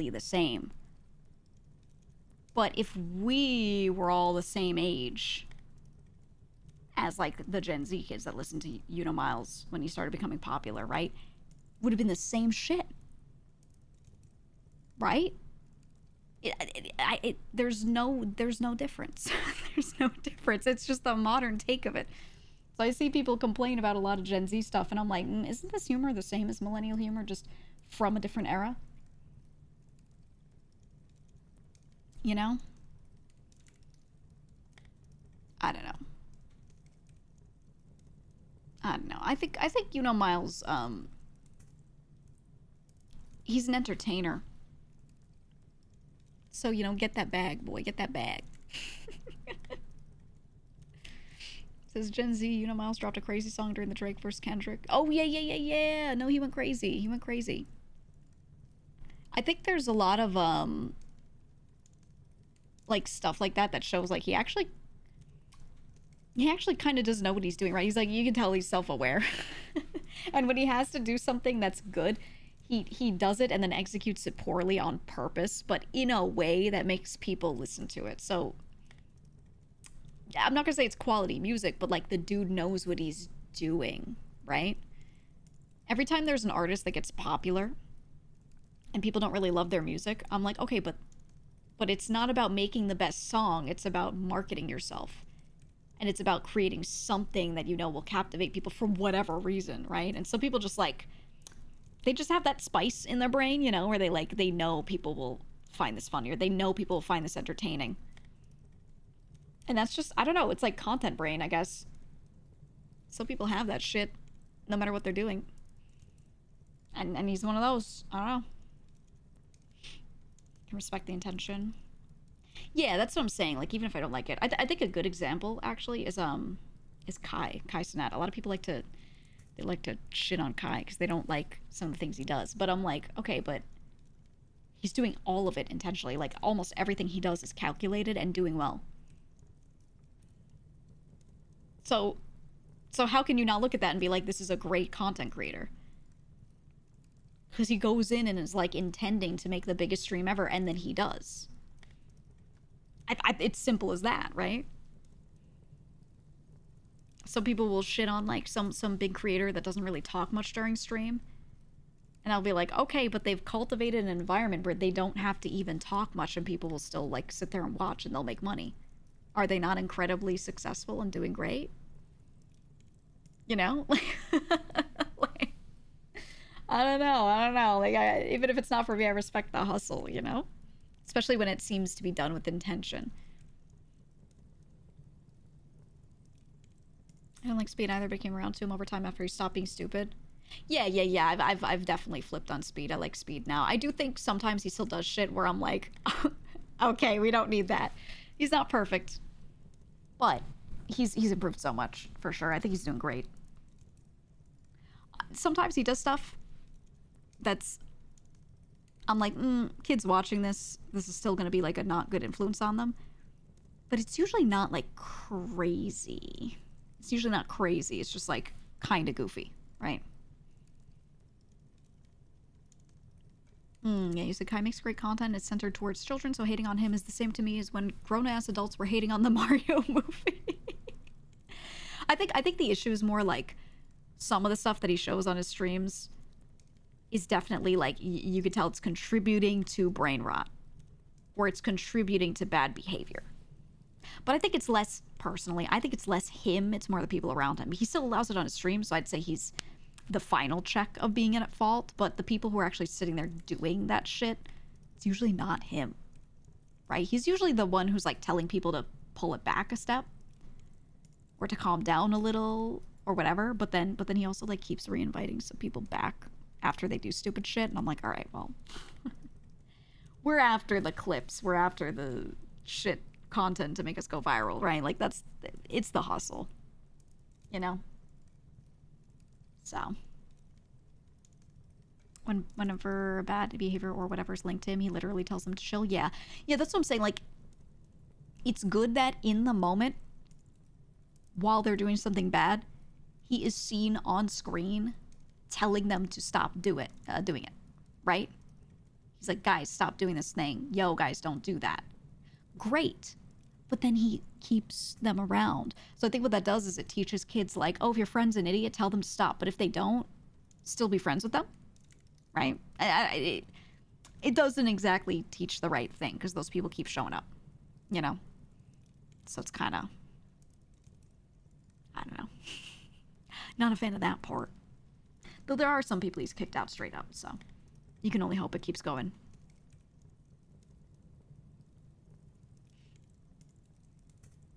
the same. But if we were all the same age as like the Gen Z kids that listened to You Know Miles when he started becoming popular, right? Would have been the same shit. Right? There's no difference. There's no difference. It's just the modern take of it. So I see people complain about a lot of Gen Z stuff, and I'm like, isn't this humor the same as millennial humor, just from a different era? You know? I don't know. I think You Know Miles, he's an entertainer. So, get that bag, boy. Get that bag. Says Gen Z, You Know Miles dropped a crazy song during the Drake vs. Kendrick. Oh, yeah. No, he went crazy. I think there's a lot of, like, stuff like that shows, like, he actually kind of does know what he's doing, right? He's like, you can tell he's self-aware. And when he has to do something that's good, he does it and then executes it poorly on purpose, but in a way that makes people listen to it. So I'm not gonna say it's quality music, but like the dude knows what he's doing, right? Every time there's an artist that gets popular and people don't really love their music, I'm like, okay, but it's not about making the best song. It's about marketing yourself. And it's about creating something that you know will captivate people for whatever reason, right? And some people just like, they just have that spice in their brain, you know, where they know people will find this funny, or they know people will find this entertaining. And that's just, I don't know, it's like content brain, I guess. Some people have that shit no matter what they're doing. And he's one of those. I don't know. Can respect the intention. Yeah, that's what I'm saying. Like, even if I don't like it, I think a good example actually is Kai Cenat. A lot of people like to shit on Kai because they don't like some of the things he does. But I'm like, okay, but he's doing all of it intentionally. Like, almost everything he does is calculated and doing well. So how can you not look at that and be like, this is a great content creator? Because he goes in and is like intending to make the biggest stream ever, and then he does. It's simple as that, right? Some people will shit on like some big creator that doesn't really talk much during stream, and I'll be like, okay, but they've cultivated an environment where they don't have to even talk much, and people will still like sit there and watch, and they'll make money. Are they not incredibly successful and doing great? You know, like, I don't know. Like, even if it's not for me, I respect the hustle, you know? Especially when it seems to be done with intention. I don't like Speed either, but came around to him over time after he stopped being stupid. Yeah. I've definitely flipped on Speed. I like Speed now. I do think sometimes he still does shit where I'm like, okay, we don't need that. He's not perfect, but he's improved so much, for sure. I think he's doing great. Sometimes he does stuff that's, I'm like, kids watching this is still going to be like a not good influence on them. But it's usually not like crazy. It's usually not crazy. It's just like kind of goofy, right? Yeah, you said Kai makes great content. It's centered towards children, so hating on him is the same to me as when grown-ass adults were hating on the Mario movie. I think the issue is more like some of the stuff that he shows on his streams is definitely like, you could tell it's contributing to brain rot, or it's contributing to bad behavior. But I think it's less, personally, I think it's less him, it's more the people around him. He still allows it on his stream, so I'd say he's the final check of being at fault, but the people who are actually sitting there doing that shit, it's usually not him, right? He's usually the one who's like telling people to pull it back a step, or to calm down a little, or whatever, but then he also like keeps reinviting some people back after they do stupid shit, and I'm like, all right, well, we're after the clips, we're after the shit content to make us go viral, right? Like, it's the hustle, you know? So whenever bad behavior or whatever is linked to him, he literally tells them to chill. Yeah, that's what I'm saying. Like, it's good that in the moment, while they're doing something bad, he is seen on screen telling them to stop doing it, right? He's like, guys, stop doing this thing. Yo, guys, don't do that. Great. But then he keeps them around. So I think what that does is it teaches kids like, oh, if your friend's an idiot, tell them to stop. But if they don't, still be friends with them, right? It doesn't exactly teach the right thing because those people keep showing up, you know? So it's kind of, I don't know. Not a fan of that part. Though there are some people he's kicked out straight up, so you can only hope it keeps going.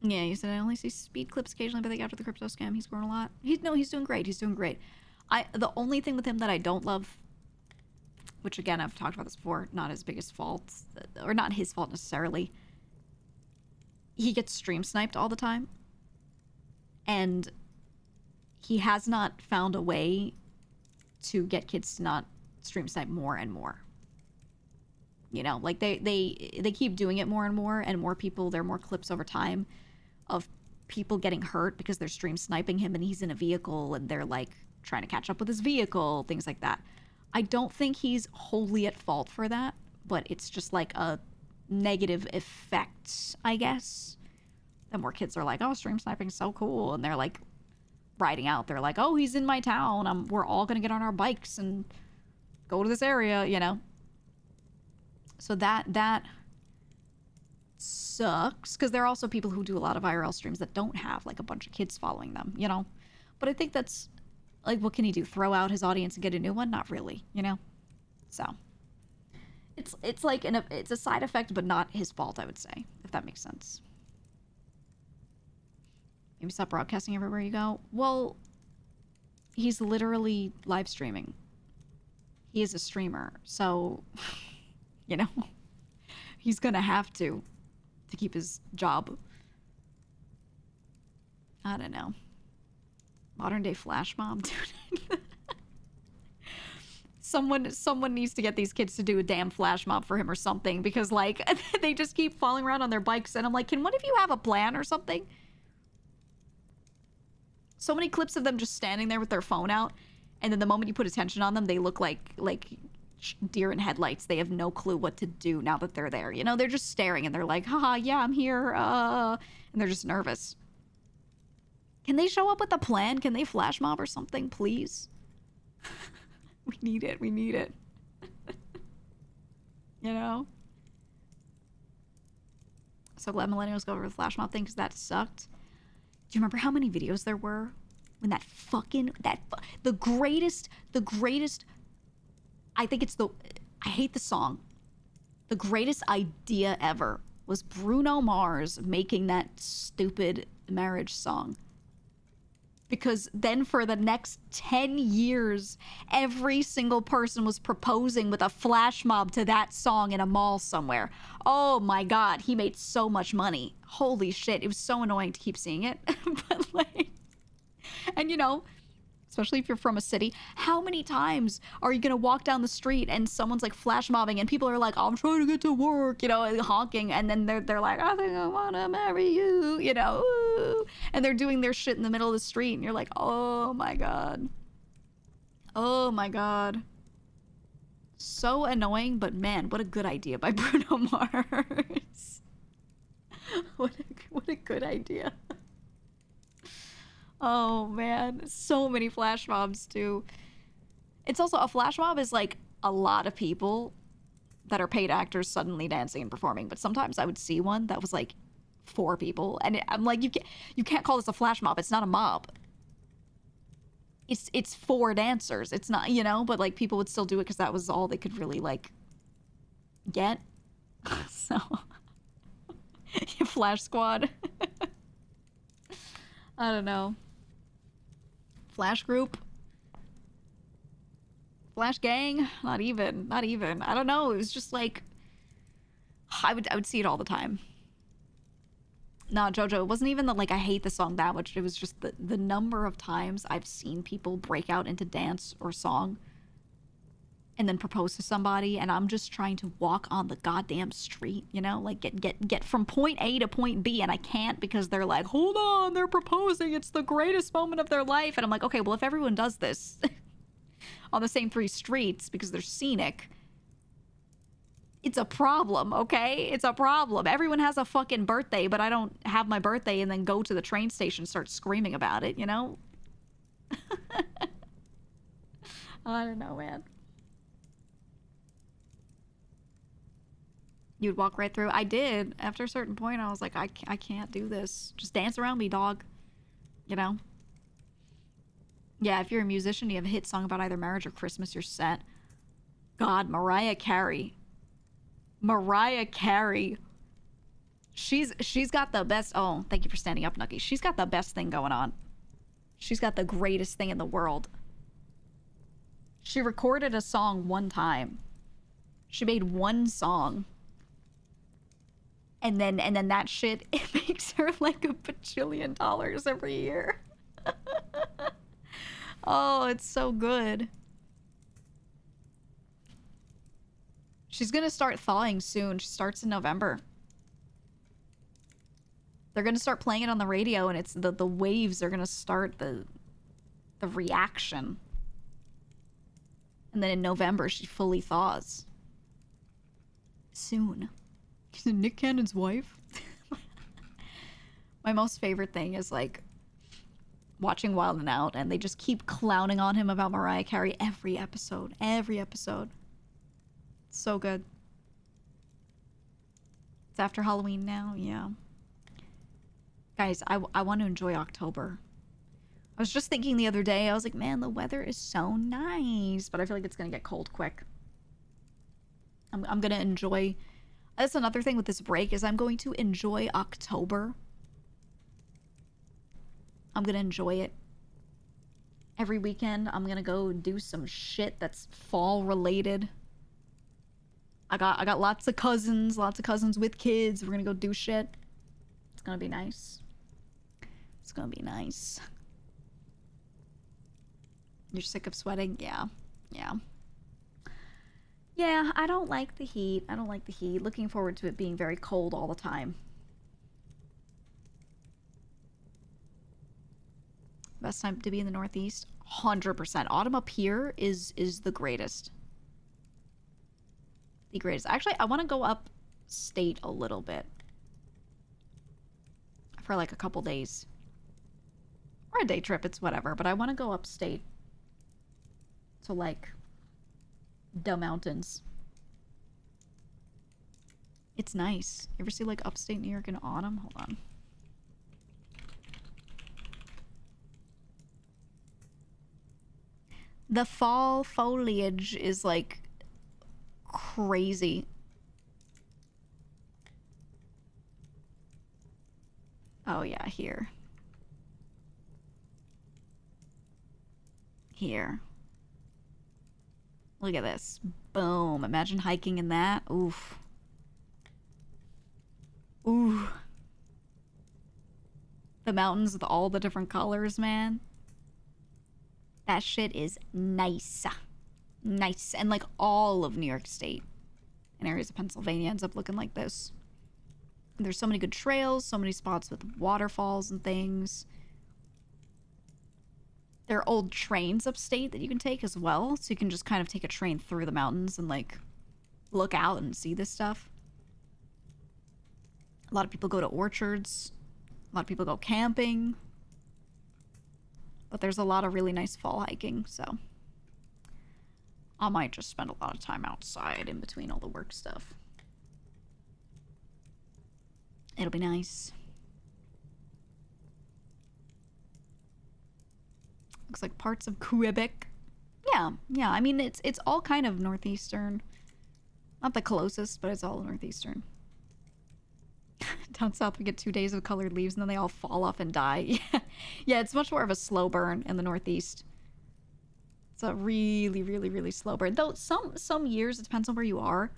Yeah, you said I only see Speed clips occasionally, but I think after the crypto scam, he's grown a lot. He's doing great. He's doing great. The only thing with him that I don't love, which again, I've talked about this before, not his biggest fault, or not his fault necessarily, he gets stream sniped all the time. And he has not found a way to get kids to not stream snipe more and more. You know, like they keep doing it more and more people, there are more clips over time of people getting hurt because they're stream sniping him and he's in a vehicle and they're like trying to catch up with his vehicle, things like that. I don't think he's wholly at fault for that, but it's just like a negative effect, I guess, then more kids are like, oh, stream sniping's so cool. And they're like riding out. They're like, oh, he's in my town. We're all going to get on our bikes and go to this area, you know? So that sucks, because there are also people who do a lot of IRL streams that don't have like a bunch of kids following them, you know? But I think that's like, what can he do? Throw out his audience and get a new one? Not really, you know? So it's like it's a side effect, but not his fault, I would say, if that makes sense. Maybe stop broadcasting everywhere you go. Well, he's literally live streaming. He is a streamer, so you know, he's gonna have to keep his job. I don't know. Modern day flash mob, dude. Someone needs to get these kids to do a damn flash mob for him or something, because like they just keep falling around on their bikes, and I'm like, can one of you have a plan or something? So many clips of them just standing there with their phone out, and then the moment you put attention on them, they look like deer in headlights. They have no clue what to do now that they're there. You know, they're just staring and they're like, haha, yeah, I'm here. And they're just nervous. Can they show up with a plan? Can they flash mob or something, please? We need it. We need it. You know? So glad millennials go over the flash mob thing, because that sucked. Do you remember how many videos there were when the greatest, I think it's I hate the song. The greatest idea ever was Bruno Mars making that stupid marriage song. Because then for the next 10 years, every single person was proposing with a flash mob to that song in a mall somewhere. Oh my God, he made so much money. Holy shit, it was so annoying to keep seeing it. But like, and you know, especially if you're from a city, how many times are you gonna walk down the street and someone's like flash mobbing and people are like, I'm trying to get to work, you know, and honking, and then they're like, I think I wanna marry you, you know, ooh. And they're doing their shit in the middle of the street, and you're like, oh my God. Oh my God. So annoying, but man, what a good idea by Bruno Mars. What a good idea. Oh man, so many flash mobs too. It's also, a flash mob is like a lot of people that are paid actors suddenly dancing and performing. But sometimes I would see one that was like 4 people, and I'm like, you can't call this a flash mob. It's not a mob. It's 4 dancers. It's not, you know, but like people would still do it because that was all they could really like get. So Flash Squad. I don't know. Flash group? Flash gang? Not even. I don't know. It was just like, I would see it all the time. No, JoJo, it wasn't even that like I hate the song that much. It was just the number of times I've seen people break out into dance or song and then propose to somebody, and I'm just trying to walk on the goddamn street, you know, like get from point A to point B, and I can't because they're like, hold on, they're proposing, it's the greatest moment of their life. And I'm like, okay, well, if everyone does this on the same 3 streets because they're scenic, it's a problem, okay? It's a problem. Everyone has a fucking birthday, but I don't have my birthday and then go to the train station and start screaming about it, you know? I don't know, man. You'd walk right through. I did. After a certain point, I was like, I can't do this. Just dance around me, dog. You know? Yeah, if you're a musician, you have a hit song about either marriage or Christmas, you're set. God, Mariah Carey. Mariah Carey. She's got the best... Oh, thank you for standing up, Nucky. She's got the best thing going on. She's got the greatest thing in the world. She recorded a song one time. She made one song. And then that shit, it makes her like $1 bajillion every year. Oh, it's so good. She's gonna start thawing soon. She starts in November. They're gonna start playing it on the radio, and it's the waves are gonna start the reaction. And then in November, she fully thaws. Soon. Nick Cannon's wife? My most favorite thing is like watching Wild and Out, and they just keep clowning on him about Mariah Carey every episode. Every episode. So good. It's after Halloween now, yeah. Guys, I want to enjoy October. I was just thinking the other day, I was like, man, the weather is so nice, but I feel like it's gonna get cold quick. I'm gonna enjoy. That's another thing with this break is I'm going to enjoy October. I'm gonna enjoy it. Every weekend, I'm gonna go do some shit that's fall related. I got lots of cousins with kids. We're gonna go do shit. It's gonna be nice. It's gonna be nice. You're sick of sweating? Yeah. Yeah. Yeah, I don't like the heat. I don't like the heat. Looking forward to it being very cold all the time. Best time to be in the Northeast? 100%. Autumn up here is the greatest. The greatest. Actually, I want to go up state a little bit. For like a couple days. Or a day trip, it's whatever. But I want to go upstate. To like the mountains. It's nice. You ever see like upstate New York in autumn? Hold on. The fall foliage is like crazy. Oh yeah, here. Here. Look at this. Boom. Imagine hiking in that. Oof. Ooh. The mountains with all the different colors, man. That shit is nice. Nice. And like all of New York State and areas of Pennsylvania ends up looking like this. There's so many good trails, so many spots with waterfalls and things. There are old trains upstate that you can take as well. So you can just kind of take a train through the mountains and like look out and see this stuff. A lot of people go to orchards. A lot of people go camping. But there's a lot of really nice fall hiking, so I might just spend a lot of time outside in between all the work stuff. It'll be nice. Looks like parts of Quebec. Yeah, yeah. I mean, it's all kind of northeastern. Not the closest, but it's all northeastern. Down south, we get 2 days of colored leaves, and then they all fall off and die. Yeah, it's much more of a slow burn in the Northeast. It's a really, really, really slow burn. Though some years, it depends on where you are.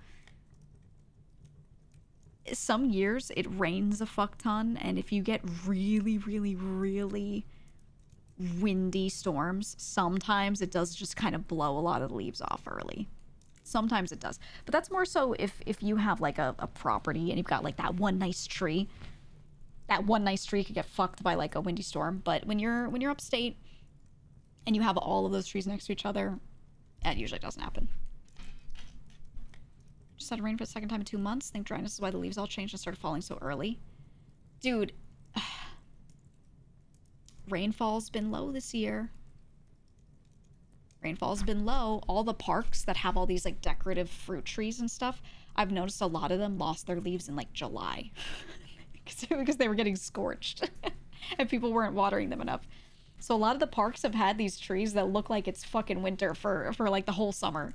Some years, it rains a fuck ton, and if you get really, really, really windy storms, sometimes it does just kind of blow a lot of the leaves off early. Sometimes it does. But that's more so if you have like a property and you've got like that one nice tree. That one nice tree could get fucked by like a windy storm. But when you're upstate and you have all of those trees next to each other, that usually doesn't happen. Just had rain for the second time in 2 months. Think dryness is why the leaves all changed and started falling so early. Dude. Rainfall's been low this year. Rainfall's been low. All the parks that have all these like decorative fruit trees and stuff, I've noticed a lot of them lost their leaves in like July because they were getting scorched and people weren't watering them enough. So a lot of the parks have had these trees that look like it's fucking winter for like the whole summer.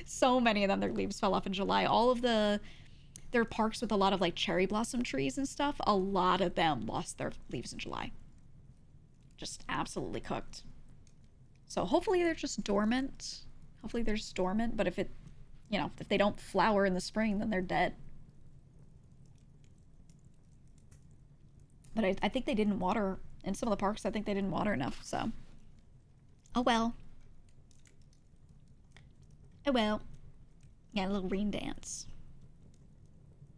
so many of them, their leaves fell off in July. All of there are parks with a lot of like cherry blossom trees and stuff. A lot of them lost their leaves in July. Just absolutely cooked. So hopefully they're just dormant. Hopefully they're just dormant. But if they don't flower in the spring, then they're dead. But I think they didn't water in some of the parks. I think they didn't water enough. So, oh well. Oh well. Yeah, a little rain dance.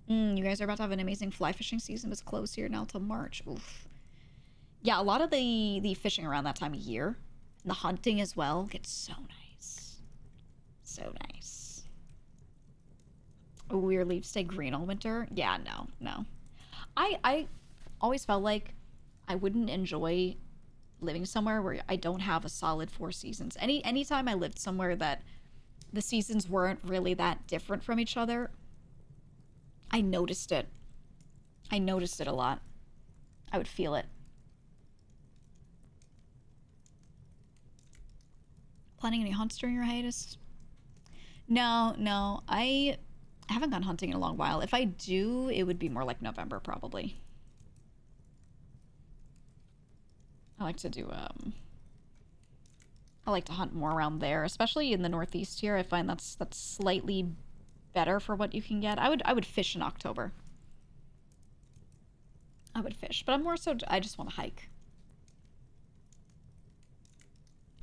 You guys are about to have an amazing fly fishing season. It's closed here now till March. Oof. Yeah, a lot of the fishing around that time of year. And the hunting as well gets so nice. So nice. Oh, your leaves stay green all winter? Yeah, no. I always felt like I wouldn't enjoy living somewhere where I don't have a solid 4 seasons. Anytime I lived somewhere that the seasons weren't really that different from each other, I noticed it. I noticed it a lot. I would feel it. Planning any hunts during your hiatus? No. I haven't gone hunting in a long while. If I do, it would be more like November, probably. I like to do, I like to hunt more around there, especially in the Northeast here. I find that's slightly better for what you can get. I would fish in October. I would fish, but I'm more so, I just want to hike.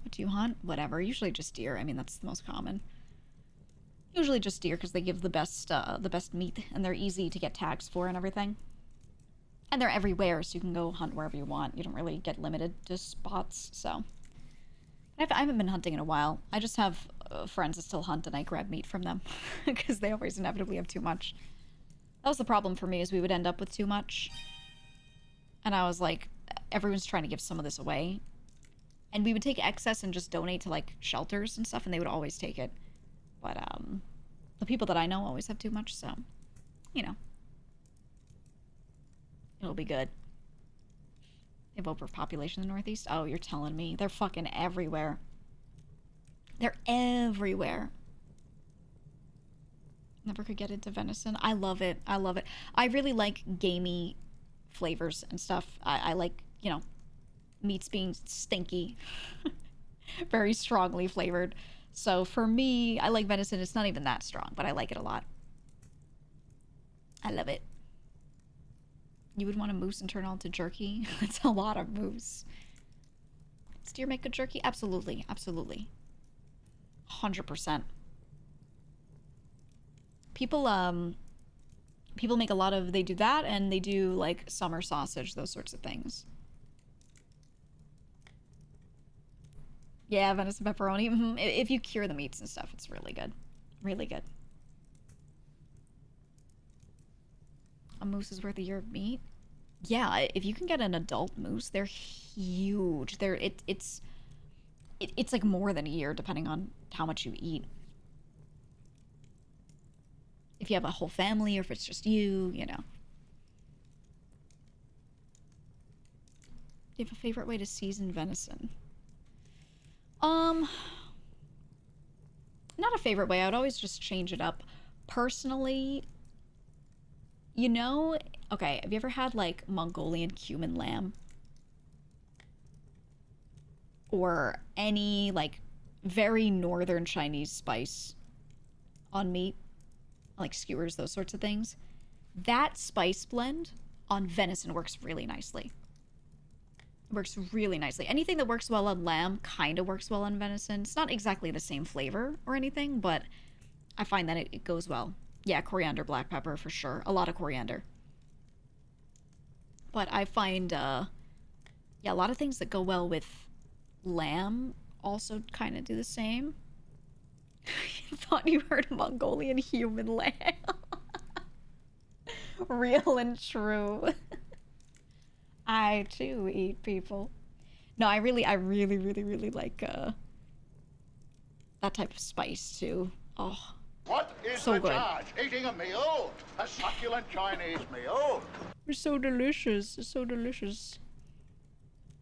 What do you hunt? Whatever. Usually just deer. I mean, that's the most common. Usually just deer because they give the best meat, and they're easy to get tags for and everything. And they're everywhere, so you can go hunt wherever you want. You don't really get limited to spots, so. I haven't been hunting in a while. I just have friends that still hunt, and I grab meat from them because they always inevitably have too much. That was the problem for me, is we would end up with too much. And I was like, everyone's trying to give some of this away. And we would take excess and just donate to, like, shelters and stuff, and they would always take it. But, the people that I know always have too much, so, you know. It'll be good. They have overpopulation in the Northeast? Oh, you're telling me. They're fucking everywhere. They're everywhere. Never could get into venison. I love it. I love it. I really like gamey flavors and stuff. I like, you know, meats being stinky. Very strongly flavored. So for me, I like venison. It's not even that strong, but I like it a lot. I love it. You would want a moose and turn it all into jerky? That's a lot of moose. Does deer make good jerky? Absolutely. Absolutely. 100%. People make a lot of, they do that, and they do, like, summer sausage, those sorts of things. Yeah, venison pepperoni. Mm-hmm. If you cure the meats and stuff, it's really good. Really good. A moose is worth a year of meat? Yeah, if you can get an adult moose, they're huge. It's like more than a year, depending on how much you eat. If you have a whole family, or if it's just you, you know. Do you have a favorite way to season venison? Not a favorite way. I would always just change it up. Personally, you know, okay, have you ever had, like, Mongolian cumin lamb? Or any, like, very northern Chinese spice on meat? Like skewers, those sorts of things. That spice blend on venison works really nicely. It works really nicely. Anything that works well on lamb kind of works well on venison. It's not exactly the same flavor or anything, but I find that it goes well. Yeah, coriander, black pepper, for sure. A lot of coriander. But I find, yeah, a lot of things that go well with lamb also kind of do the same. You thought you heard Mongolian human lamb. Real and true. I, too, eat people. No, I really like, that type of spice, too. Oh. What is so the good. charge? Eating a meal? A succulent Chinese meal? It's so delicious. It's so delicious.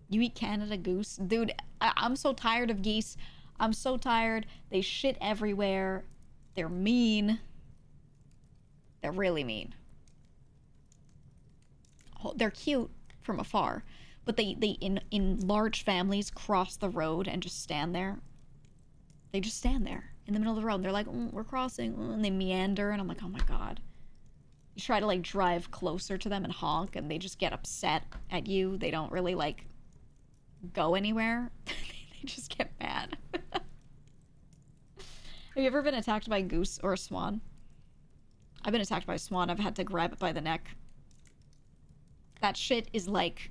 You eat Canada goose? Dude, I'm so tired of geese. I'm so tired. They shit everywhere. They're mean. They're really mean. They're cute from afar, but they in large families cross the road and just stand there. They just stand there in the middle of the road. And they're like, we're crossing, and they meander, and I'm like, oh my god. You try to, like, drive closer to them and honk, and they just get upset at you. They don't really, like, go anywhere. They just get mad. Have you ever been attacked by a goose or a swan? I've been attacked by a swan. I've had to grab it by the neck. That shit is, like,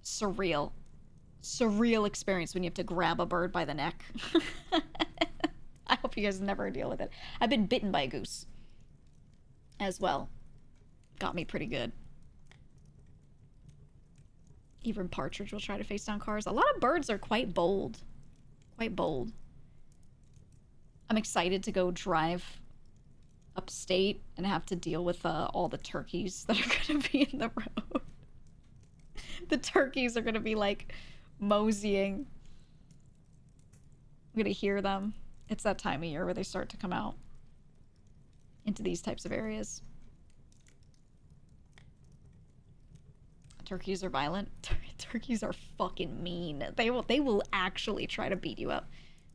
surreal. Surreal experience when you have to grab a bird by the neck. I hope you guys never deal with it. I've been bitten by a goose as well. Got me pretty good. Even partridge will try to face down cars. A lot of birds are quite bold. Quite bold. I'm excited to go drive upstate and have to deal with all the turkeys that are going to be in the road. The turkeys are going to be like moseying. I'm going to hear them. It's that time of year where they start to come out into these types of areas. Turkeys are violent. Turkeys are fucking mean. They will actually try to beat you up.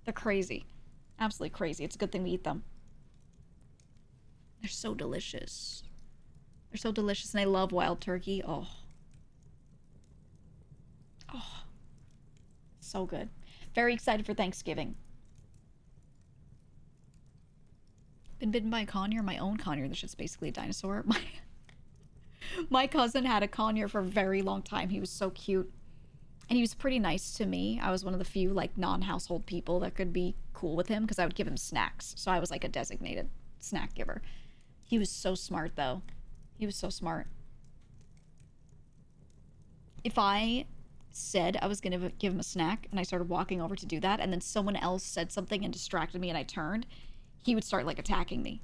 They're crazy. Absolutely crazy. It's a good thing we eat them. They're so delicious. They're so delicious, and I love wild turkey. Oh. Oh. So good. Very excited for Thanksgiving. Been bitten by a conure? My own conure. This shit's basically a dinosaur. My cousin had a conure for a very long time. He was so cute. And he was pretty nice to me. I was one of the few, like, non-household people that could be cool with him because I would give him snacks. So I was like a designated snack giver. He was so smart, though. He was so smart. If I said I was going to give him a snack and I started walking over to do that, and then someone else said something and distracted me and I turned, he would start, like, attacking me.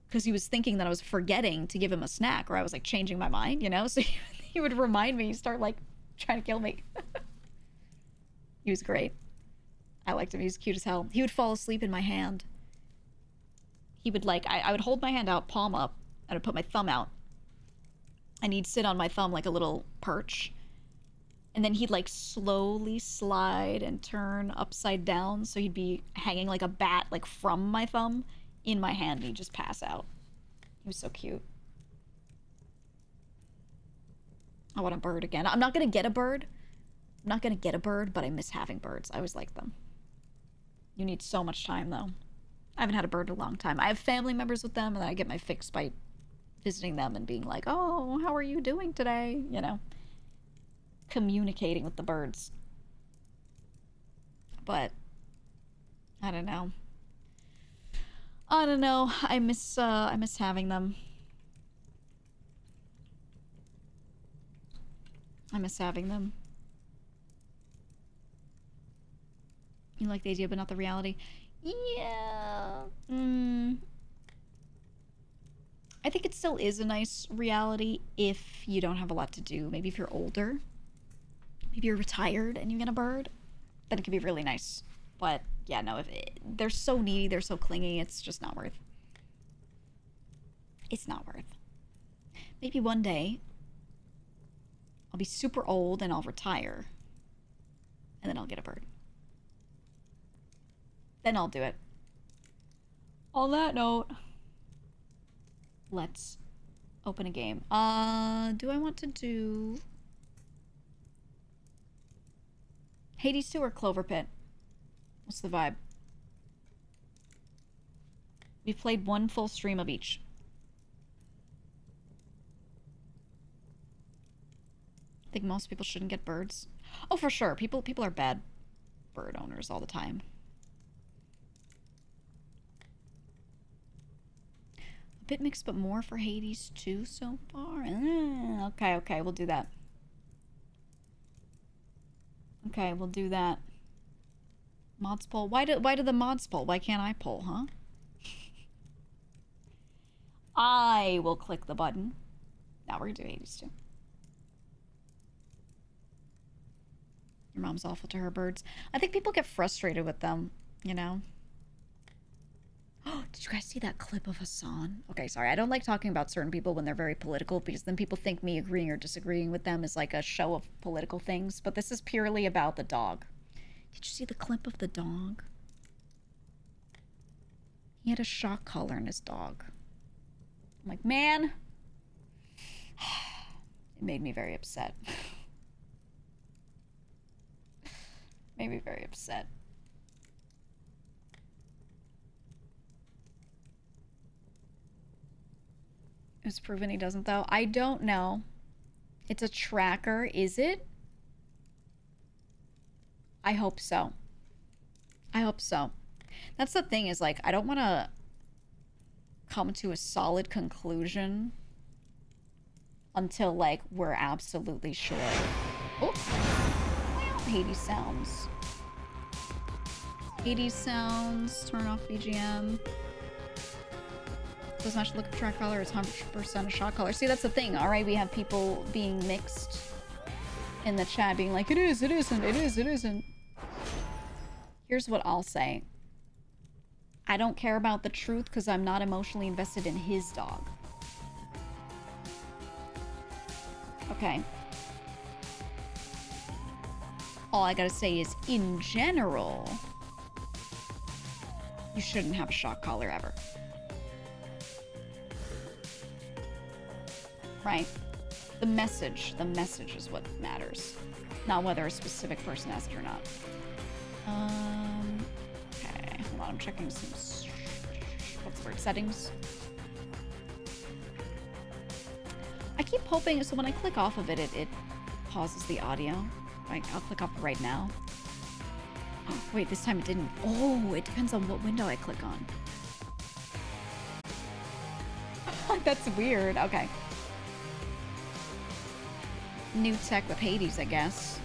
Because he was thinking that I was forgetting to give him a snack, or I was, like, changing my mind, you know? So he would remind me, start, like, trying to kill me. He was great. I liked him. He was cute as hell. He would fall asleep in my hand. He would, like, I would hold my hand out, palm up, and I'd put my thumb out. And he'd sit on my thumb like a little perch. And then he'd, like, slowly slide and turn upside down. So he'd be hanging like a bat, like, from my thumb in my hand, and he'd just pass out. He was so cute. I want a bird again. I'm not going to get a bird. I'm not going to get a bird, but I miss having birds. I always like them. You need so much time, though. I haven't had a bird in a long time. I have family members with them, and I get my fix by visiting them and being like, oh, how are you doing today? You know, communicating with the birds. But I don't know. I don't know. I miss having them. I miss having them. You like the idea, but not the reality. Yeah. I think it still is a nice reality if you don't have a lot to do. Maybe if you're older. Maybe you're retired and you get a bird. Then it can be really nice. But, yeah, no. They're so needy. They're so clingy. It's just not worth. It's not worth. Maybe one day I'll be super old and I'll retire. And then I'll get a bird. Then I'll do it. On that note, let's open a game. Do I want to do Hades 2 or Clover Pit? What's the vibe? We've played one full stream of each. I think most people shouldn't get birds. Oh, for sure. People are bad bird owners all the time. A bit mixed, but more for Hades 2 so far. Okay, we'll do that. Okay, we'll do that. Mods poll. Why do the mods poll? Why can't I poll, huh? I will click the button. Now we're gonna do Hades 2. Your mom's awful to her birds. I think people get frustrated with them, you know? Oh, did you guys see that clip of Hassan? Okay, sorry. I don't like talking about certain people when they're very political because then people think me agreeing or disagreeing with them is like a show of political things. But this is purely about the dog. Did you see the clip of the dog? He had a shock collar in his dog. I'm like, man. It made me very upset. Made me very upset. It was proven he doesn't, though. I don't know. It's a tracker, is it? I hope so. I hope so. That's the thing is, like, I don't want to come to a solid conclusion until, like, we're absolutely sure. Oh! Hades sounds. Hades sounds. Turn off BGM. Doesn't match the look of track color. It's 100% a shot color. See, that's the thing. Alright, we have people being mixed in the chat being like, it is, it isn't, it is, it isn't. Here's what I'll say. I don't care about the truth because I'm not emotionally invested in his dog. Okay. All I gotta say is, in general, you shouldn't have a shock collar ever. Right? The message is what matters. Not whether a specific person has it or not. Okay, hold on, I'm checking some, what's the word, settings. I keep hoping, so when I click off of it, it pauses the audio. I'll click off right now. Oh, wait, this time it didn't. Oh, it depends on what window I click on. That's weird. Okay. New tech with Hades, I guess.